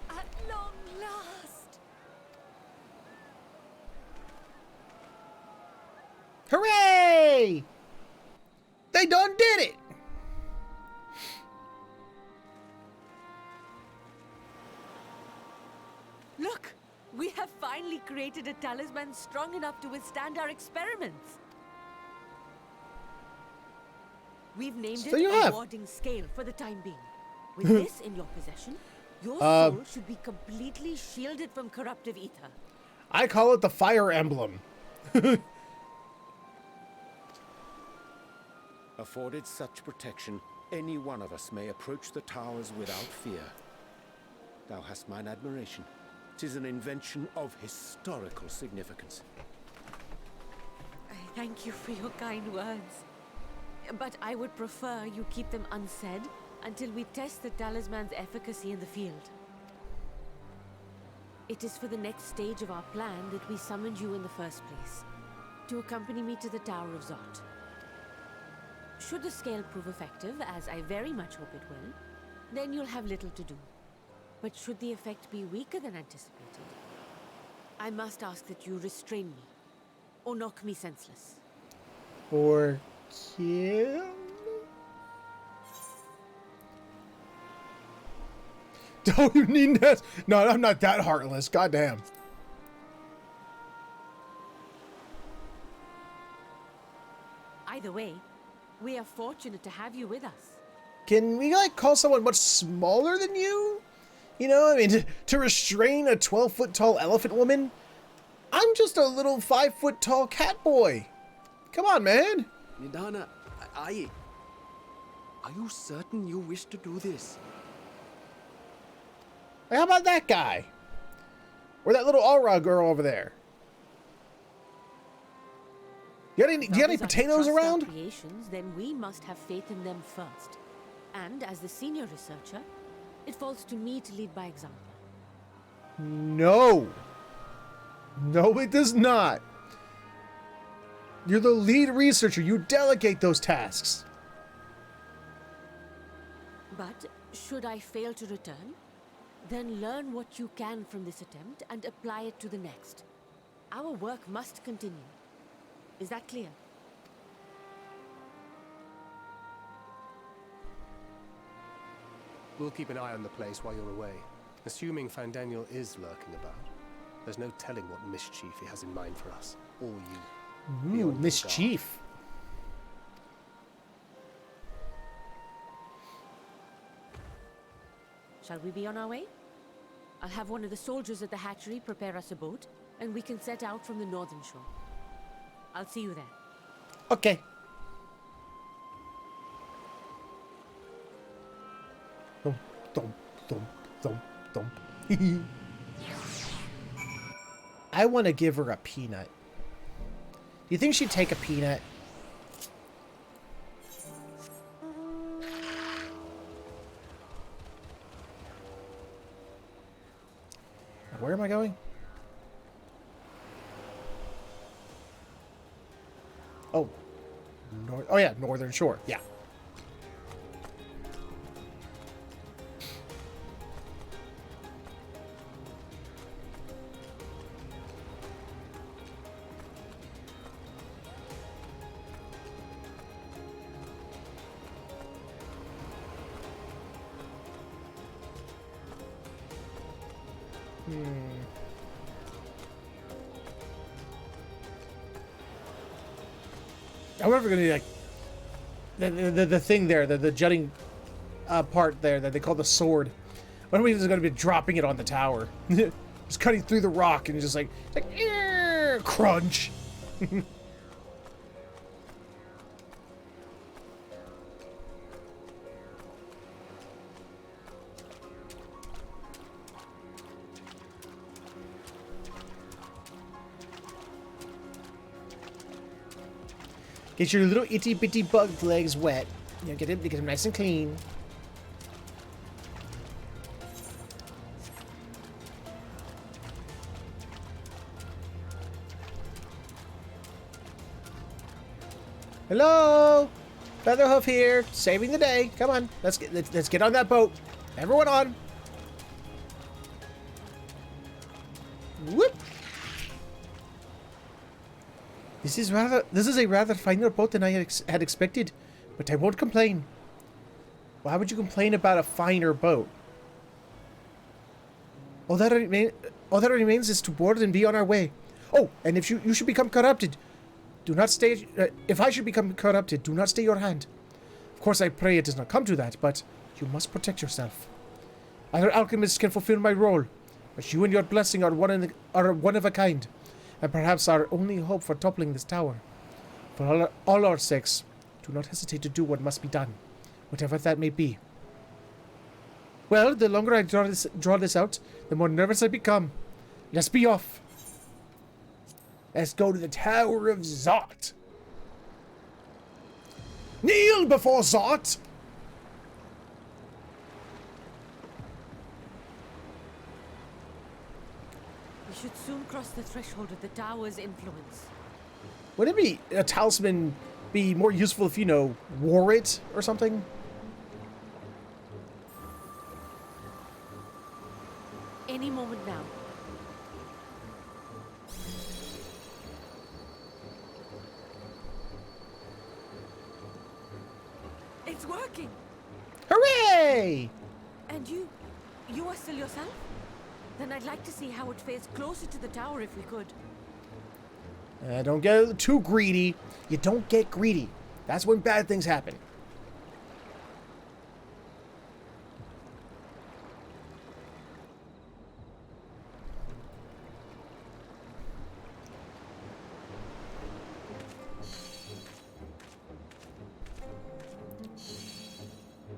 At long last. Hooray! They done did it! We have finally created a talisman strong enough to withstand our experiments. We've named So it you a have. warding scale for the time being. With this in your possession, your soul should be completely shielded from corruptive ether. I call it the fire emblem. Afforded such protection, any one of us may approach the towers without fear. Thou hast mine admiration. 'Tis an invention of historical significance. I thank you for your kind words. But I would prefer you keep them unsaid until we test the talisman's efficacy in the field. It is for the next stage of our plan that we summoned you in the first place, to accompany me to the Tower of Zot. Should the scale prove effective, as I very much hope it will, then you'll have little to do. But should the effect be weaker than anticipated, I must ask that you restrain me, or knock me senseless. Or kill? Don't you need that? No, I'm not that heartless. Goddamn. Either way, we are fortunate to have you with us. Can we, like, call someone much smaller than you? You know, I mean, to restrain a 12-foot tall elephant woman? I'm just a little 5-foot tall cat boy. Come on, man. Nidana, are you certain you wish to do this? Hey, how about that guy? Or that little aura girl over there? Do you got any potatoes around? Creations, then we must have faith in them first. And as the senior researcher, it falls to me to lead by example. No. No, it does not. You're the lead researcher. You delegate those tasks. But should I fail to return, then learn what you can from this attempt and apply it to the next. Our work must continue. Is that clear? We'll keep an eye on the place while you're away. Assuming Fandaniel is lurking about, there's no telling what mischief he has in mind for us, or you. Ooh, mischief. Shall we be on our way? I'll have one of the soldiers at the hatchery prepare us a boat, and we can set out from the northern shore. I'll see you there. Okay. Thump, thump, thump, thump, thump. I want to give her a peanut. Do you think she'd take a peanut? Where am I going? Oh. Oh yeah, Northern Shore. Yeah. I'm never gonna like the thing there, the jutting part there that they call the sword. When are we just gonna be dropping it on the tower? Just cutting through the rock and just like crunch. Get your little itty bitty bug legs wet. You know, get them nice and clean. Hello, Featherhoof here, saving the day. Come on, let's get on that boat. Everyone on. Whoop. This is a rather finer boat than I had expected, but I won't complain. Why would you complain about a finer boat? All that remains is to board and be on our way. Oh, and if you should become corrupted, do not stay... if I should become corrupted, do not stay your hand. Of course, I pray it does not come to that, but you must protect yourself. Other alchemists can fulfill my role, but you and your blessing are one of a kind, and perhaps our only hope for toppling this tower. For all our sakes, do not hesitate to do what must be done, whatever that may be. Well, the longer I draw this out, the more nervous I become. Let's be off. Let's go to the Tower of Zot. Kneel before Zot! We should soon cross the threshold of the tower's influence. Wouldn't it be a talisman be more useful if, you know, wore it or something? Any moment now. It's working! Hooray! And you are still yourself? Then I'd like to see how it fares closer to the tower if we could. Don't get too greedy. You don't get greedy. That's when bad things happen.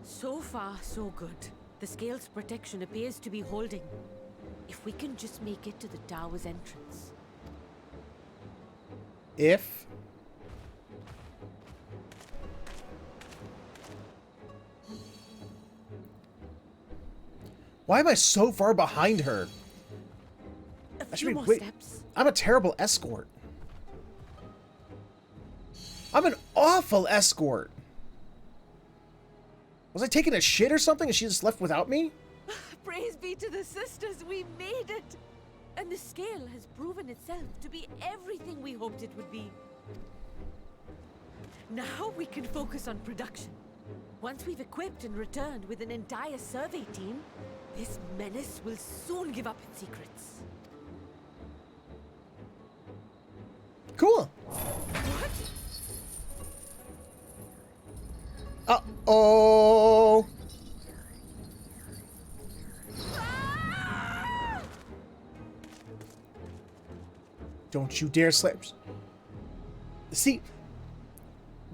So far, so good. The scale's protection appears to be holding. If we can just make it to the tower's entrance. If... Why am I so far behind her? A few more steps. I'm a terrible escort. I'm an awful escort. Was I taking a shit or something and she just left without me? Praise be to the sisters, we made it! And the scale has proven itself to be everything we hoped it would be. Now we can focus on production. Once we've equipped and returned with an entire survey team, this menace will soon give up its secrets. Cool. What? Uh-oh. Don't you dare slip. See,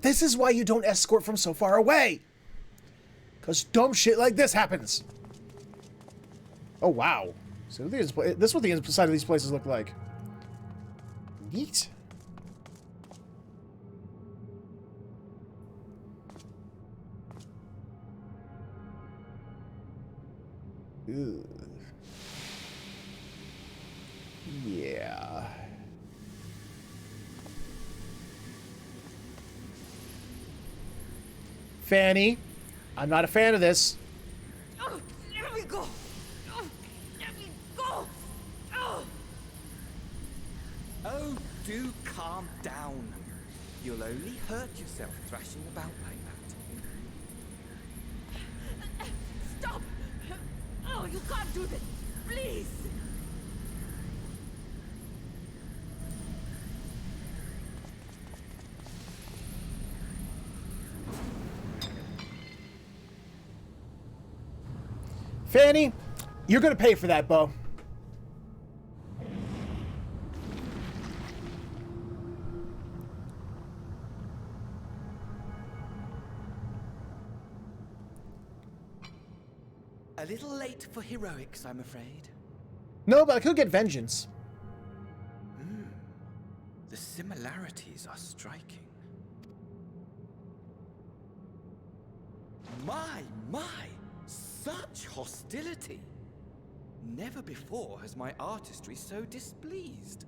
this is why you don't escort from so far away. Because dumb shit like this happens. Oh, wow. So this is what the inside of these places look like. Neat. Ugh. Yeah. Fanny, I'm not a fan of this. Oh, let me go! Oh, let me go! Oh. Oh, do calm down. You'll only hurt yourself thrashing about like that. Stop! Oh, you can't do this! Please! Fanny, you're gonna pay for that, Bo. A little late for heroics, I'm afraid. No, but I could get vengeance. The similarities are striking. My! Such hostility! Never before has my artistry so displeased.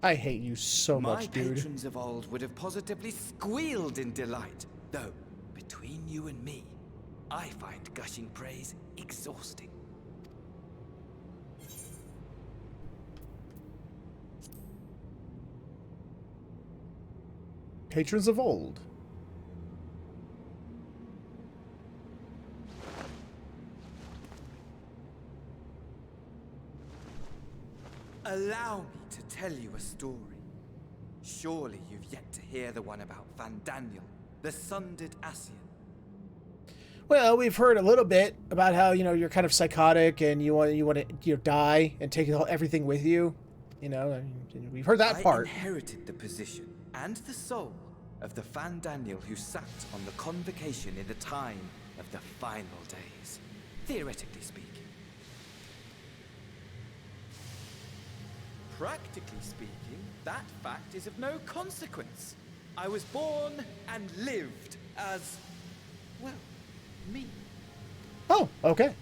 I hate you so much, dude. My patrons of old would have positively squealed in delight, though, between you and me, I find gushing praise exhausting. Patrons of old. Allow me to tell you a story. Surely you've yet to hear the one about Van Daniel, the sundered Ascian. Well, we've heard a little bit about how, you know, you're kind of psychotic and you want to die and take everything with you. You know, I mean, we've heard that part. I inherited the position and the soul of the Van Daniel who sat on the convocation in the time of the final days, theoretically speaking. Practically speaking, that fact is of no consequence. I was born and lived as, well, me. Oh, okay.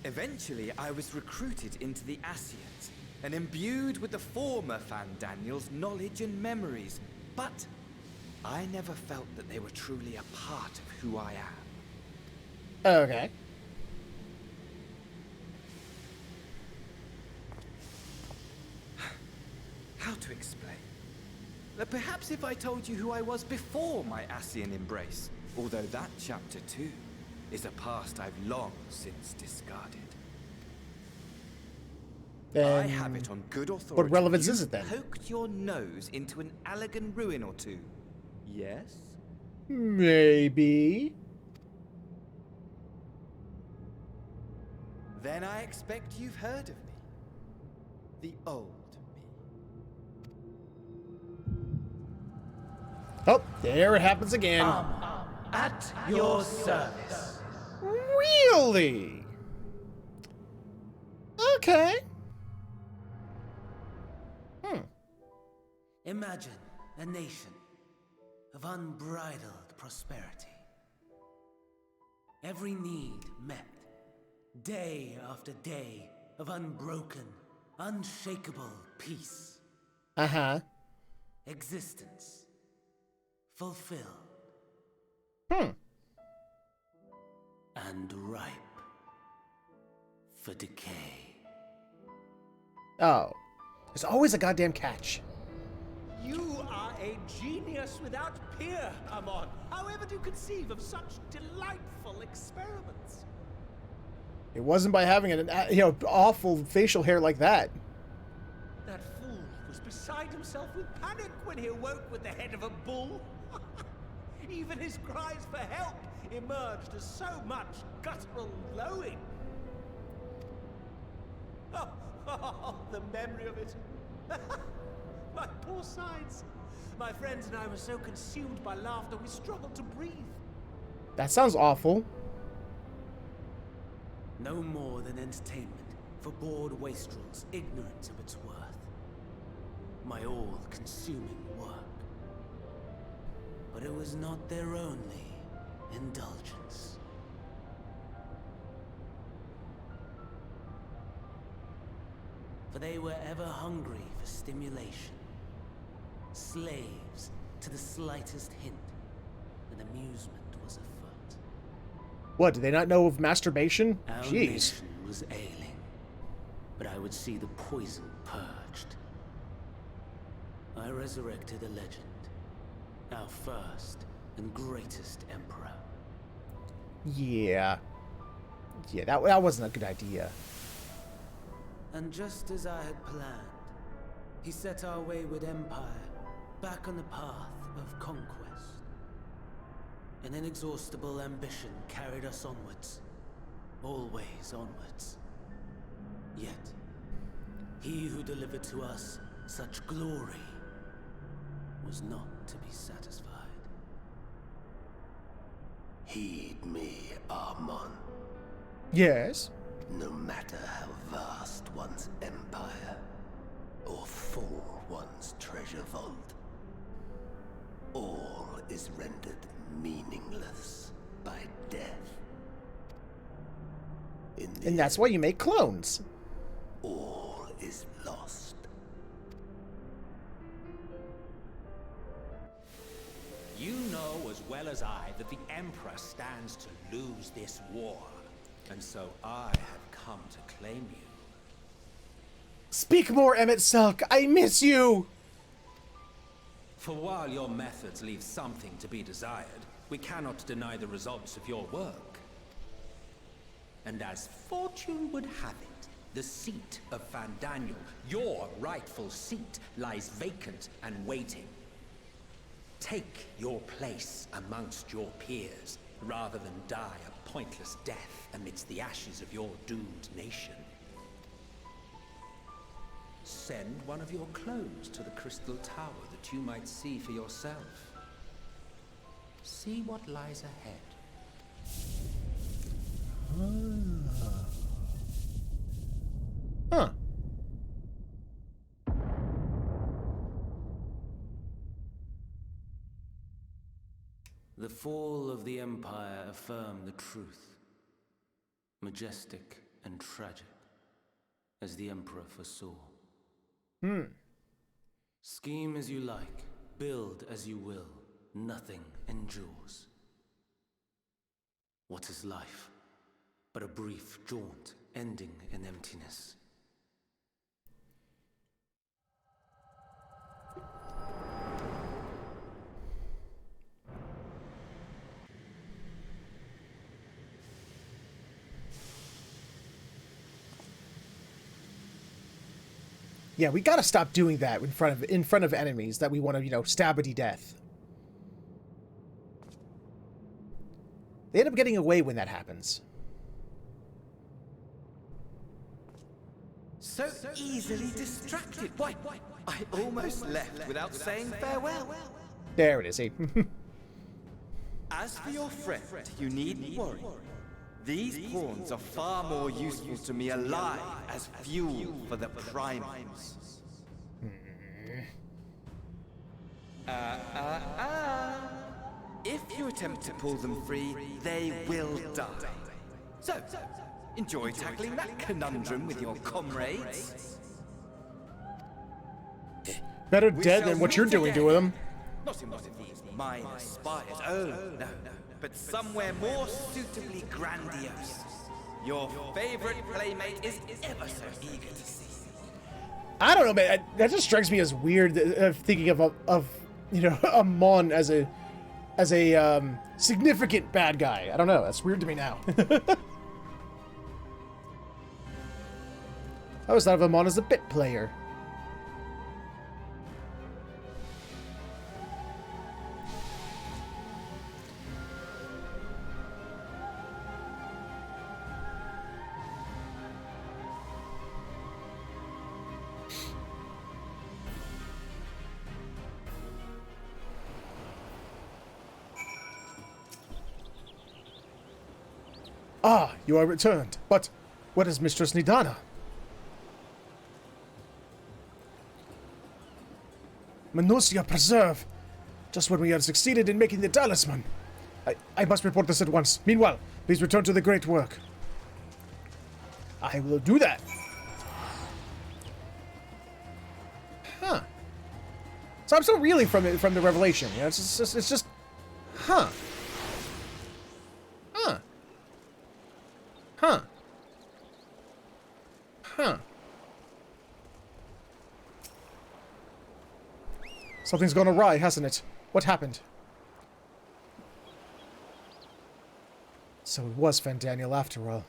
Eventually, I was recruited into the Ascians and imbued with the former Van Daniel's knowledge and memories, but I never felt that they were truly a part of who I am. Okay. How to explain? Perhaps if I told you who I was before my Ascian embrace, although that chapter too is a past I've long since discarded. Then I have it on good authority. what relevance you is it then? Poked your nose into an Allegan ruin or two. Yes? Maybe. Then I expect you've heard of me. The old me. Oh, there it happens again. At your service. Really? Okay. Imagine a nation of unbridled prosperity. Every need met. Day after day of unbroken, unshakable peace. Uh-huh. Existence fulfilled. And ripe for decay. Oh. There's always a goddamn catch. You are a genius without peer, Amon. However do you conceive of such delightful experiments? It wasn't by having an awful facial hair like that. That fool was beside himself with panic when he awoke with the head of a bull. Even his cries for help emerged as so much guttural lowing. Oh, the memory of it. My poor sides. My friends and I were so consumed by laughter we struggled to breathe. That sounds awful. No more than entertainment for bored wastrels ignorant of its worth. My all-consuming work. But it was not their only indulgence. For they were ever hungry for stimulation. Slaves to the slightest hint that amusement was afoot. What, do they not know of masturbation? Our Jeez. nation was ailing, but I would see the poison purged. I resurrected a legend, our first and greatest emperor. Yeah. Yeah, that wasn't a good idea. And just as I had planned, he set our wayward empire back on the path of conquest. An inexhaustible ambition carried us onwards, always onwards. Yet, he who delivered to us such glory was not to be satisfied. Heed me, Amon. Yes. No matter how vast one's empire, or full one's treasure vault, all is rendered meaningless by death. And that's why you make clones. All is lost. You know as well as I that the Emperor stands to lose this war. And so I have come to claim you. Speak more, Emmett Selk. I miss you. For while your methods leave something to be desired, we cannot deny the results of your work. And as fortune would have it, The seat of Fandaniel, your rightful seat, lies vacant and waiting. Take your place amongst your peers, rather than die a pointless death amidst the ashes of your doomed nation. Send one of your clones to the Crystal Tower that you might see for yourself. See what lies ahead. Huh. The fall of the Empire affirmed the truth. Majestic and tragic, as the Emperor foresaw. Scheme as you like, build as you will, nothing endures. What is life but a brief jaunt ending in emptiness? Yeah, we gotta stop doing that in front of enemies that we want to, you know, stabity death. They end up getting away when that happens. So easily distracted. Why, I almost left without saying farewell. There it is. Eh? As for your friend, you needn't worry. These pawns are far more useful to me alive as fuel for the primals. If you attempt to pull them free, they will die. So, enjoy tackling that conundrum with your comrades. Better dead than what you're doing to them. Not in one of these minor spires. Oh, no. But somewhere more suitably grandiose. Your favorite playmate is ever so eager to see. I don't know, man. That just strikes me as weird. Thinking of you know, Amon as a significant bad guy. I don't know. That's weird to me now. I always thought of Amon as a bit player. Ah, you are returned. But what is Mistress Nidana? Minutia Preserve! Just when we had succeeded in making the talisman. I must report this at once. Meanwhile, please return to the great work. I will do that. Huh. So I'm still reeling from the revelation. You know, it's just huh. Huh. Huh. Huh. Something's gone awry, hasn't it? What happened? So it was Fandaniel after all.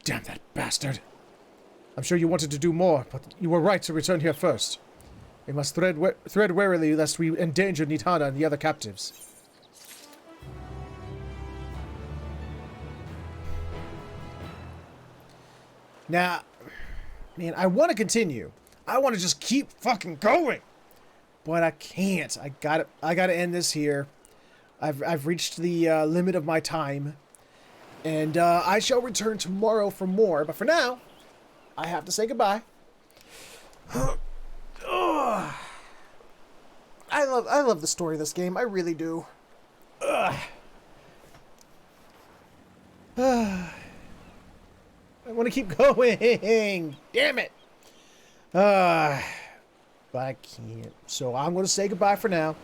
Damn that bastard. I'm sure you wanted to do more, but you were right to return here first. We must tread warily lest we endanger Nidana and the other captives. Now, man, I want to continue. I want to just keep fucking going. But I can't. I gotta end this here. I've reached the limit of my time. And I shall return tomorrow for more. But for now, I have to say goodbye. I love the story of this game. I really do. I want to keep going. Damn it. But I can't. So I'm going to say goodbye for now.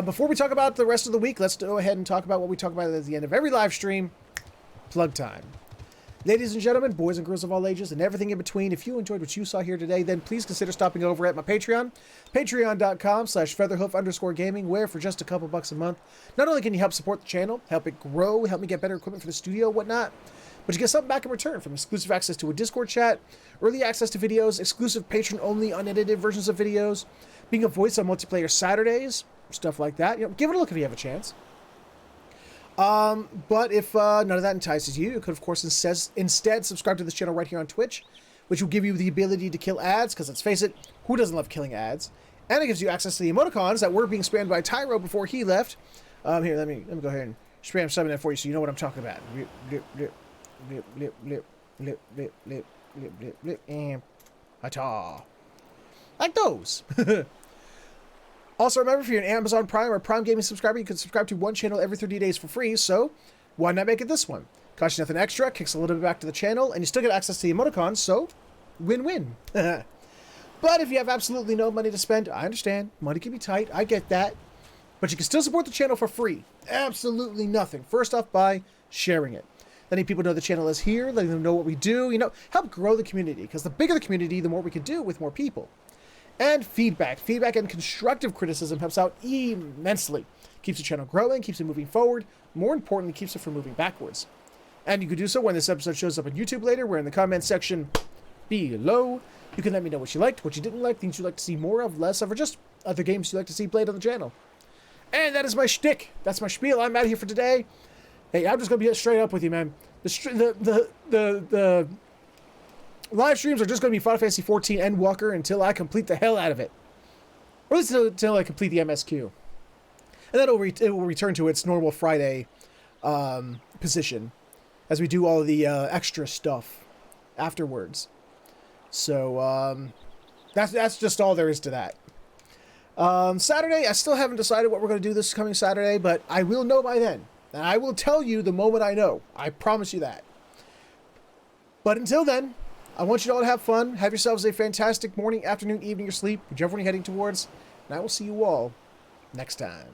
Before we talk about the rest of the week, let's go ahead and talk about what we talk about at the end of every live stream. Plug time. Ladies and gentlemen, boys and girls of all ages, and everything in between, if you enjoyed what you saw here today, then please consider stopping over at my Patreon, patreon.com/featherhoof_gaming, where for just a couple bucks a month, not only can you help support the channel, help it grow, help me get better equipment for the studio, whatnot, but you get something back in return, from exclusive access to a Discord chat, early access to videos, exclusive patron-only unedited versions of videos, being a voice on multiplayer Saturdays, stuff like that. You know, give it a look if you have a chance. But if none of that entices you, you could, of course, instead subscribe to this channel right here on Twitch, which will give you the ability to kill ads, because let's face it, who doesn't love killing ads? And it gives you access to the emoticons that were being spammed by Tyro before he left. Here, let me go ahead and spam some of that for you so you know what I'm talking about. And ta. Like those. Also, remember, if you're an Amazon Prime or Prime Gaming subscriber, you can subscribe to one channel every 30 days for free, so why not make it this one? Costs you nothing extra, kicks a little bit back to the channel, and you still get access to the emoticons, so win-win. But if you have absolutely no money to spend, I understand. Money can be tight, I get that. But you can still support the channel for free. Absolutely nothing. First off, by sharing it. Letting people know the channel is here, letting them know what we do, you know, help grow the community, because the bigger the community, the more we can do with more people. And feedback. Feedback and constructive criticism helps out immensely. Keeps the channel growing, keeps it moving forward, more importantly, keeps it from moving backwards. And you can do so when this episode shows up on YouTube later, where in the comment section below, you can let me know what you liked, what you didn't like, things you'd like to see more of, less of, or just other games you'd like to see played on the channel. And that is my shtick. That's my spiel. I'm out of here for today. Hey, I'm just going to be straight up with you, man. The live streams are just going to be Final Fantasy XIV Endwalker until I complete the hell out of it. Or at least until I complete the MSQ. And then it will return to its normal Friday position as we do all the extra stuff afterwards. So that's just all there is to that. Saturday, I still haven't decided what we're going to do this coming Saturday, but I will know by then. And I will tell you the moment I know. I promise you that. But until then, I want you all to have fun. Have yourselves a fantastic morning, afternoon, evening, or sleep, whichever one you're heading towards. And I will see you all next time.